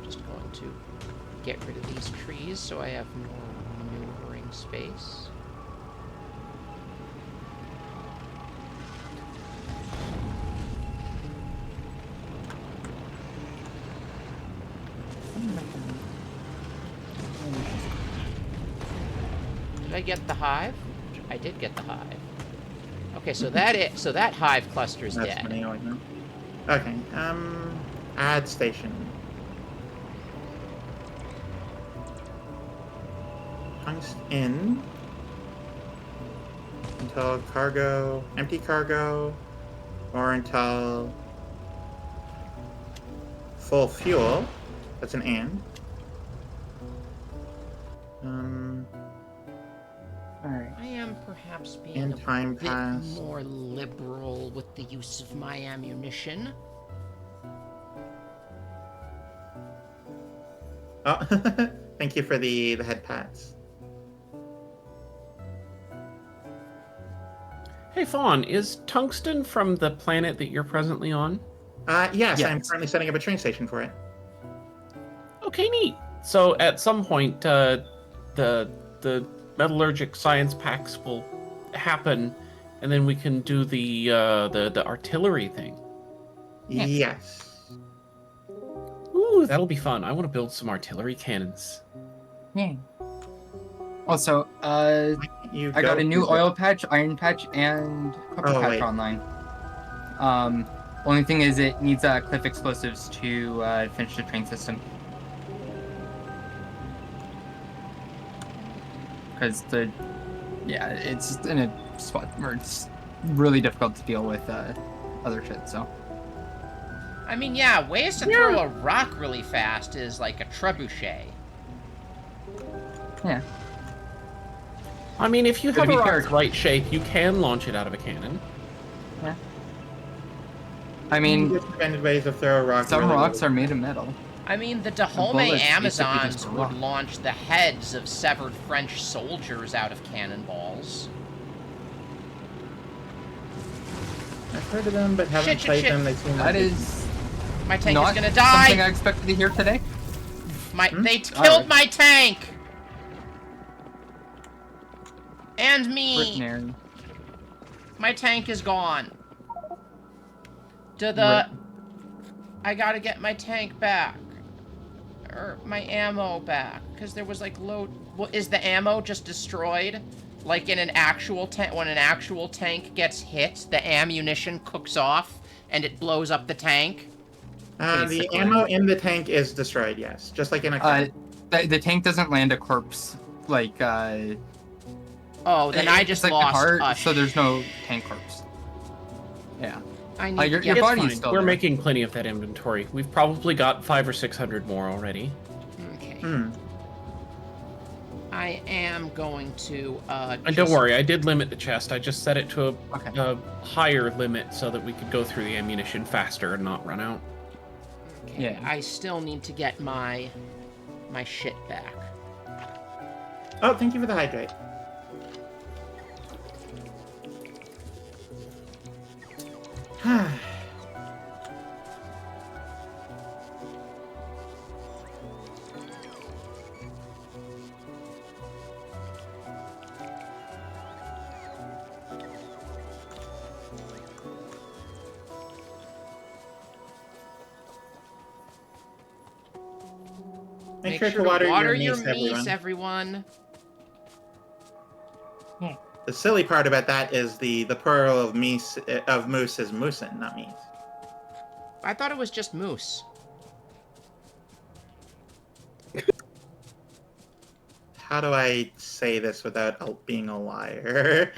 Just going to get rid of these trees so I have more maneuvering space. Did I get the hive? I did get the hive. Okay, so that hive cluster's That's dead. money going now. Okay. Add station. Tungst in until cargo, empty cargo, or until full fuel. That's an and. Alright. I am perhaps being And a time bit passed. more liberal with the use of my ammunition. Oh, thank you for the head pats. Hey, Fawn, is tungsten from the planet that you're presently on? Yes, I'm Yes. currently setting up a train station for it. Okay, neat. So at some point, the metallurgic science packs will happen, and then we can do the artillery thing. Yeah. Yes. Ooh, that'll be fun. I want to build some artillery cannons. Yeah. Also, You I got go a new use it. oil patch, iron patch, and copper Oh, patch wait. online. Only thing is it needs cliff explosives to finish the train system. Because it's in a spot where it's really difficult to deal with other shit. So I mean, yeah, ways to throw a rock really fast is like a trebuchet. yeah, I mean, if you Gotta have be a rock's careful. right shape, you can launch it out of a cannon. yeah. I mean, Disadvantage ways of throw a rock. some really rocks well. are made of metal. I mean, the bullets Dahomey basically just Amazons a would rock. launch the heads of severed French soldiers out of cannonballs. I've heard of them, but haven't Shit, played shit. them. They seem That like is My tank not is gonna something die! I expected to hear today. They killed Alright. my tank! And me! Ordinary. My tank is gone. Rip. I gotta get my tank back. Or my ammo back. Because there was like is the ammo just destroyed? Like in an actual tank, when an actual tank gets hit, the ammunition cooks off and it blows up the tank? The Basically. ammo in the tank is destroyed. Yes, just like in a car. The tank doesn't land a corpse like Oh, then I it's just like a lost heart, a so there's no tank corpse. Yeah. I need your to get... It's body's fine. still We're there. making plenty of that inventory. We've probably got 500 or 600 more already. Okay. Hmm. I am going to, And don't worry, I did limit the chest. I just set it to Okay. a higher limit so that we could go through the ammunition faster and not run out. Okay, Yeah. I still need to get my shit back. Oh, thank you for the hydrate. Make sure to water your meese, everyone. The silly part about that is the plural of moose is moosin, not meese. I thought it was just moose. How do I say this without being a liar?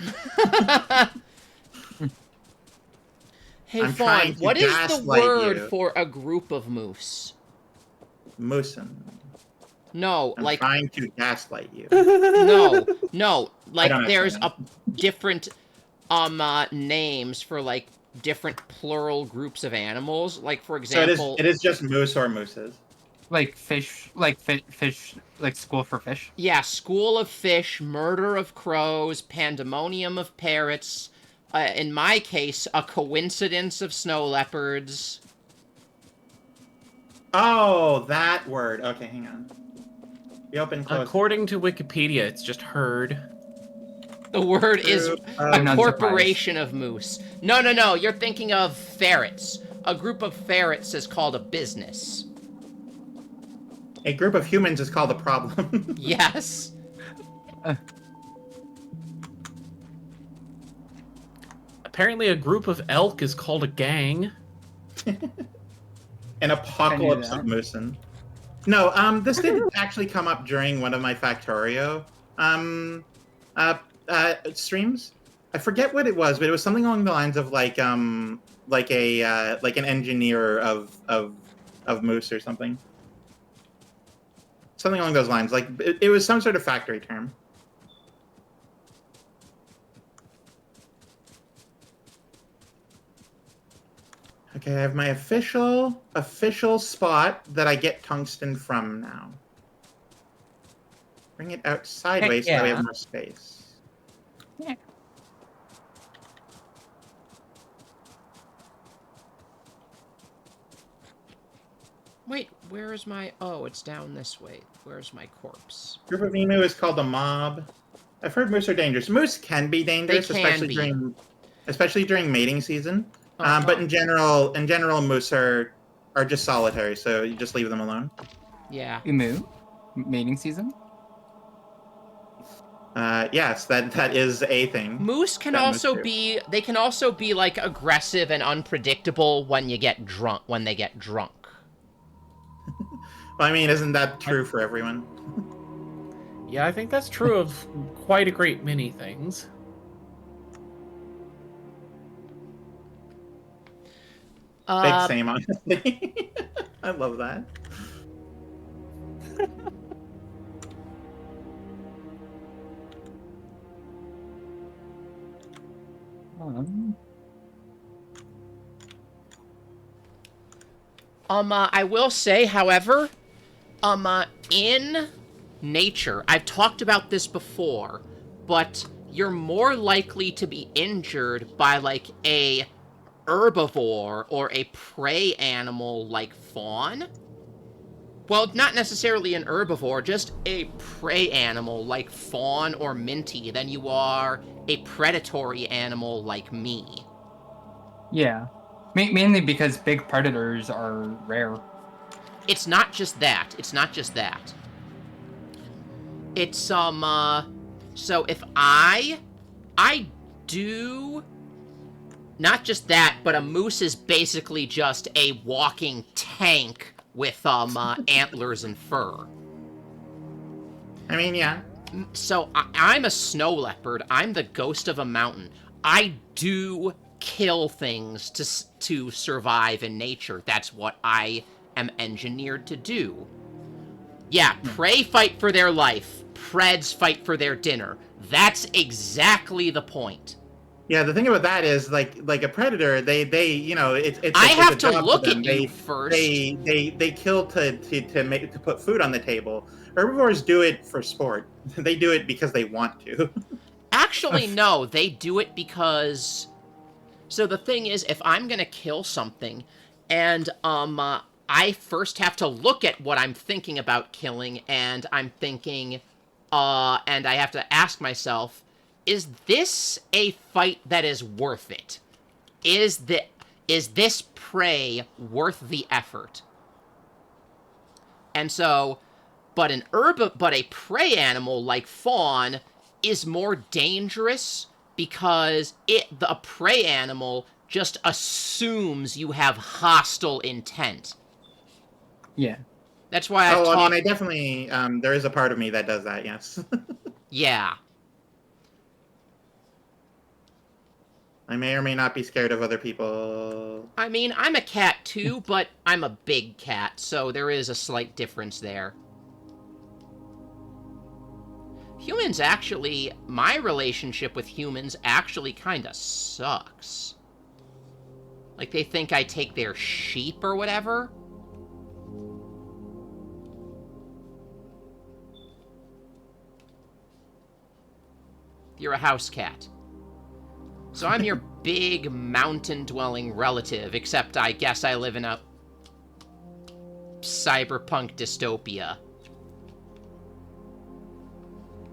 Hey, I'm Fawn, trying to what is the gaslight word you. for a group of moose? Moosin. No, I'm like, trying to gaslight you. no, like, don't have there's plans. a different, names for, like, different plural groups of animals. Like, for So example... it is just moose or mooses. Like fish, like fish, like school for fish. Yeah, school of fish, murder of crows, pandemonium of parrots, in my case, a coincidence of snow leopards. Oh, that word. Okay, hang on. Be open, close. According to Wikipedia, it's just herd. The word is Group a I'm not corporation of moose. No, you're thinking of ferrets. A group of ferrets is called a business. A group of humans is called a problem. Yes. Apparently, a group of elk is called a gang. An apocalypse that. of moosin. No, this didn't actually come up during one of my Factorio streams. I forget what it was, but it was something along the lines of like an engineer of moose or something. Something along those lines. Like it was some sort of factory term. Okay, I have my official spot that I get tungsten from now. Bring it out sideways so that we have more space. Yeah. Wait, where is my... Oh, it's down this way. Where's my corpse? Group of emu is called a mob. I've heard moose are dangerous. Moose can be dangerous, They can especially during mating season. Uh-huh. But in general, moose are just solitary, so you just leave them alone. Yeah. Umu, mating season. Yes, that is a thing. Moose can that also moose do. be... They can also be, like, aggressive and unpredictable when you get drunk. When they get drunk. Well, I mean, isn't that true for everyone? Yeah, I think that's true of quite a great many things. Big same, honestly. I love that. I will say, however, in nature, I've talked about this before, but you're more likely to be injured by, like, a herbivore or a prey animal like fawn. Well, not necessarily an herbivore, just a prey animal like fawn or minty than you are a predatory animal like me. Yeah, mainly because big predators are rare. It's not just that. It's not just that. It's, so if I do... Not just that, but a moose is basically just a walking tank with, antlers and fur. I mean, yeah. So, I'm a snow leopard. I'm the ghost of a mountain. I do kill things to survive in nature. That's what I am engineered to do. Yeah, prey fight for their life. Preds fight for their dinner. That's exactly the point. Yeah, the thing about that is, like a predator, they it's I it's have a to job look for them. at you first. They kill to put food on the table. Herbivores do it for sport. They do it because they want to. Actually, no, they do it because... So the thing is, if I'm gonna kill something, and, I first have to look at what I'm thinking about killing, and I'm thinking, and I have to ask myself, is this a fight that is worth it? Is this prey worth the effort? And so, but a prey animal like fawn is more dangerous because the prey animal just assumes you have hostile intent. Yeah. That's why I've I mean, I definitely there is a part of me that does that. Yes. Yeah. I may or may not be scared of other people. I mean, I'm a cat too, but I'm a big cat, so there is a slight difference there. Humans actually... My relationship with humans actually kinda sucks. Like, they think I take their sheep or whatever. You're a house cat. So I'm your big mountain-dwelling relative, except I guess I live in a cyberpunk dystopia.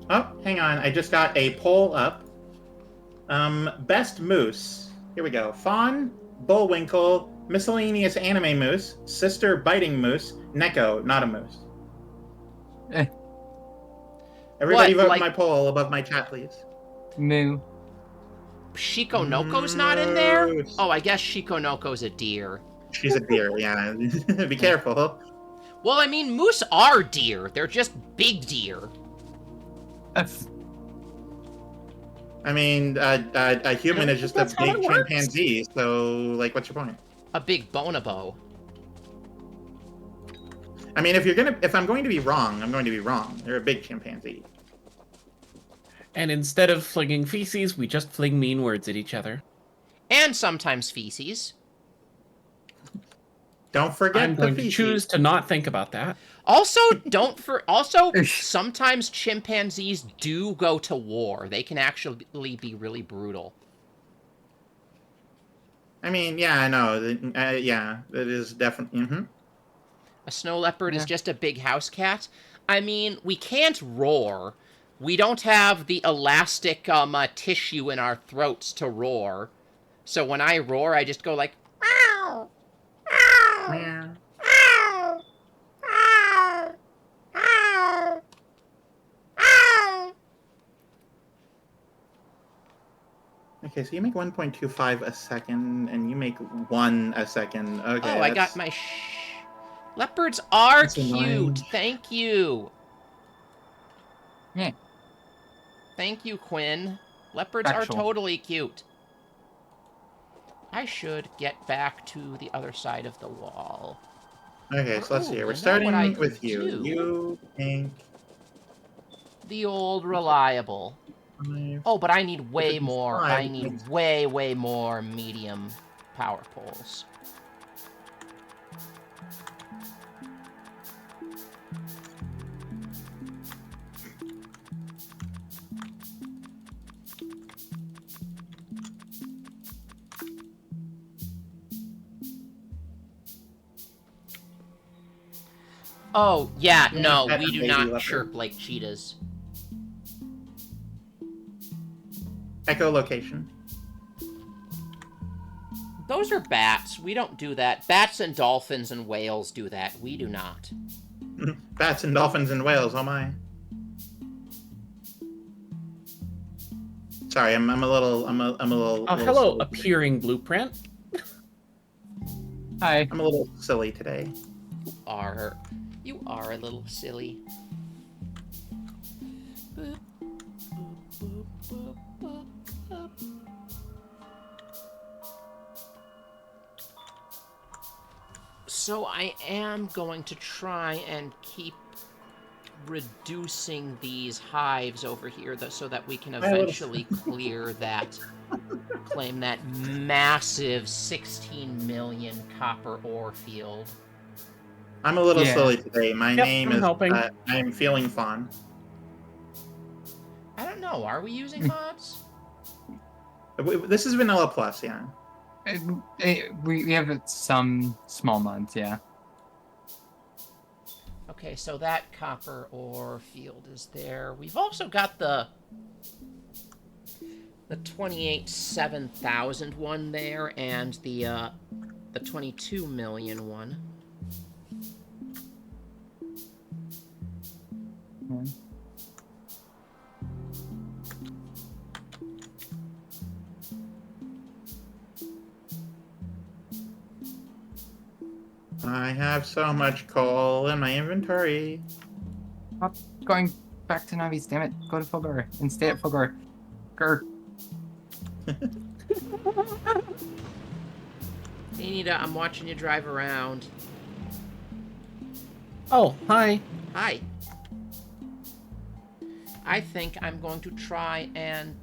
Oh, hang on. I just got a poll up. Best moose. Here we go. Fawn, Bullwinkle, miscellaneous anime moose, sister biting moose, Neko, not a moose. Eh. Everybody What, vote like- my poll above my chat, please. Moo. Shikonoko's not in there? Moose. Oh, I guess Shikonoko's a deer. She's a deer, yeah. Be careful. Well, I mean, moose are deer. They're just big deer. I mean, a human is just a That's how big it works. chimpanzee, so, like, what's your point? A big bonobo. I mean, if I'm going to be wrong, I'm going to be wrong. They're a big chimpanzee. And instead of flinging feces, we just fling mean words at each other. And sometimes feces. Don't forget I'm the going to feces. choose to not think about that. Also, sometimes chimpanzees do go to war. They can actually be really brutal. I mean, yeah, I know. Yeah, it is definitely. A snow leopard is Yeah. just a big house cat. I mean, we can't roar. We don't have the elastic tissue in our throats to roar. So when I roar, I just go like, Ow! Ow! Meow. Ow! Ow! Ow! Ow! Okay, so you make 1.25 a second, and you make 1 a second. Okay, oh, I got that's- my Leopards are That's cute. annoying. Thank you. Yeah. Thank you, Quinn. Leopards are Factual. totally cute. I should get back to the other side of the wall. Okay, so let's Ooh, see. you We're know what I starting could with you. do? You, pink, The old reliable. 5. Oh, but I need way it's more. 5, I it need makes- way more medium power poles. Oh, yeah, Yeah, no, pet we a do baby not leopard. chirp like cheetahs. Echolocation. Those are bats. We don't do that. Bats and dolphins and whales do that. We do not. Bats and dolphins and whales. Oh my. Sorry, I'm a little. I'm a little. Oh, little hello, silly. appearing blueprint. Hi. I'm a little silly today. You are a little silly. Boop, boop, boop, boop, boop, boop. So I am going to try and keep reducing these hives over here so that we can will. eventually clear that, claim that massive 16 million copper ore field. I'm a little Yeah. silly today. My Yep, name I'm is. helping. I'm feeling fun. I don't know, are we using mods? This is Vanilla Plus, yeah. We have some small mods, yeah. Okay, so that copper ore field is there. We've also got the 28,700 one there, and the 22 million one. Yeah. I have so much coal in my inventory. Stop going back to Navi's, damn it. Go to Fulgur and stay at Fulgur. Grr. Hey, Nita, I'm watching you drive around. Oh, hi. Hi. I think I'm going to try and,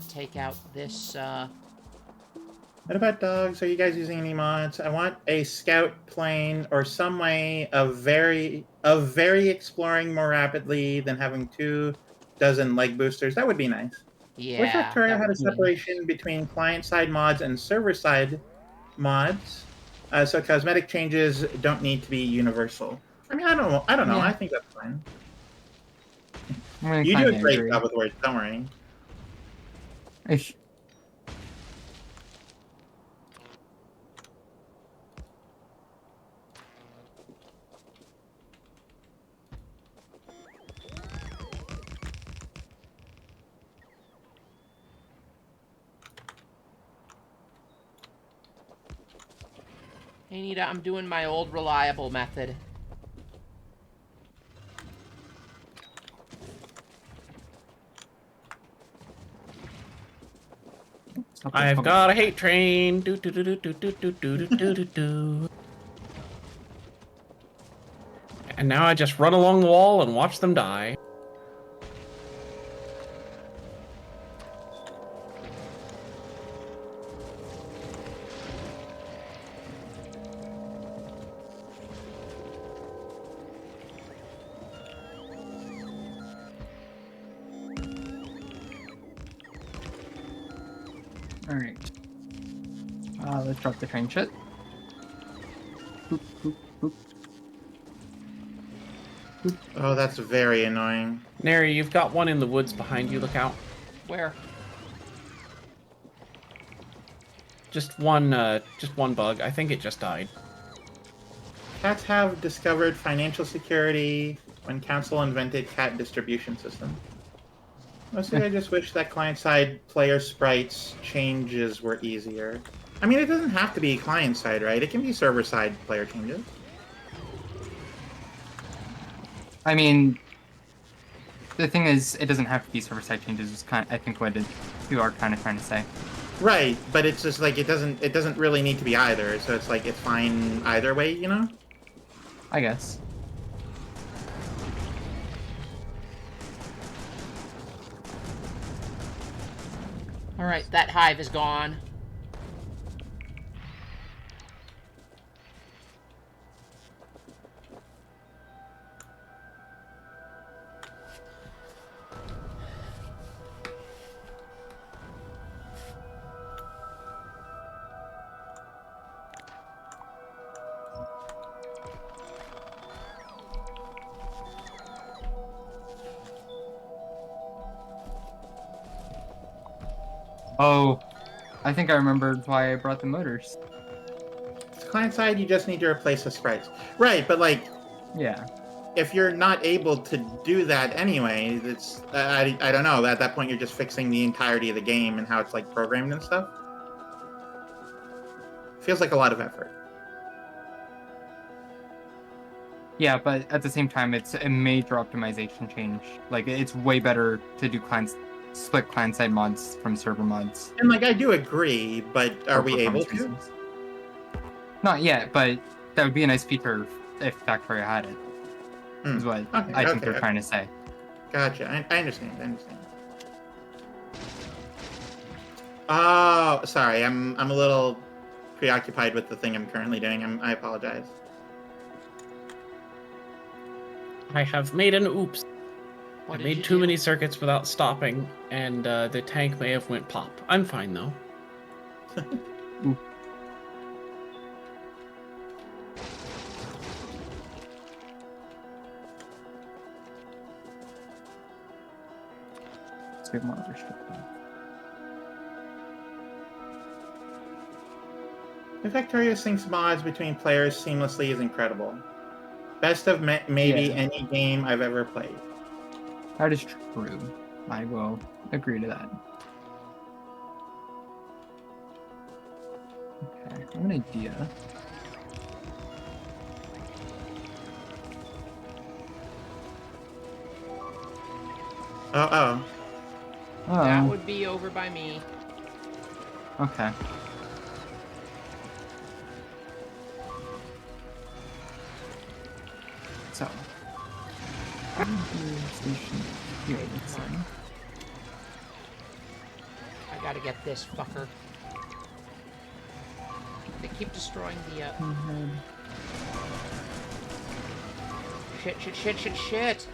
take out this, What about dogs? Are you guys using any mods? I want a scout plane or some way of very exploring more rapidly than having 24 leg boosters. That would be nice. yeah. Wish Factorio that had a would be nice. separation between client-side mods and server-side mods, so cosmetic changes don't need to be universal. I mean, I don't know. Yeah. I think that's fine. I'm gonna You do a kinda great agree. job with words. Don't worry. Ish. Hey, Nita, I'm doing my old reliable method. Stop at I've Fulgur. got a hate train. Do do do do do do do do do do do. And now I just run along the wall and watch them die. Alright. Let's drop the train shit. Boop, boop, boop. Oh, that's very annoying. Neri, you've got one in the woods behind you. Look out. Where? Just one bug. I think it just died. Cats have discovered financial security when Council invented cat distribution system. Mostly, I just wish that client-side player sprites changes were easier. I mean, it doesn't have to be client-side, right? It can be server-side player changes. I mean, the thing is, it doesn't have to be server-side changes. Is I think what you are kind of trying to say. Right, but it's just like it doesn't really need to be either. So it's like it's fine either way, you know? I guess. Alright, that hive is gone. Oh, I think I remembered why I brought the motors. Client side, you just need to replace the sprites. Right, but like, Yeah. if you're not able to do that anyway, it's I don't know. At that point, you're just fixing the entirety of the game and how it's like programmed and stuff. Feels like a lot of effort. Yeah, but at the same time, it's a major optimization change. Like, it's way better to do split client-side mods from server mods. And like, I do agree, but are for we able performance to? reasons. Not yet, but that would be a nice feature if Factorio had it. Is what I think they're trying to say. Gotcha. I understand. I understand. Oh, sorry. I'm a little preoccupied with the thing I'm currently doing. I apologize. I have made an oops. What I did made you too do? many circuits without stopping, and the tank may have went pop. I'm fine though. Let's get more other stuff done. The Factorio syncs mods between players seamlessly is incredible. Best of maybe any game I've ever played. That is true. I will agree to that. Okay, I have an idea. Oh. Oh, That would be over by me. okay. So, station here, let's see. I gotta get this fucker. They keep destroying the, Shit.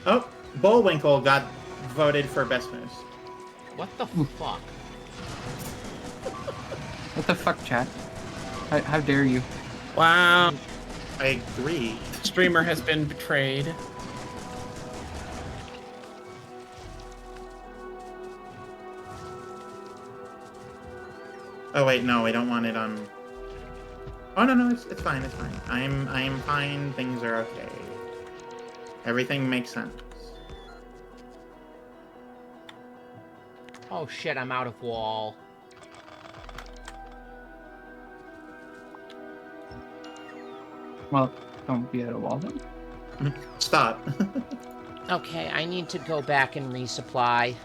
Oh, Bullwinkle got voted for best moose. What the fuck? What the fuck, chat? How dare you? Wow. I agree. Streamer has been betrayed. Oh wait, no, we don't want it on. Oh no, it's fine, it's fine. I'm fine. Things are okay. Everything makes sense. Oh shit, I'm out of wall. Well, don't be at a wall then. Stop. Okay, I need to go back and resupply.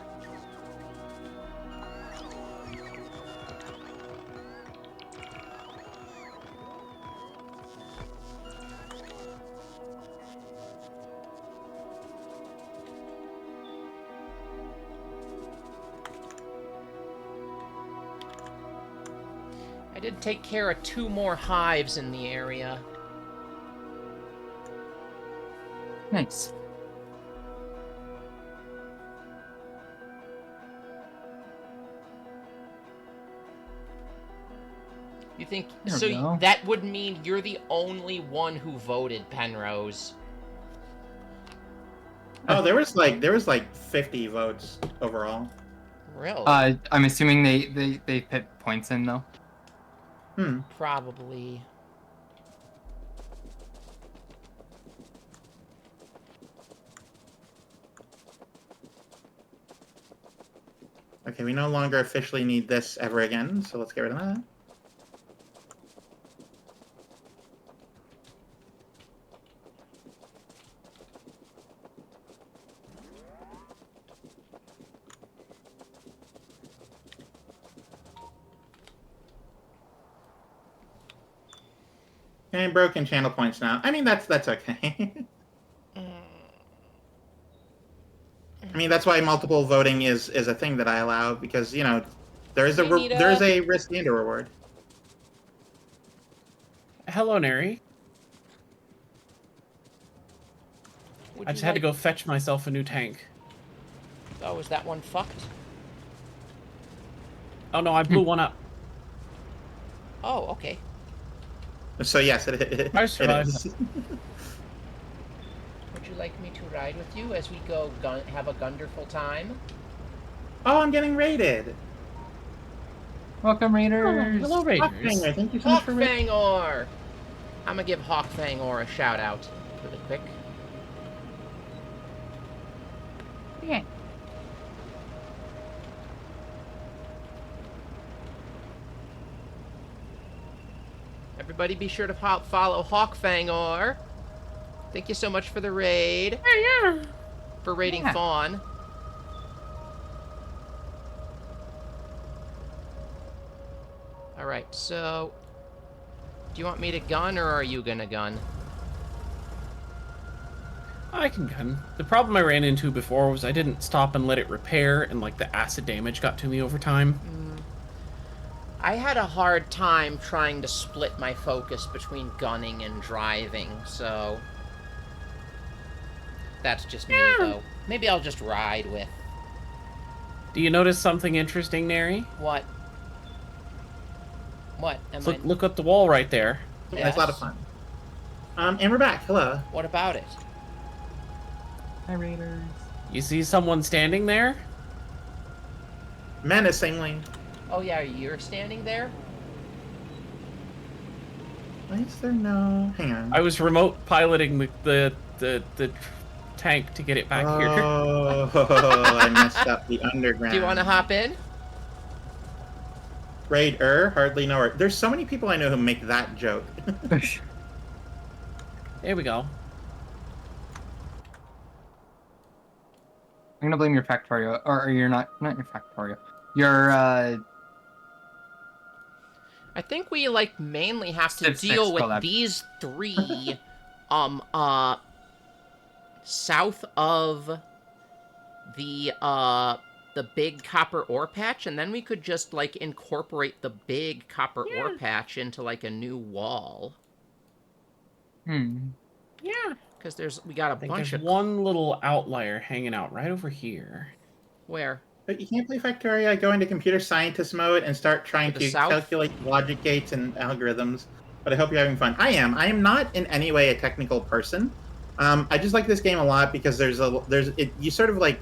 I did take care of 2 more hives in the area. Nice. You think There we so? go. That would mean you're the only one who voted, Penrose. Oh, there was like 50 votes overall. Really? I'm assuming they put points in though. Probably. Okay, we no longer officially need this ever again, so let's get rid of that. And broken channel points now. I mean, that's okay. I mean, that's why multiple voting is a thing that I allow because there is Hey, Nita. there is a risk and a reward. Hello, Neri. Would I you just had to like- go fetch myself a new tank. Oh, is that one fucked? Oh no, I blew one up. Oh, okay. So yes, it I survived. is. Would you like me to ride with you as we go have a gunderful time? Oh, I'm getting raided. Welcome, Raiders. Hello, Raiders. Hawkfanger, thank you so much for raiding. Hawkfangor! I'm gonna give Hawkfangor a shout out really quick. Yeah. Everybody be sure to follow Hawkfangor. Thank you so much for the raid. Yeah. For raiding Yeah. Fawn. Alright, so... Do you want me to gun, or are you gonna gun? I can gun. The problem I ran into before was I didn't stop and let it repair, and like the acid damage got to me over time. I had a hard time trying to split my focus between gunning and driving, so... That's just me, though. Maybe I'll just ride with... Do you notice something interesting, Neri? What? What? Am Look up the wall right there. That's a lot of Yes. fun. And we're back. Hello. What about it? Hi, Raiders. You see someone standing there? Menacingly. Oh yeah, you're standing there? Why is there no? Hang on. I was remote piloting the tank to get it back here. Oh, I messed up the underground. Do you want to hop in? Raider, hardly know her. There's so many people I know who make that joke. There we go. I'm gonna blame your Factorio, or you're not your Factorio. Your I think we like mainly have to Civ 6 deal with collab. these three south of the big copper ore patch, and then we could just like incorporate the big copper ore patch into like a new wall. Yeah. Because we got a I think bunch there's of one little outlier hanging out right over here. where But you can't play Factorio, go into computer scientist mode and start trying To the to south? calculate logic gates and algorithms. But I hope you're having fun. I am. I am not in any way a technical person. I just like this game a lot because you sort of like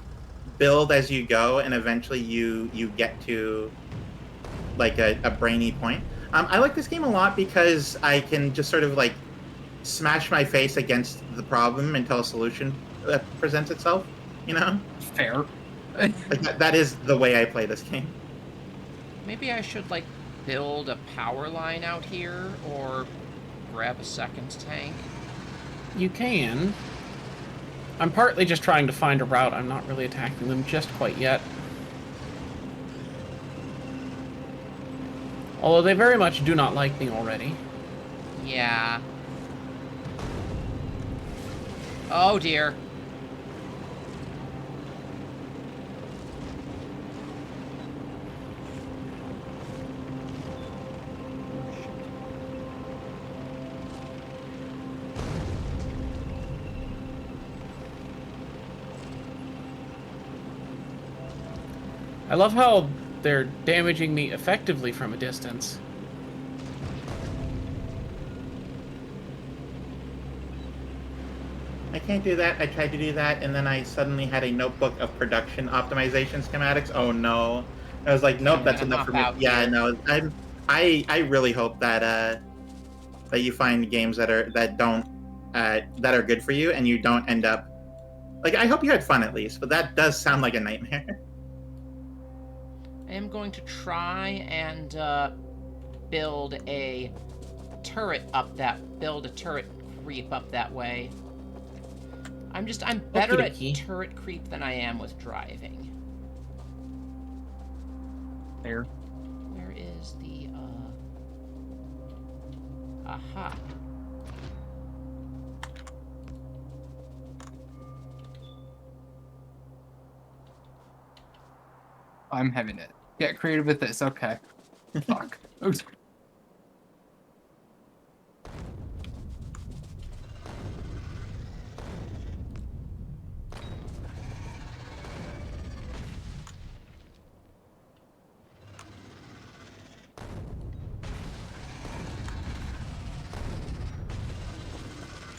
build as you go, and eventually you get to like a brainy point. I like this game a lot because I can just sort of like smash my face against the problem until a solution presents itself. You know, fair. like that is the way I play this game. maybe I should like build a power line out here or grab a second tank. You can. I'm partly just trying to find a route. I'm not really attacking them just quite yet. Although they very much do not like me already. Yeah. Oh dear. I love how they're damaging me effectively from a distance. I can't do that. I tried to do that, and then I suddenly had a notebook of production optimization schematics. Oh no! I was like, nope, I'm that's gonna enough hop for me. out Yeah, here. no, I really hope that that you find games that are good for you, and you don't end up like. I hope you had fun at least, but that does sound like a nightmare. I am going to try and build a turret creep up that way. I'm better at Okey-dokey. turret creep than I am with driving. There. Where is the aha. I'm having it. Get creative with this. Okay. Fuck. Oops.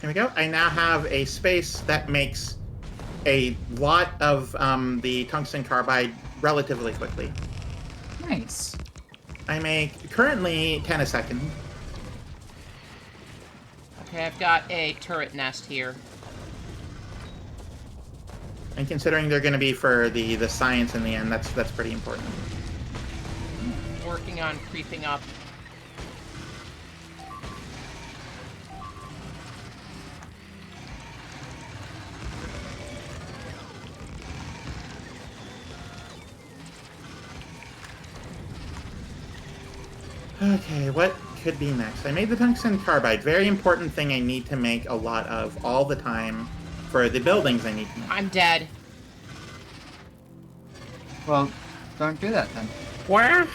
Here we go. I now have a space that makes a lot of the tungsten carbide relatively quickly. Nice. I make currently 10 a second. Okay, I've got a turret nest here. And considering they're going to be for the science in the end, that's pretty important. Working on creeping up. Okay, what could be next? I made the tungsten carbide. Very important thing I need to make a lot of all the time for the buildings I need to make. I'm dead. Well, don't do that then. Where? Okay,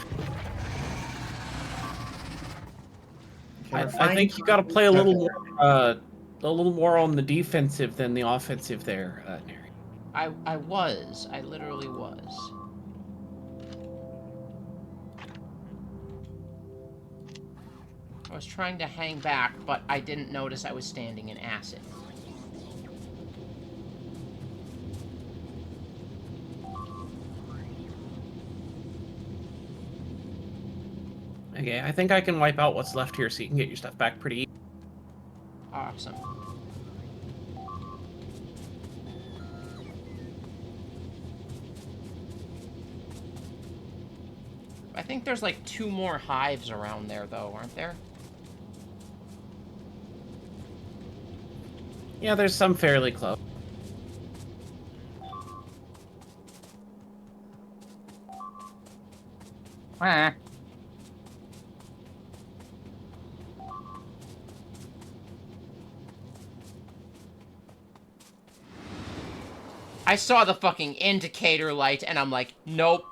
we're I finding- think you got to play a little Okay. more, a little more on the defensive than the offensive there, Neri. I literally was. I was trying to hang back, but I didn't notice I was standing in acid. Okay, I think I can wipe out what's left here so you can get your stuff back pretty easy. Awesome. I think there's like 2 more hives around there, though, aren't there? Yeah, there's some fairly close. Ah. I saw the fucking indicator light, and I'm like, nope.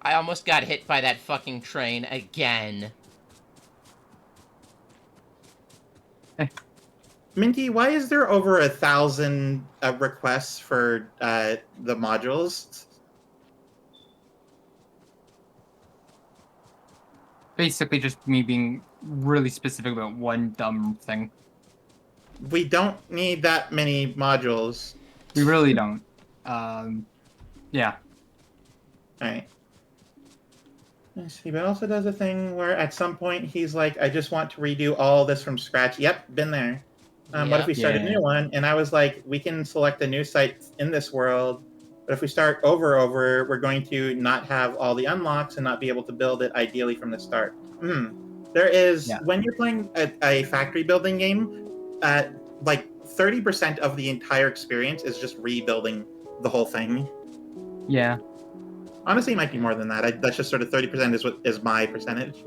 I almost got hit by that fucking train again. Minty, why is there over 1,000 requests for the modules? Basically just me being really specific about one dumb thing. We don't need that many modules. We really don't. Yeah. Alright. Let's see, but also does a thing where at some point he's like, I just want to redo all this from scratch. Yep, been there. What if we start a Yeah. new one? And I was like, we can select a new site in this world, but if we start over, we're going to not have all the unlocks and not be able to build it ideally from the start. There is, Yeah. when you're playing a factory building game, like 30% of the entire experience is just rebuilding the whole thing. Yeah. Honestly, it might be more than that. That's just sort of 30% is what is my percentage.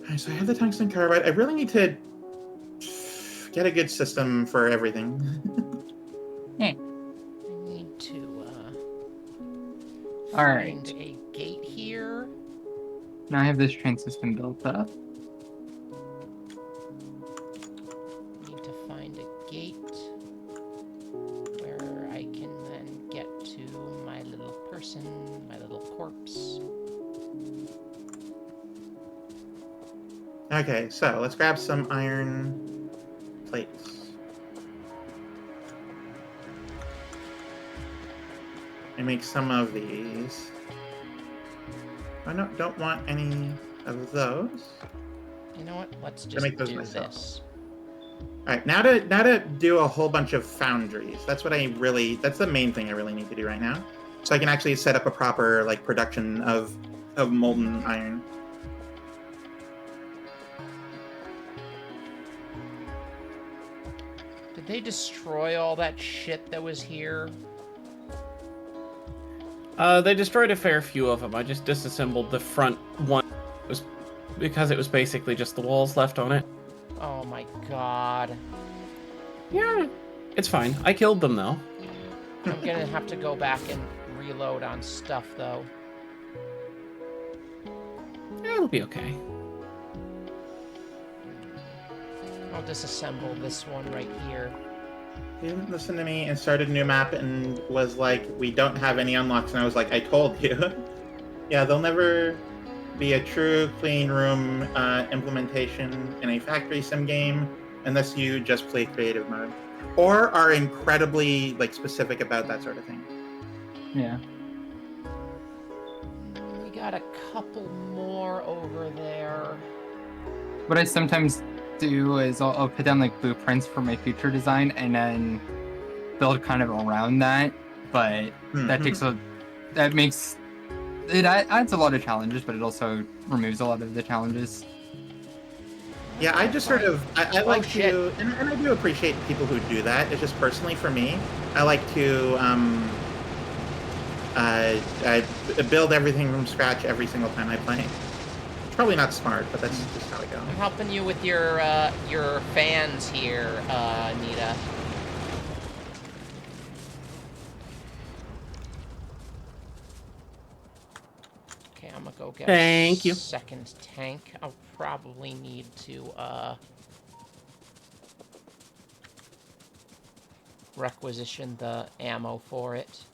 Alright, so I have the tungsten carbide. I really need to get a good system for everything. I need to, All right. find a gate here. Now I have this train system built up. Need to find a gate. Okay, so let's grab some iron plates. And make some of these. I don't want any of those. You know what? Let's To just make those do myself. this. All right, now to do a whole bunch of foundries. That's the main thing I really need to do right now. So I can actually set up a proper like production of molten iron. Did they destroy all that shit that was here? They destroyed a fair few of them. I just disassembled the front one. It was because it was basically just the walls left on it. Oh my god. Yeah, it's fine. I killed them though. I'm gonna have to go back and reload on stuff though. It'll be okay. I'll disassemble this one right here. He didn't listen to me and started a new map and was like, "We don't have any unlocks." And I was like, "I told you." Yeah, there'll never be a true clean room implementation in a factory sim game unless you just play creative mode or are incredibly like specific about that sort of thing. Yeah. We got a couple more over there. What I sometimes do is I'll put down like blueprints for my future design and then build kind of around that. But that takes that makes it adds a lot of challenges, but it also removes a lot of the challenges. Yeah, I just sort of I like shit. to, and I do appreciate people who do that. It's just personally for me, I like to I build everything from scratch every single time I play. It's probably not smart, but that's just how I go. I'm helping you with your fans here, Nita. Okay, I'm gonna go get Thank a you. second tank. I'll probably need to requisition the ammo for it.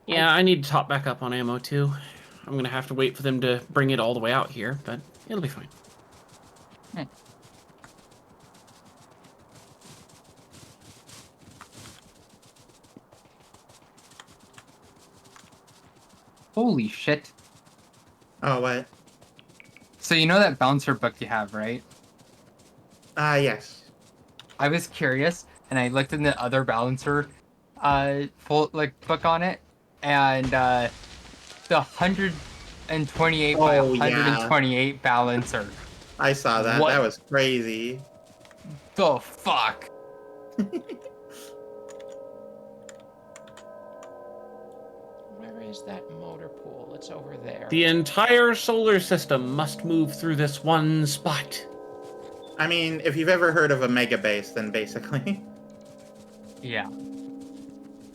Yeah, I need to top back up on ammo too. I'm gonna have to wait for them to bring it all the way out here, but it'll be fine. Holy shit. Oh, what? So you know that bouncer book you have, right? Yes. I was curious and I looked in the other balancer full like book on it and the 128 by Oh, yeah. 128 balancer. I saw that. What? That was crazy. The fuck? Where is that motor pool? It's over there. The entire solar system must move through this one spot. I mean, if you've ever heard of a mega base, then basically. Yeah.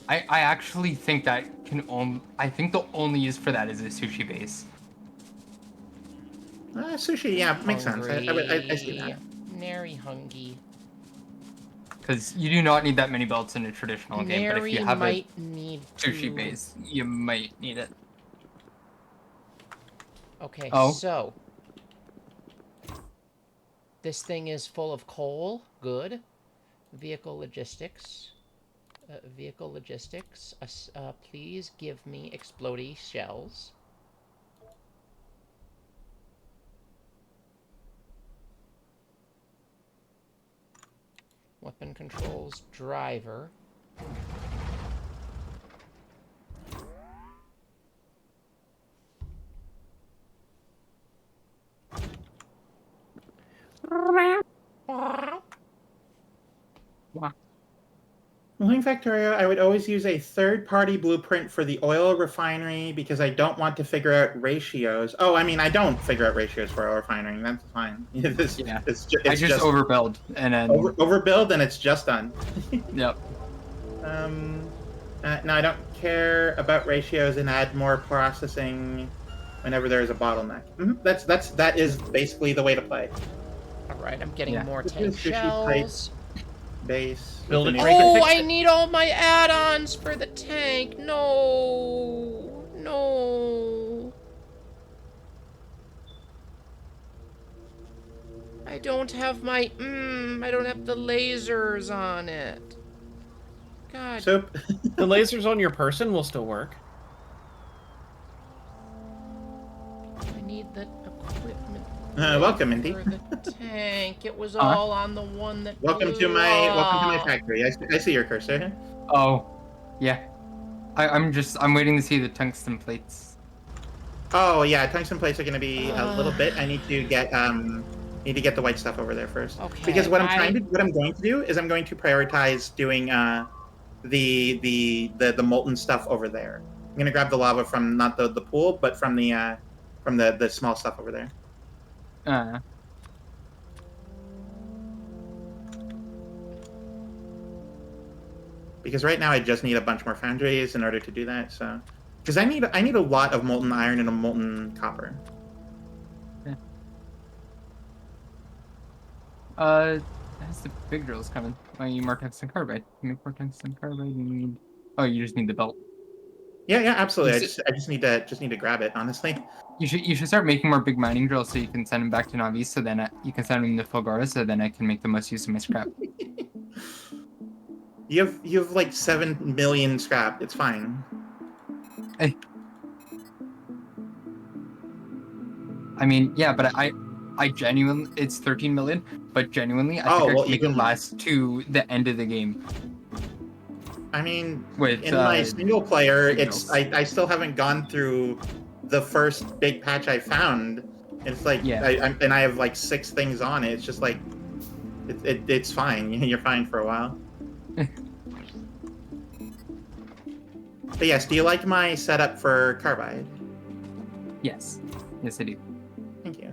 I actually think that can only I think the only use for that is a sushi base. Sushi, yeah, makes sense. I see that. Nary hungry. Because you do not need that many belts in a traditional game, but if you have a might need sushi to... base, you might need it. Okay, Oh. so... This thing is full of coal. Good. Vehicle logistics. Please give me explodey shells. Weapon controls, driver. Moving Factorio, I would always use a third-party blueprint for the oil refinery because I don't want to figure out ratios. Oh, I mean, I don't figure out ratios for oil refining. That's fine. It's, Yeah. it's I just overbuild and then overbuild and it's just done. yep. No, I don't care about ratios and add more processing whenever there is a bottleneck. That is basically the way to play. All right, I'm getting Yeah. more This tank is sushi type shells. base. Build with it, the new- break it, Oh, fix I it. need all my add-ons for the tank. No, no. I don't have my I don't have the lasers on it. God, Soup. The lasers on your person will still work. I need the equipment. Welcome, Mindy. For the tank, it was all on the one that. Welcome to blew my up. factory. I see your cursor. Oh, yeah. I'm waiting to see the tungsten plates. Oh yeah, tungsten plates are going to be a little bit. I need to get the white stuff over there first. Okay, Because what I'm going to do is I'm going to prioritize doing the molten stuff over there. I'm going to grab the lava from not the pool, but from the small stuff over there. Because right now I just need a bunch more foundries in order to do that. So, because I need a lot of molten iron and a molten copper. That's the big drills coming. Oh, you need more tungsten carbide. You need more tungsten carbide. You need. Oh, you just need the belt. Yeah, absolutely. Is I just need to grab it. Honestly, You should start making more big mining drills so you can send them back to Navi. So then you can send them to Fulgora. So then I can make the most use of my scrap. you have like 7 million scrap. It's fine. Hey. I mean, yeah, but I genuinely, it's 13 million, but genuinely, I think I can make it last to the end of the game. I mean, With in my single player, signals. I still haven't gone through the first big patch I found. It's like and I have like 6 things on it. It's just like it's fine. You're fine for a while. But yes, do you like my setup for carbide? Yes, I do. Thank you.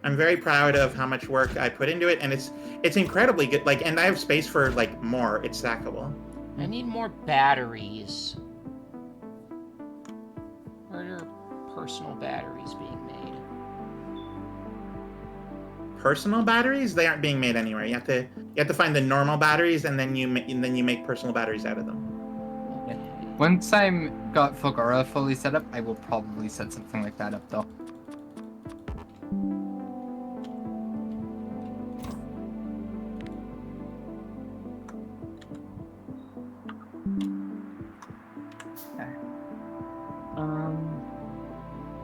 I'm very proud of how much work I put into it, and it's incredibly good. Like, and I have space for like more. It's stackable. I need more batteries. Where are personal batteries being made? Personal batteries? They aren't being made anywhere. You have to find the normal batteries, and then you make personal batteries out of them. Okay. Once I'm got Fulgora fully set up, I will probably set something like that up though.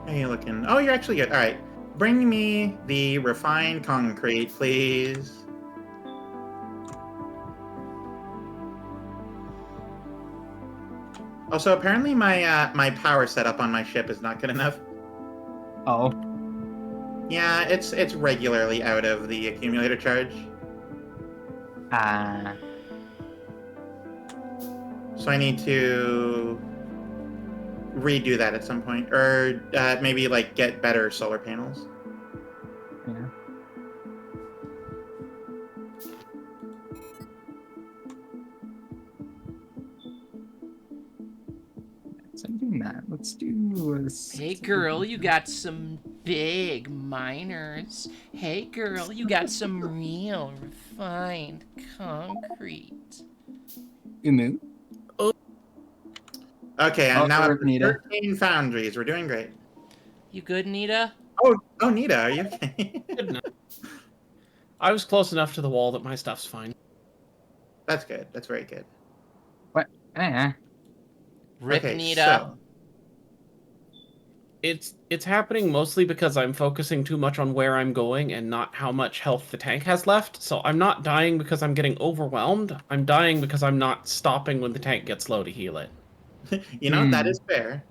How are you looking? Oh, you're actually good. All right. Bring me the refined concrete, please. Also, apparently my power setup on my ship is not good enough. Oh. Yeah, it's regularly out of the accumulator charge. So I need to redo that at some point, or maybe like get better solar panels. Yeah. So I'm doing that. Let's do. Hey girl, you got some big miners. Hey girl, you got some real refined concrete. Umu. Okay, I'm now at Nita. 13 foundries. We're doing great. You good, Nita? Oh, Nita, are you okay? Good enough. I was close enough to the wall that my stuff's fine. That's good. That's very good. What? Rip Okay, Nita. so It's happening mostly because I'm focusing too much on where I'm going and not how much health the tank has left. So I'm not dying because I'm getting overwhelmed. I'm dying because I'm not stopping when the tank gets low to heal it. you know that is fair.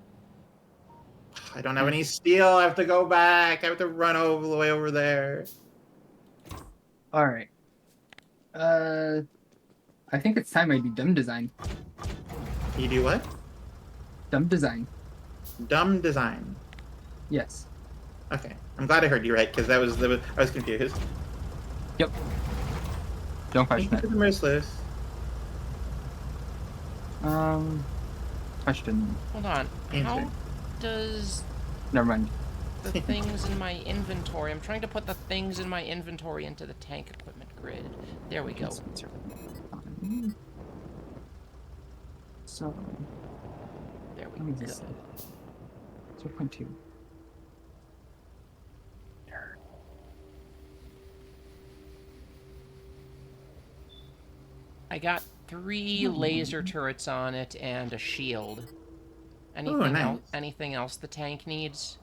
I don't have any steel. I have to go back. I have to run all the way over there. All right. I I think it's time I do dumb design. You do what? Dumb design. Dumb design. Yes. Okay, I'm glad I heard you right because I was confused. Yep. Don't Thank question you it. for the merciless. Question. Hold on. Answer. How does Never mind. the things in my inventory... I'm trying to put the things in my inventory into the tank equipment grid. There we go. So, There let me we go. just say 0.2. I got 3 laser turrets on it and a shield. Anything nice. else? Anything else the tank needs?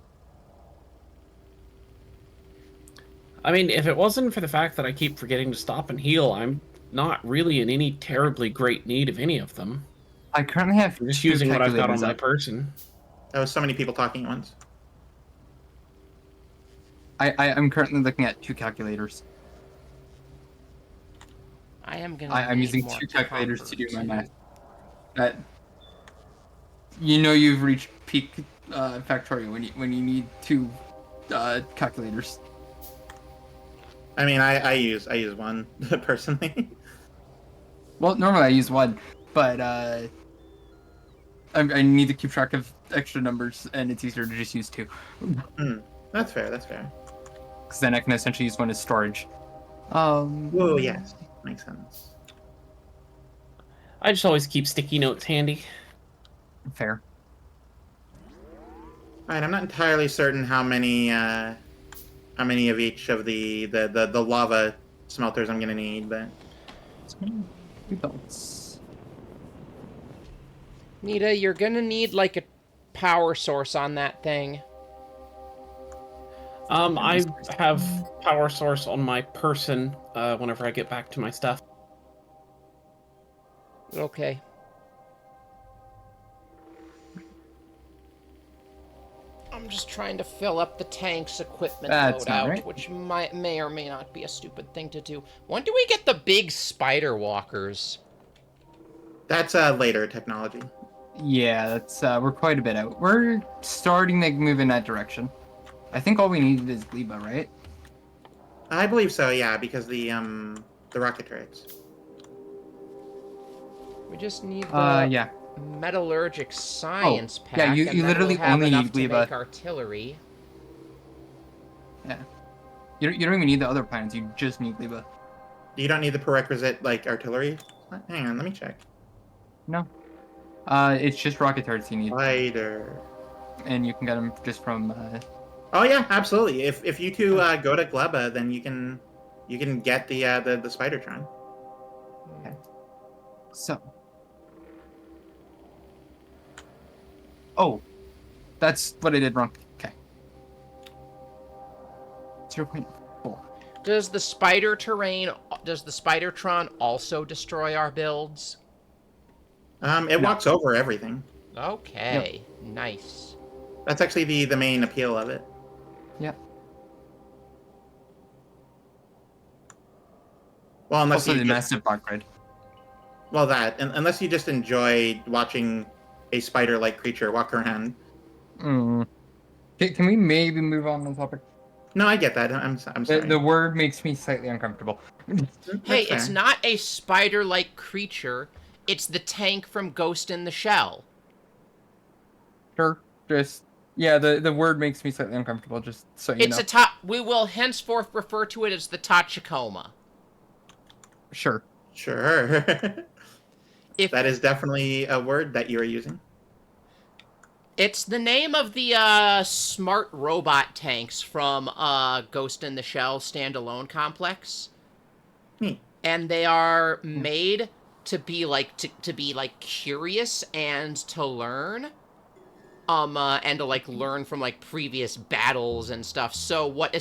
I mean, if it wasn't for the fact that I keep forgetting to stop and heal, I'm not really in any terribly great need of any of them. I currently have I'm just 2 using what I've got on calculators my up. person. That was so many people talking at once. I'm currently looking at 2 calculators. I am gonna. I'm need using more 2 calculators to do copper, my too. math. That you know you've reached peak Factorio when you need 2 calculators. I mean, I use one personally. Well, normally I use 1, but I need to keep track of extra numbers, and it's easier to just use 2. That's fair. That's fair. Because then I can essentially use 1 as storage. Whoa, yes, makes sense. I just always keep sticky notes handy. Fair. All right, I'm not entirely certain how many of each of the lava smelters I'm gonna need, but 2 belts. Nita, you're gonna need like a power source on that thing. I have power source on my person whenever I get back to my stuff. Okay. I'm just trying to fill up the tank's equipment That's not loadout, right. which may or may not be a stupid thing to do. When do we get the big spider walkers? that's later technology. Yeah, that's we're quite a bit out. We're starting to move in that direction. I think all we needed is Gleba, right? I believe so, yeah, because the rocket turrets. We just need the Yeah. metallurgic science pack. yeah, you and then literally we'll have only enough need to Gleba. make artillery. Yeah. You don't even need the other plans. You just need Gleba. You don't need the prerequisite like artillery. Hang on, let me check. No. It's just rocket turrets you need, Spider. and you can get them just from. Oh yeah, absolutely. If you two go to Gleba, then you can get the Spidertron. Okay. So. Oh, that's what I did wrong. Okay. 0.4. Does the Spidertron also destroy our builds? It walks over everything. Okay, nice. That's actually the main appeal of it. Yep. Well, unless Also, you the just, massive block grid. well that unless you just enjoy watching a spider-like creature walk around. Can we maybe move on the topic? No, I get that. I'm sorry. The word makes me slightly uncomfortable. Hey, That's it's fair. not a spider-like creature. It's the tank from Ghost in the Shell. Sure. Just yeah, the word makes me slightly uncomfortable. Just so you know. We will henceforth refer to it as the Tachikoma. Sure. Sure. If That is definitely a word that you are using. It's the name of the smart robot tanks from Ghost in the Shell standalone complex. Neat. And they are made to be like to be like curious and to learn. And to like learn from like previous battles and stuff. So what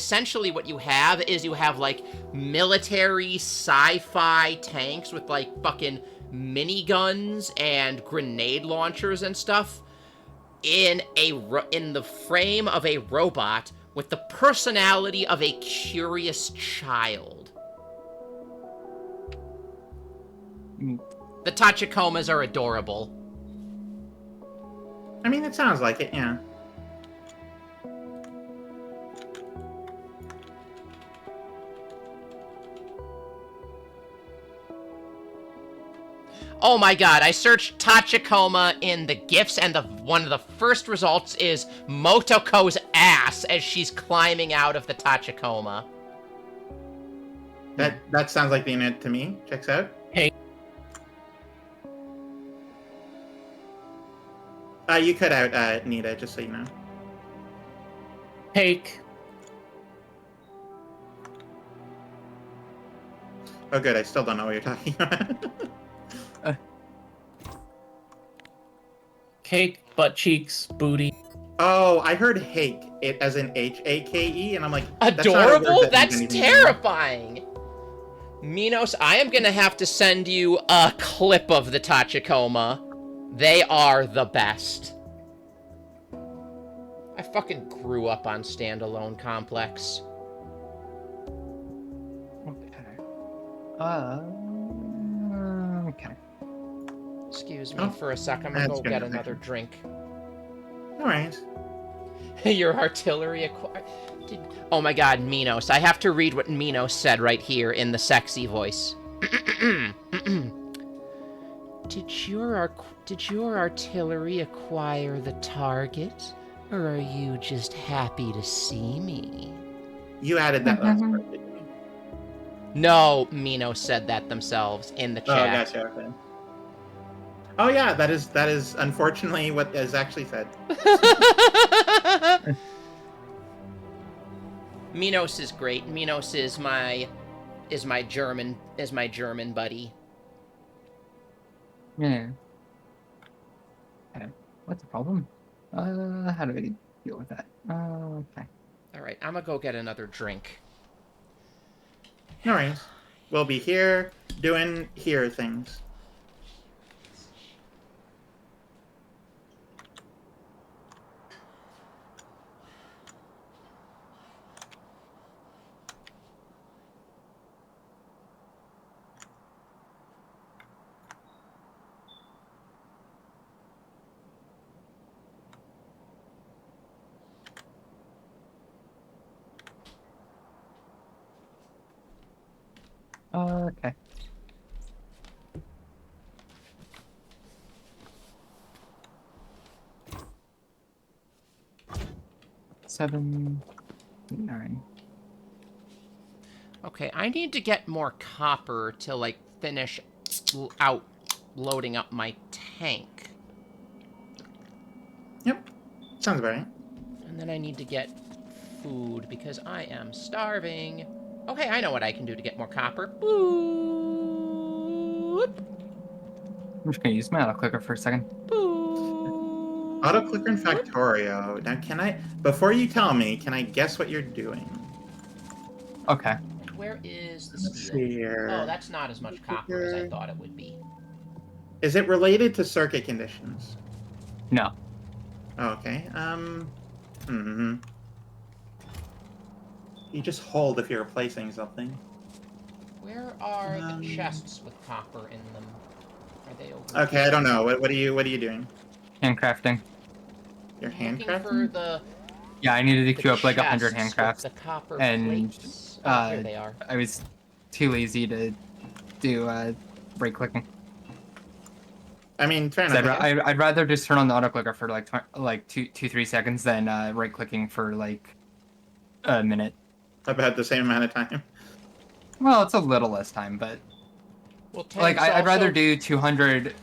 you have is you have like military sci-fi tanks with like fucking miniguns and grenade launchers and stuff in the frame of a robot with the personality of a curious child. The Tachikomas are adorable. I mean, it sounds like it, yeah. Oh my god, I searched Tachikoma in the GIFs, and one of the first results is Motoko's ass as she's climbing out of the Tachikoma. That sounds like the unit to me. Checks out. Hey, You cut out Nita, just so you know. Cake. Oh, good. I still don't know what you're talking about. Cake, butt cheeks, booty. Oh, I heard hake, it as in Hake, and I'm like, that's not a word Adorable? that means That's anything. terrifying! Minos, I am gonna have to send you a clip of the Tachikoma. They are the best. I fucking grew up on Standalone Complex. Okay. Okay. Excuse me Oh, for a sec, I'm gonna that's go good. get another drink. All right. Your artillery acquired. Oh my god, Minos. I have to read what Minos said right here in the sexy voice. Did your artillery acquire the target? Or are you just happy to see me? You added that last part, didn't you? No, Minos said that themselves in the Oh, chat. gotcha. Okay. Oh yeah, that is unfortunately what is actually said. Minos is great. Minos is my German buddy. Yeah. Okay. What's the problem? How do I deal with that? Okay. All right, I'm gonna go get another drink. No worries. We'll be here doing here things. Okay. Seven, 9. Okay, I need to get more copper to, like, finish out loading up my tank. Yep. Sounds about right. And then I need to get food because I am starving. Okay, I know what I can do to get more copper. Boop. I'm just gonna use my auto clicker for a second. Boop. Auto clicker in Factorio. Now, can I, before you tell me, can I guess what you're doing? Okay. Where is the Let's steel? see here. Oh, that's not as much copper as I thought it would be. Is it related to circuit conditions? No. Okay. You just hold if you're replacing something. Where are the chests with copper in them? Are they over Okay, I don't know. What are you doing? Handcrafting. You're I'm looking for handcrafting? the Yeah, I needed to the queue up like 100 chests with handcrafts. the copper and, plates. Oh, here they are. I was too lazy to do right clicking. I mean, fair enough. I guess. I'd rather just turn on the auto clicker for like 3 seconds than right clicking for like a minute. About the same amount of time. Well, it's a little less time, but Well, like tanks I'd rather also- do 200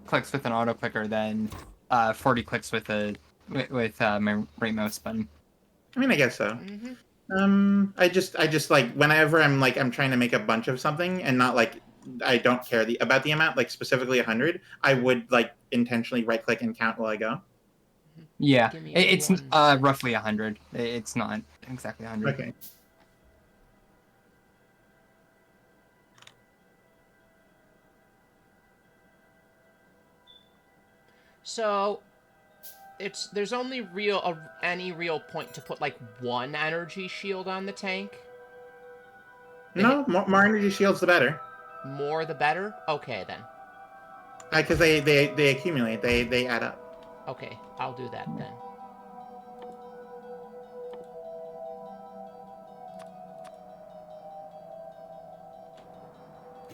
clicks with an auto clicker than 40 clicks with my right mouse button. I mean, I guess so. Mhm. I just like whenever I'm trying to make a bunch of something and not like I don't care about the amount, like specifically 100, I would like intentionally right click and count while I go. Yeah, Give me it's one roughly 100. It's not exactly 100. Okay. So, there's only any real point to put like one energy shield on the tank. No, more energy shields the better. More the better? Okay, then. Because they accumulate. They add up. Okay, I'll do that then.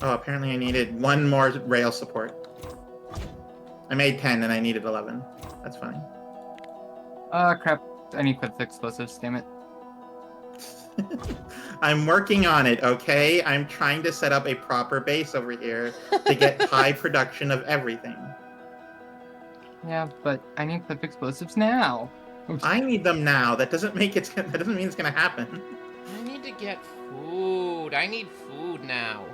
Oh, apparently I needed one more rail support. I made 10 and I needed 11. That's fine. Crap. I need quick explosives, damn it. I'm working on it, okay? I'm trying to set up a proper base over here to get high production of everything. Yeah, but I need quick explosives now. I need them now. That doesn't mean it's gonna happen. I need to get food. I need food now.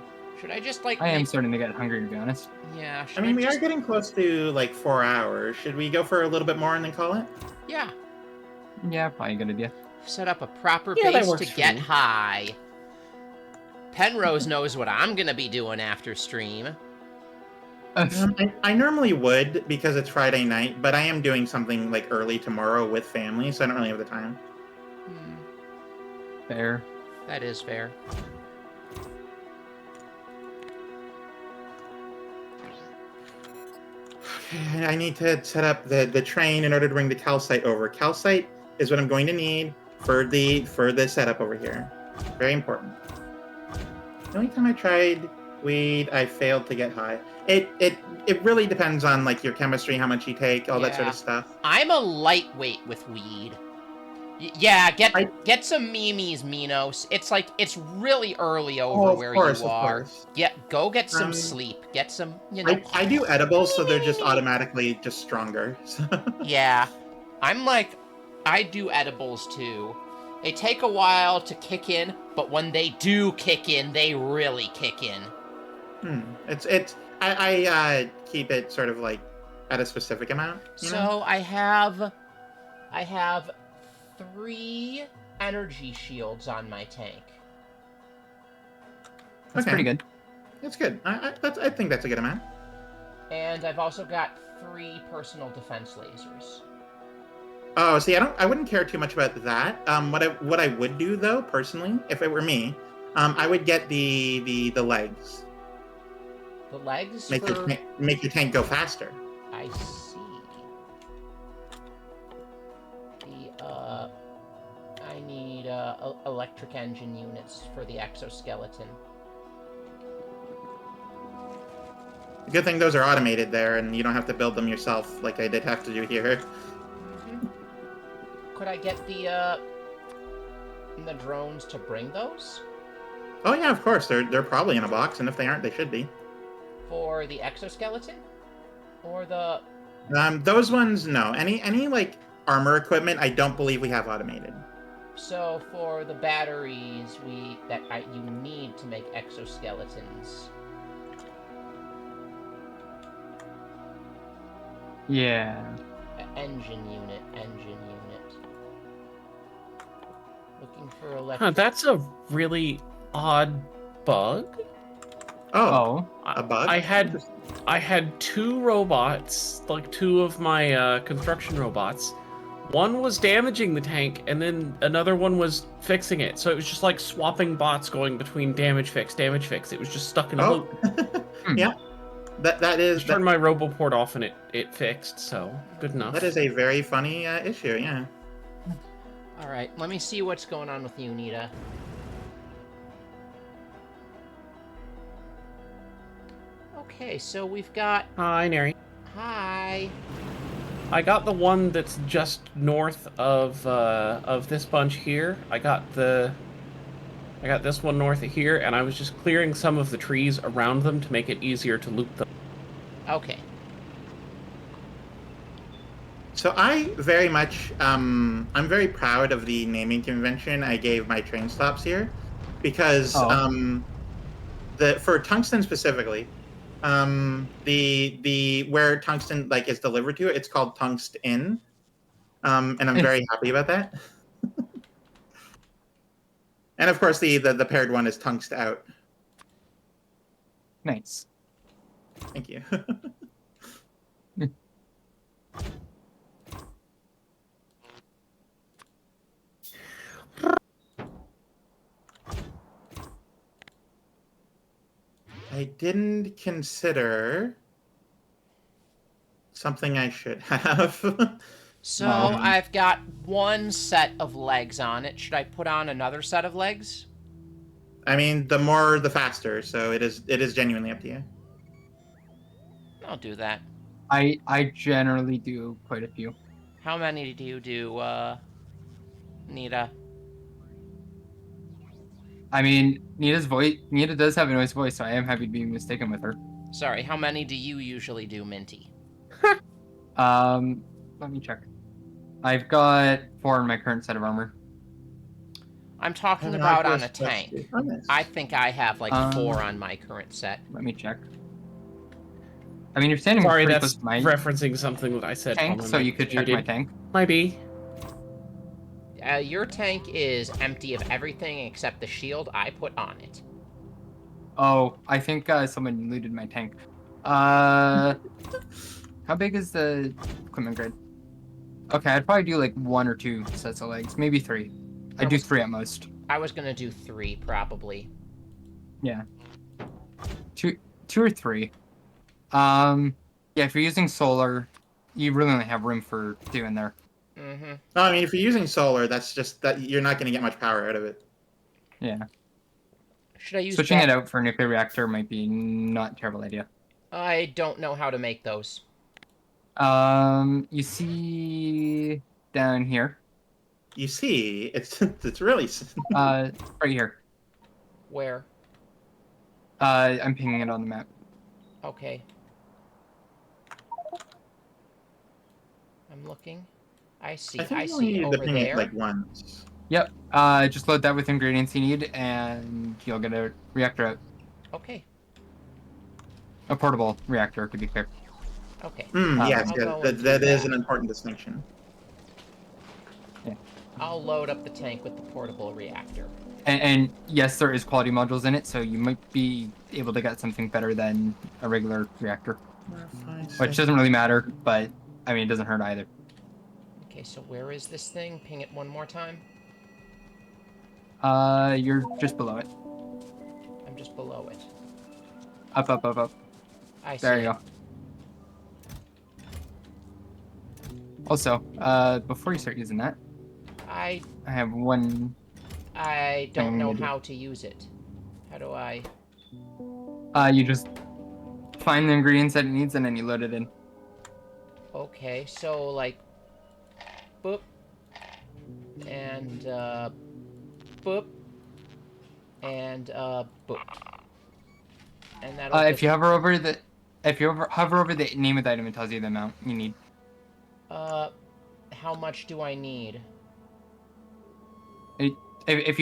Should I just, like, I am make... starting to get hungry, to be honest. Yeah, should I mean, we just... are getting close to like 4 hours. Should we go for a little bit more and then call it? Yeah. Yeah, probably a good idea. Set up a proper Yeah, that base works to for get me. high. Penrose knows what I'm gonna be doing after stream. I normally would because it's Friday night, but I am doing something like early tomorrow with family, so I don't really have the time. Fair. That is fair. Okay, I need to set up the train in order to bring the calcite over. Calcite is what I'm going to need for the setup over here. Very important. The only time I tried weed, I failed to get high. It really depends on like your chemistry, how much you take, all that sort Yeah. of stuff. I'm a lightweight with weed. Yeah, I- get some Minos. It's like, it's really early over of where course, you of are. course. Go get some Um, sleep. Get some, you know. I do edibles, so they're just automatically just stronger. Yeah. I'm like, I do edibles too. They take a while to kick in, but when they do kick in, they really kick in. I keep it sort of like at a specific amount. You know? So I have 3 energy shields on my tank. That's Okay. pretty good. That's good. I think that's a good amount. And I've also got 3 personal defense lasers. Oh, see, I wouldn't care too much about that. What I would do though, personally, if it were me, I would get the legs. The legs Make for... make your tank go faster. I see. I need electric engine units for the exoskeleton. Good thing those are automated there, and you don't have to build them yourself like I did have to do here. Could I get the drones to bring those? Oh yeah, of course. They're probably in a box, and if they aren't, they should be. For the exoskeleton? Or the... Those ones, no. Any like armor equipment, I don't believe we have automated. So for the batteries you need to make exoskeletons. Yeah. Engine unit. Looking for Huh, electric... that's a really odd bug. Oh, Oh. a bug? I had 2 robots, like 2 of my construction robots. One was damaging the tank, and then another one was fixing it. So it was just like swapping bots going between damage fix. It was just stuck in a loop. Yeah. That is Just turned my RoboPort off and it fixed, so good enough. that is a very funny issue. Yeah. Alright, let me see what's going on with you, Nita. Okay, so we've got... Hi, Neri. Hi. I got the one that's just north of this bunch here. I got this one north of here, and I was just clearing some of the trees around them to make it easier to loop them. Okay. So I very much, I'm very proud of the naming convention I gave my train stops here, because for tungsten specifically, the where tungsten like is delivered to, it's called tungsten, and I'm very happy about that. And of course, the paired one is tungst out. Nice. Thank you. I didn't consider something I should have. So Um, I've got one set of legs on it. Should I put on another set of legs? I mean, the more the faster, so it is genuinely up to you. I'll do that. I generally do quite a few. How many do you do, Nita? I mean, Nita does have a nice voice, so I am happy to be mistaken with her. Sorry, how many do you usually do, Minty? Let me check. I've got 4 in my current set of armor. I'm talking Innocuous about on a plus tank. 2. Oh, nice. I think I have like Um, 4 on my current set. Let me check. I mean, you're standing Sorry, pretty that's close to my referencing something that I said. tank, while so my you could check my muted. tank. Might be. Your tank is empty of everything except the shield I put on it. Oh, I think someone looted my tank. How big is the equipment grid? Okay, I'd probably do like 1 or 2 sets of legs, maybe 3. I do 3 at most. I was gonna do 3, probably. Yeah. Two or 3. Yeah, if you're using solar, you really only have room for 2 in there. Mm-hmm. No, I mean, if you're using solar, that's just that you're not going to get much power out of it. Yeah. Should I use Switching it out for a nuclear reactor might be not a terrible idea. I don't know how to make those. You see down here. You see, it's really. Right here. Where? I'm pinging it on the map. Okay. I'm looking. I see. I think I you only see need over to ping there. it like once. Yep. Just load that with ingredients you need, and you'll get a reactor out. Okay. A portable reactor, to be clear. Okay. Yes, I'll go and do that is that. an important distinction. I'll load up the tank with the portable reactor. And yes, there is quality modules in it, so you might be able to get something better than a regular reactor. Which doesn't really matter, but, I mean, it doesn't hurt either. Okay, so where is this thing? Ping it one more time. You're just below it. I'm just below it. Up, up, up, up. I see. There you go. Also, before you start using that, I I have one... don't know need to- how to use it. How do I? You just find the ingredients that it needs, and then you load it in. Okay, so like, boop, and boop, and boop, and that'll. If you hover over the... If you hover over the name of the item, it tells you the amount you need. How much do I need? If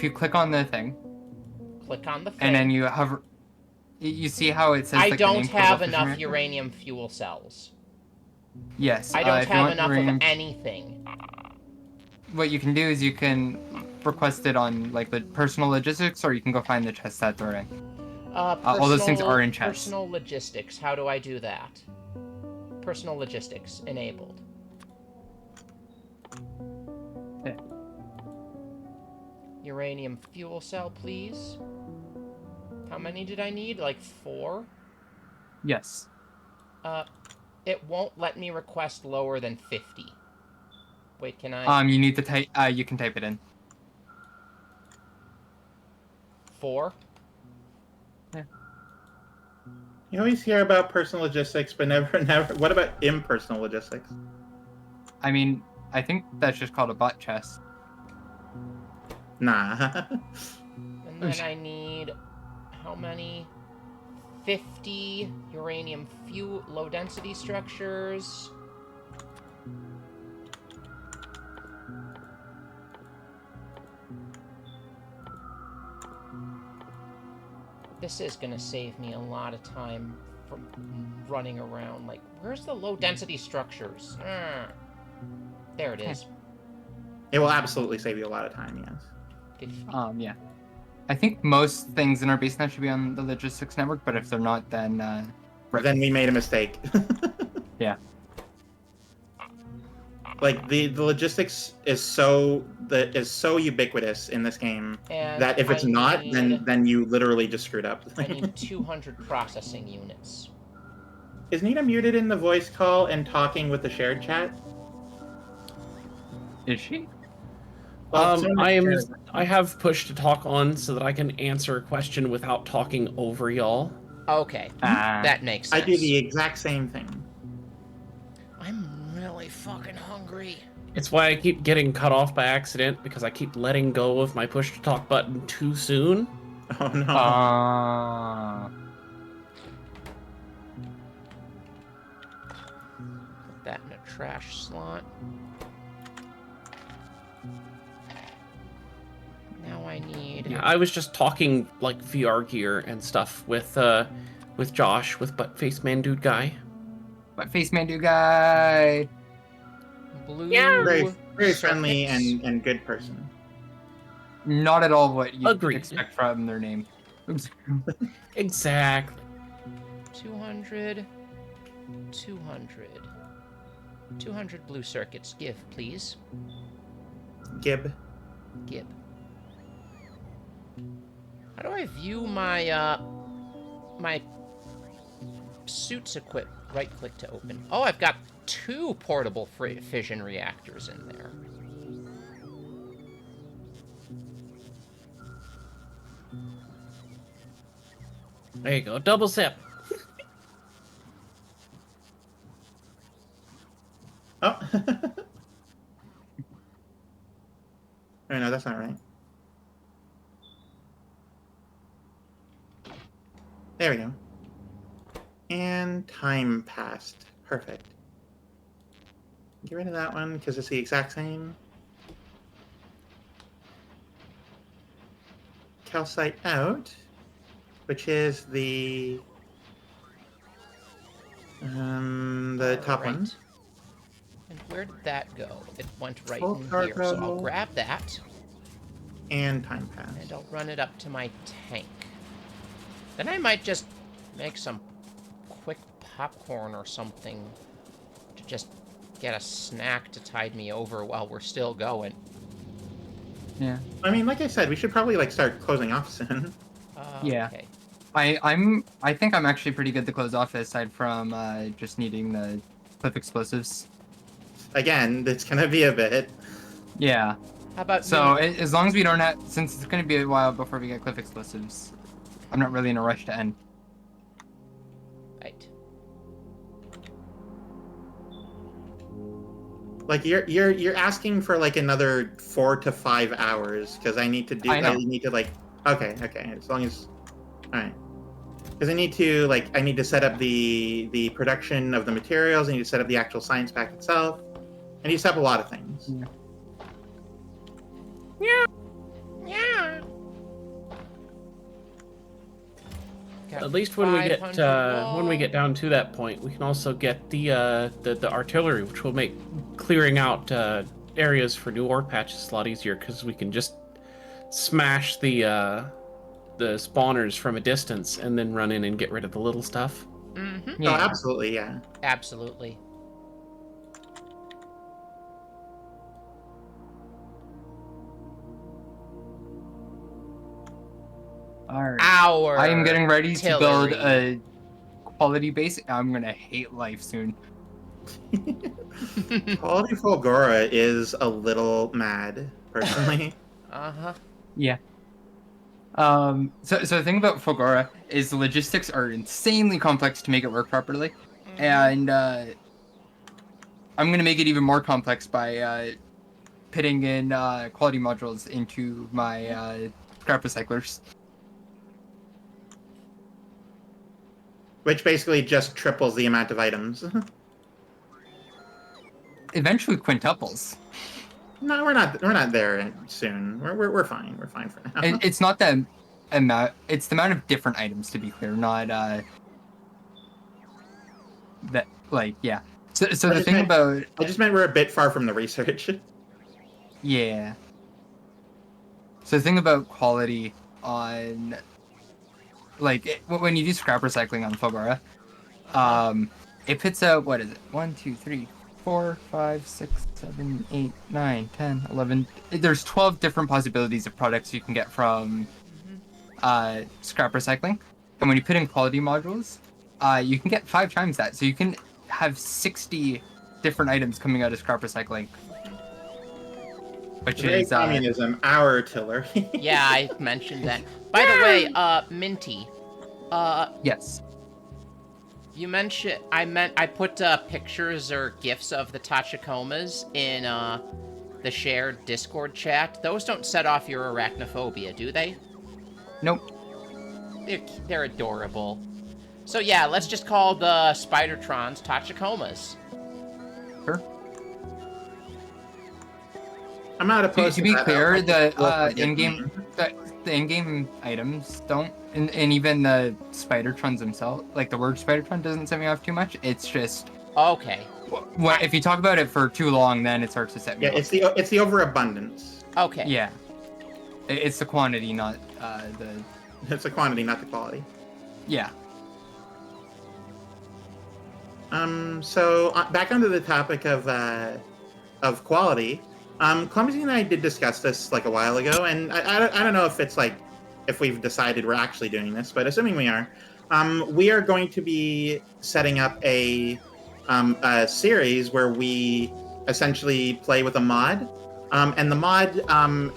you click on the thing, Click on the thing. and then you hover... You see how it says, I like, the don't name have Portable enough Fission Reactor? uranium fuel cells. Yes. I don't if you have want enough uranium... of anything. What you can do is you can request it on, like, the personal logistics, or you can go find the chest that they're in. All those things are in chests. Personal logistics. How do I do that? Personal logistics enabled. Yeah. Uranium fuel cell, please. How many did I need? Like 4? Yes. It won't let me request lower than 50. Wait, can I? You need to type. You can type it in. 4? Yeah. You always hear about personal logistics, but never. What about impersonal logistics? I mean, I think that's just called a bot chest. Nah. And then I need how many? 50 uranium fuel low density structures. This is gonna save me a lot of time from running around. Like, where's the low density structures? There it is. It will absolutely save you a lot of time. Yes. 50. Yeah. I think most things in our base net should be on the logistics network, but if they're not, then Then we made a mistake. yeah. Like the logistics is so ubiquitous in this game And that if it's not, then you literally just screwed up. I need 200 processing units. Is Nina muted in the voice call and talking with the shared chat? Is she? Well, someone I am. shared it. I have push to talk on so that I can answer a question without talking over y'all. Okay, that makes sense. I do the exact same thing. I'm really fucking hungry. It's why I keep getting cut off by accident because I keep letting go of my push to talk button too soon. Oh no. Put that in a trash slot. Now I need. Yeah, I was just talking like VR gear and stuff with Josh, with Butt Face Man Dude Guy. But Face Man Dude Guy. Blue. Very friendly circuits. and good person. Not at all what you Agreed. expect from their name. Oops. Exactly. 200. 200. 200 blue circuits. Give, please. Gib. Gib. How do I view my, my suits equip? Right-click to open. Oh, I've got 2 portable fission reactors in there. There you go. Double sip. Oh. Oh no, that's not right. There we go. And time passed. Perfect. Get rid of that one because it's the exact same. Calcite out, which is the top one. Alright. And where did that go? It went right Full in here, so I'll cargo. grab that, And time pass. and I'll run it up to my tank. Then I might just make some quick popcorn or something to just get a snack to tide me over while we're still going. Yeah. I mean, like I said, we should probably like start closing off soon. Yeah. Okay. I think I'm actually pretty good to close off aside from just needing the clip explosives. Again, it's gonna be a bit. Yeah. How about So you? as long as we don't have, since it's gonna be a while before we get cliff explosives, I'm not really in a rush to end. Right. Like you're asking for like another 4 to 5 hours because I need to do. I know. need to like. Okay. As long as. All right. Because I need to set up the production of the materials. I need to set up the actual science pack itself. I need to set up a lot of things. Yeah. Yeah. At least when we get down to that point, we can also get the artillery, which will make clearing out areas for new ore patches a lot easier because we can just smash the spawners from a distance and then run in and get rid of the little stuff. Mm-hmm. Yeah. Oh, absolutely, yeah. Absolutely. All right. Our I am getting ready to build artillery. a quality base. I'm gonna hate life soon. Quality Fulgora is a little mad, personally. Uh-huh. Yeah. So the thing about Fulgora is the logistics are insanely complex to make it work properly, and I'm gonna make it even more complex by pitting in quality modules into my scrap recyclers. Which basically just triples the amount of items. Eventually quintuples. No, we're not there soon. We're fine. We're fine for now. It's not the amount. It's the amount of different items, to be clear, not that like yeah. So the thing about I just meant we're a bit far from the research. yeah. So the thing about quality on when you do scrap recycling on Fulgora, it puts out what is it? 1, 2, 3, 4, 5, 6, 7, 8, 9, 10, 11. There's 12 different possibilities of products you can get from scrap recycling. And when you put in quality modules, you can get 5 times that. So you can have 60 different items coming out of scrap recycling. Which Very is communism, our artillery. Yeah, I mentioned that. By the way, Minty, yes. you mentioned I put pictures or gifs of the Tachikomas in the shared Discord chat. Those don't set off your arachnophobia, do they? Nope. They're adorable. So yeah, let's just call the Spidertrons Tachikomas. Sure. I'm not opposed To be that. clear, I'll the forget in-game the in-game items don't, and even the Spidertrons themselves, like the word Spidertron doesn't set me off too much. It's just Okay. what if you talk about it for too long, then it starts to set me Yeah, off. it's the overabundance. Okay. Yeah, it's the quantity, not the. It's the quantity, not the quality. Yeah. So back onto the topic of quality. Clumsy and I did discuss this like a while ago, and I don't know if it's like if we've decided we're actually doing this, but assuming we are going to be setting up a series where we essentially play with a mod, and the mod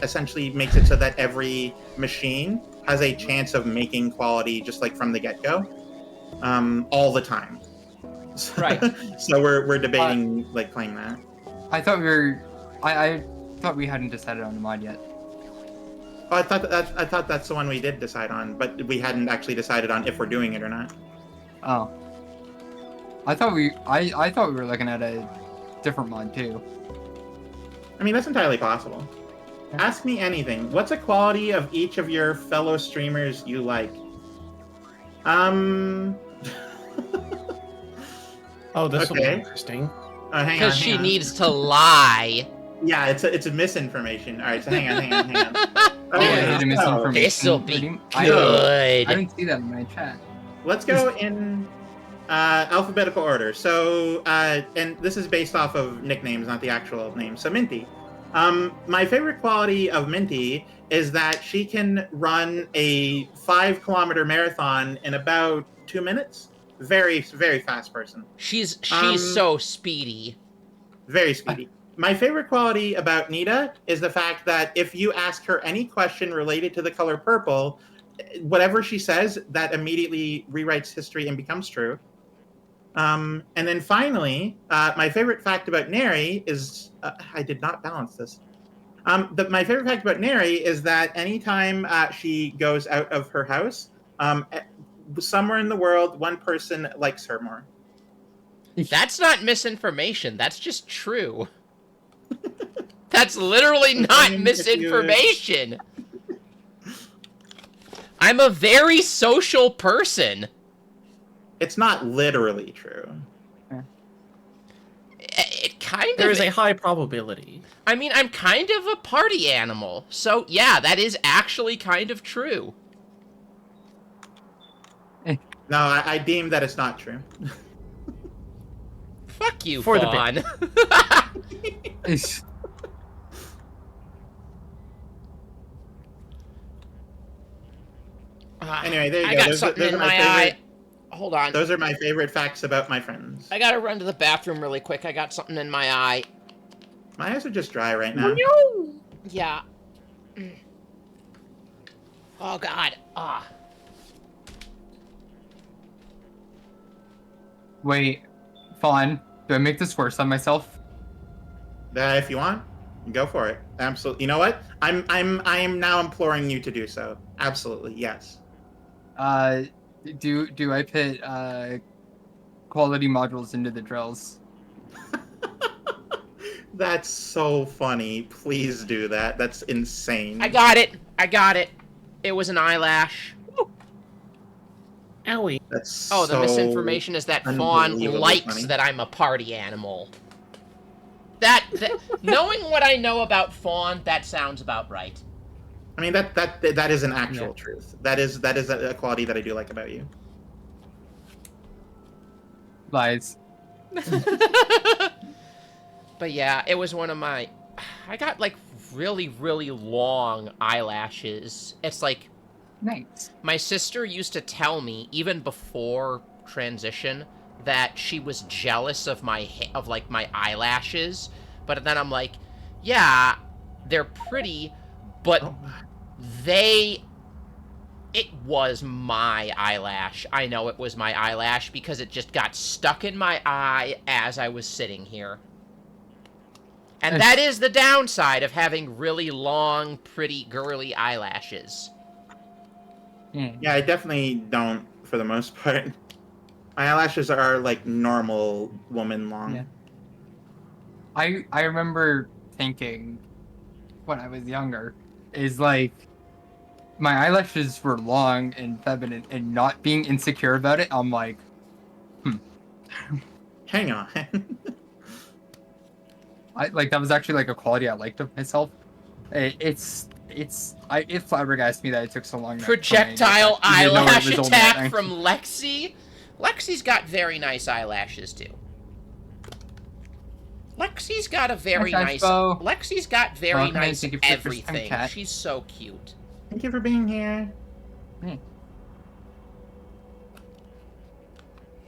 essentially makes it so that every machine has a chance of making quality just like from the get-go, all the time. Right. So we're debating like playing that. I thought we were. I thought we hadn't decided on the mod yet. Oh, I thought that's the one we did decide on, but we hadn't actually decided on if we're doing it or not. Oh. I thought we were looking at a different mod too. I mean, that's entirely possible. Ask me anything. What's a quality of each of your fellow streamers you like? Oh, this will be Okay. interesting. Hang on. Because she hang on. needs to lie. Yeah, it's a misinformation. All right, so hang on. Oh, Okay, is it a so misinformation? This'll be I good. didn't see that in my chat. let's go in alphabetical order. So, and this is based off of nicknames, not the actual name. So, Minty. My favorite quality of Minty is that she can run a 5-kilometer marathon in about 2 minutes. Very, very fast person. She's Um, so speedy. Very speedy. My favorite quality about Nita is the fact that if you ask her any question related to the color purple, whatever she says, that immediately rewrites history and becomes true. And then finally, my favorite fact about Neri is I did not balance this. My favorite fact about Neri is that anytime she goes out of her house, somewhere in the world, one person likes her more. That's not misinformation. That's just true. That's literally not mean, misinformation. I'm a very social person. It's not literally true. It kind There of is a high probability. I mean, I'm kind of a party animal. So, yeah, that is actually kind of true. No, I deem that it's not true. Fuck you, For the Fawn. Anyway, there you I go. got Those are- something those in are my my eye. favorite- Hold on. Those are my favorite facts about my friends. I gotta run to the bathroom really quick. I got something in my eye. My eyes are just dry right now. Yeah. Oh, God. Ah. Wait, Fawn, do I make this worse on myself? If you want, go for it. Absolutely. You know what? I'm now imploring you to do so. Absolutely, yes. Do I put quality modules into the drills? That's so funny. Please do that. That's insane. I got it. I got it. It was an eyelash. Owie. That's Oh, the so misinformation is that Fawn unbelievably likes funny. that I'm a party animal. That knowing what I know about Fawn, that sounds about right. I mean that is an actual Yeah. truth. That is a quality that I do like about you. Lies. But yeah, it was one of my... I got, like, really, really long eyelashes. It's like... Nice. My sister used to tell me, even before transition, that she was jealous of my eyelashes. But then I'm like, yeah, they're pretty, but Oh, they... It was my eyelash. I know it was my eyelash because it just got stuck in my eye as I was sitting here. And that is the downside of having really long, pretty, girly eyelashes. yeah, I definitely don't for the most part. My eyelashes are like normal woman long. Yeah. I remember thinking when I was younger is like my eyelashes were long and feminine and not being insecure about it. I'm like, Hang on. I like that was actually like a quality I liked of myself. It flabbergasted me that it took so long. Projectile I didn't know it eyelash was only attack at from 19. Lexi. Lexi's got very nice eyelashes too. Lexi's got a very Hi, nice. Bo. Lexi's got very Welcome in. nice Thank you for your first time, everything. cat. She's so cute. Thank you for being here.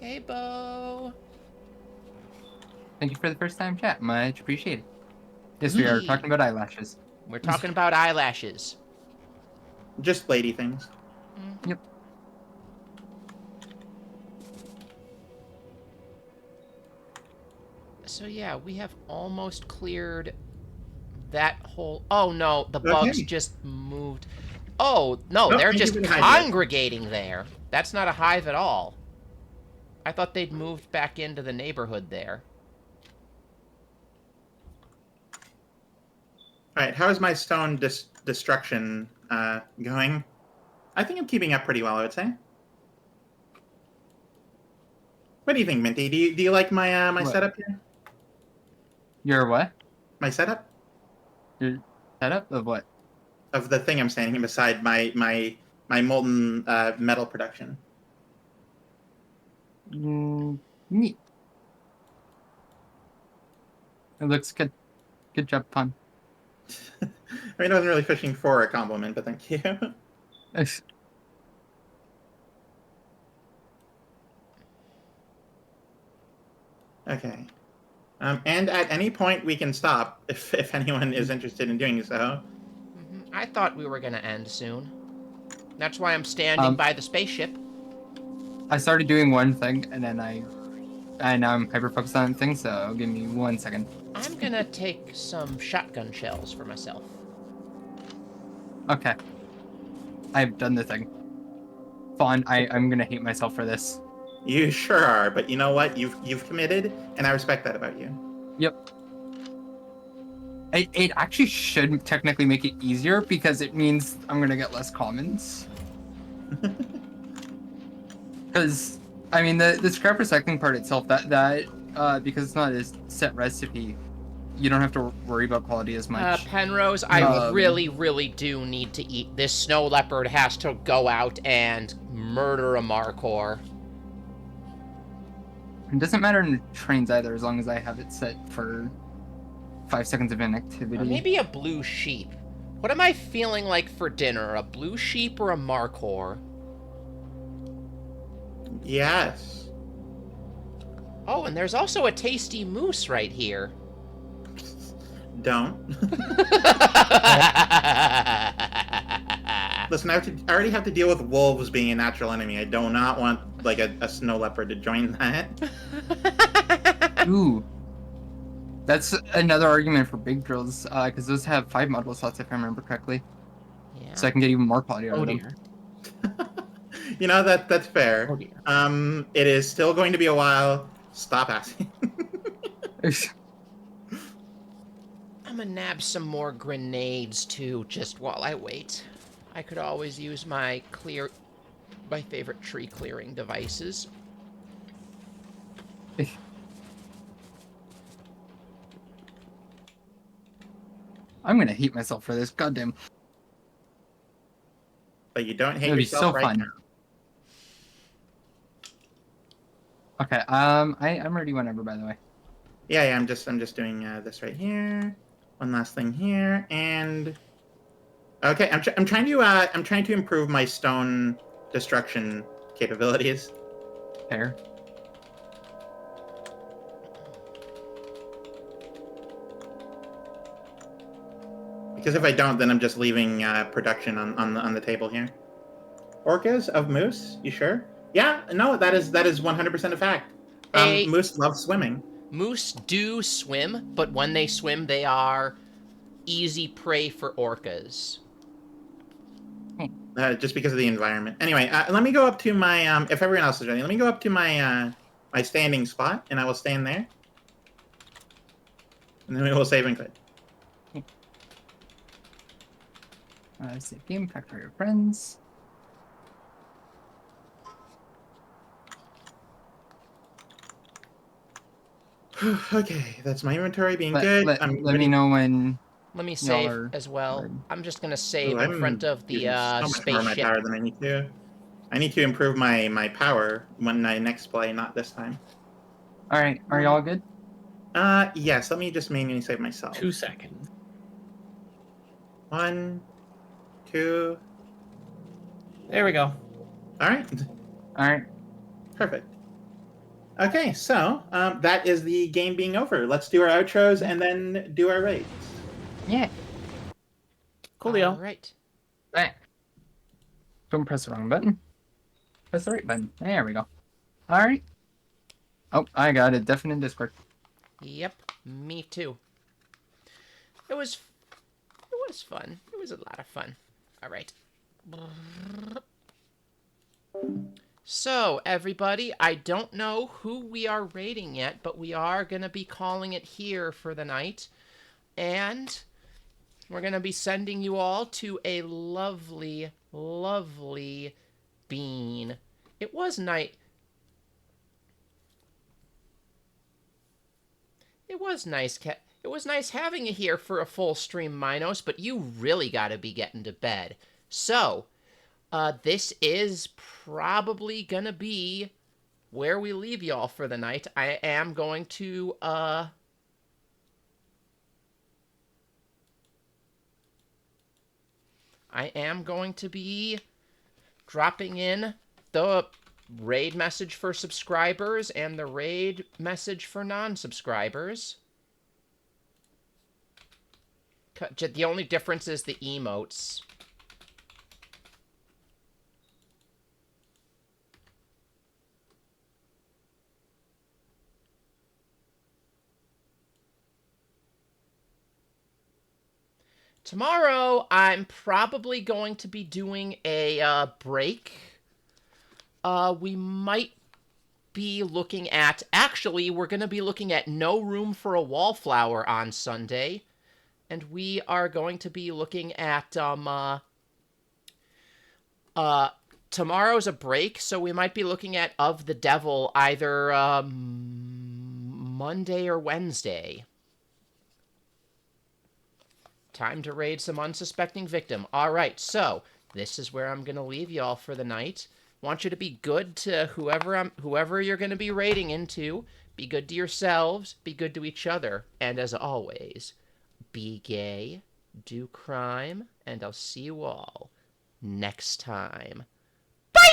Hey, Bo. Thank you for the first time chat. Much appreciated. Yes, we are Yee. talking about eyelashes. We're talking about eyelashes. Just lady things. Yep. So yeah, we have almost cleared that whole... Oh no, the bugs Okay. just moved. Oh, no, Nope, they're thank you just for the hive. congregating there. That's not a hive at all. I thought they'd moved back into the neighborhood there. Alright, how is my stone destruction going? I think I'm keeping up pretty well, I would say. What do you think, Minty? Do you like my my What? setup here? Your what? My setup? Your setup of what? Of the thing I'm standing beside my molten metal production. Neat. It looks good. Good job, Pun. I mean, I wasn't really fishing for a compliment, but thank you. Okay. And at any point we can stop if anyone is interested in doing so. I thought we were gonna end soon. That's why I'm standing by the spaceship. I started doing one thing and then now I'm hyper focused on things. So give me 1 second. I'm gonna take some shotgun shells for myself. Okay. I've done the thing. Fawn, I'm gonna hate myself for this. You sure are, but you know what? You've committed, and I respect that about you. Yep. It actually should technically make it easier because it means I'm gonna get less commons. Because I mean the scrap recycling part itself that because it's not a set recipe, you don't have to worry about quality as much. Penrose, I really do need to eat. This snow leopard has to go out and murder a Markor. It doesn't matter in trains either, as long as I have it set for 5 seconds of inactivity. Or maybe a blue sheep. What am I feeling like for dinner? A blue sheep or a Markor? Yes. Oh, and there's also a tasty moose right here. Don't. Listen, I already have to deal with wolves being a natural enemy. I do not want like a snow leopard to join that. Ooh. That's another argument for big drills, because those have 5 module slots if I remember correctly. Yeah. So I can get even more quality out Oh of them. dear. You know that's fair. Oh dear. It is still going to be a while. Stop asking. I'm gonna nab some more grenades too, just while I wait. I could always use my favorite tree clearing devices. I'm gonna hate myself for this. Goddamn. But you don't hate It'll be yourself so right fun. now. Okay. I'm ready whenever. By the way. Yeah. I'm just doing this right here. One last thing here, and okay. I'm trying to improve my stone destruction capabilities. Fair. Because if I don't, then I'm just leaving production on the table here. Orcas of moose? You sure? Yeah. No, that is 100% a fact. Hey, Moose love swimming. moose do swim, but when they swim, they are easy prey for orcas. Just because of the environment. Anyway, let me go up to my if everyone else is ready, let me go up to my my standing spot, and I will stand there, and then we will save and quit. Save game, Factorio friends. Okay, that's my inventory being Let, good. let, I'm let ready. me know when Let me y'all save are as well. ready. I'm just gonna Ooh, save in front I'm of the using so much more of my spaceship. power than I need to. I need to improve my power when I next play, not this time. Alright, are y'all good? Yes. Let me just manually save myself. 2 seconds. 1, 2. There we go. All right. Alright. Perfect. Okay, so that is the game being over. Let's do our outros and then do our raids. Yeah. Coolio. All right. Alright. Don't press the wrong button. Press the right button. There we go. Alright. Oh, I got it. Definite Discord. Yep, me too. It was fun. It was a lot of fun. All right. So, everybody, I don't know who we are rating yet, but we are going to be calling it here for the night. And we're going to be sending you all to a lovely, lovely bean. It was night. It was nice, It was nice having you here for a full stream, Minos, but you really got to be getting to bed. So, this is probably gonna be where we leave y'all for the night. I am going to, be dropping in the raid message for subscribers and the raid message for non-subscribers. The only difference is the emotes. Tomorrow, I'm probably going to be doing a break. We might be looking at... Actually, we're going to be looking at No Room for a Wallflower on Sunday. And we are going to be looking at... tomorrow's a break, so we might be looking at Of the Devil either Monday or Wednesday. Time to raid some unsuspecting victim. All right, so this is where I'm going to leave y'all for the night. Want you to be good to whoever you're going to be raiding into. Be good to yourselves. Be good to each other. And as always, be gay, do crime, and I'll see you all next time. Bye!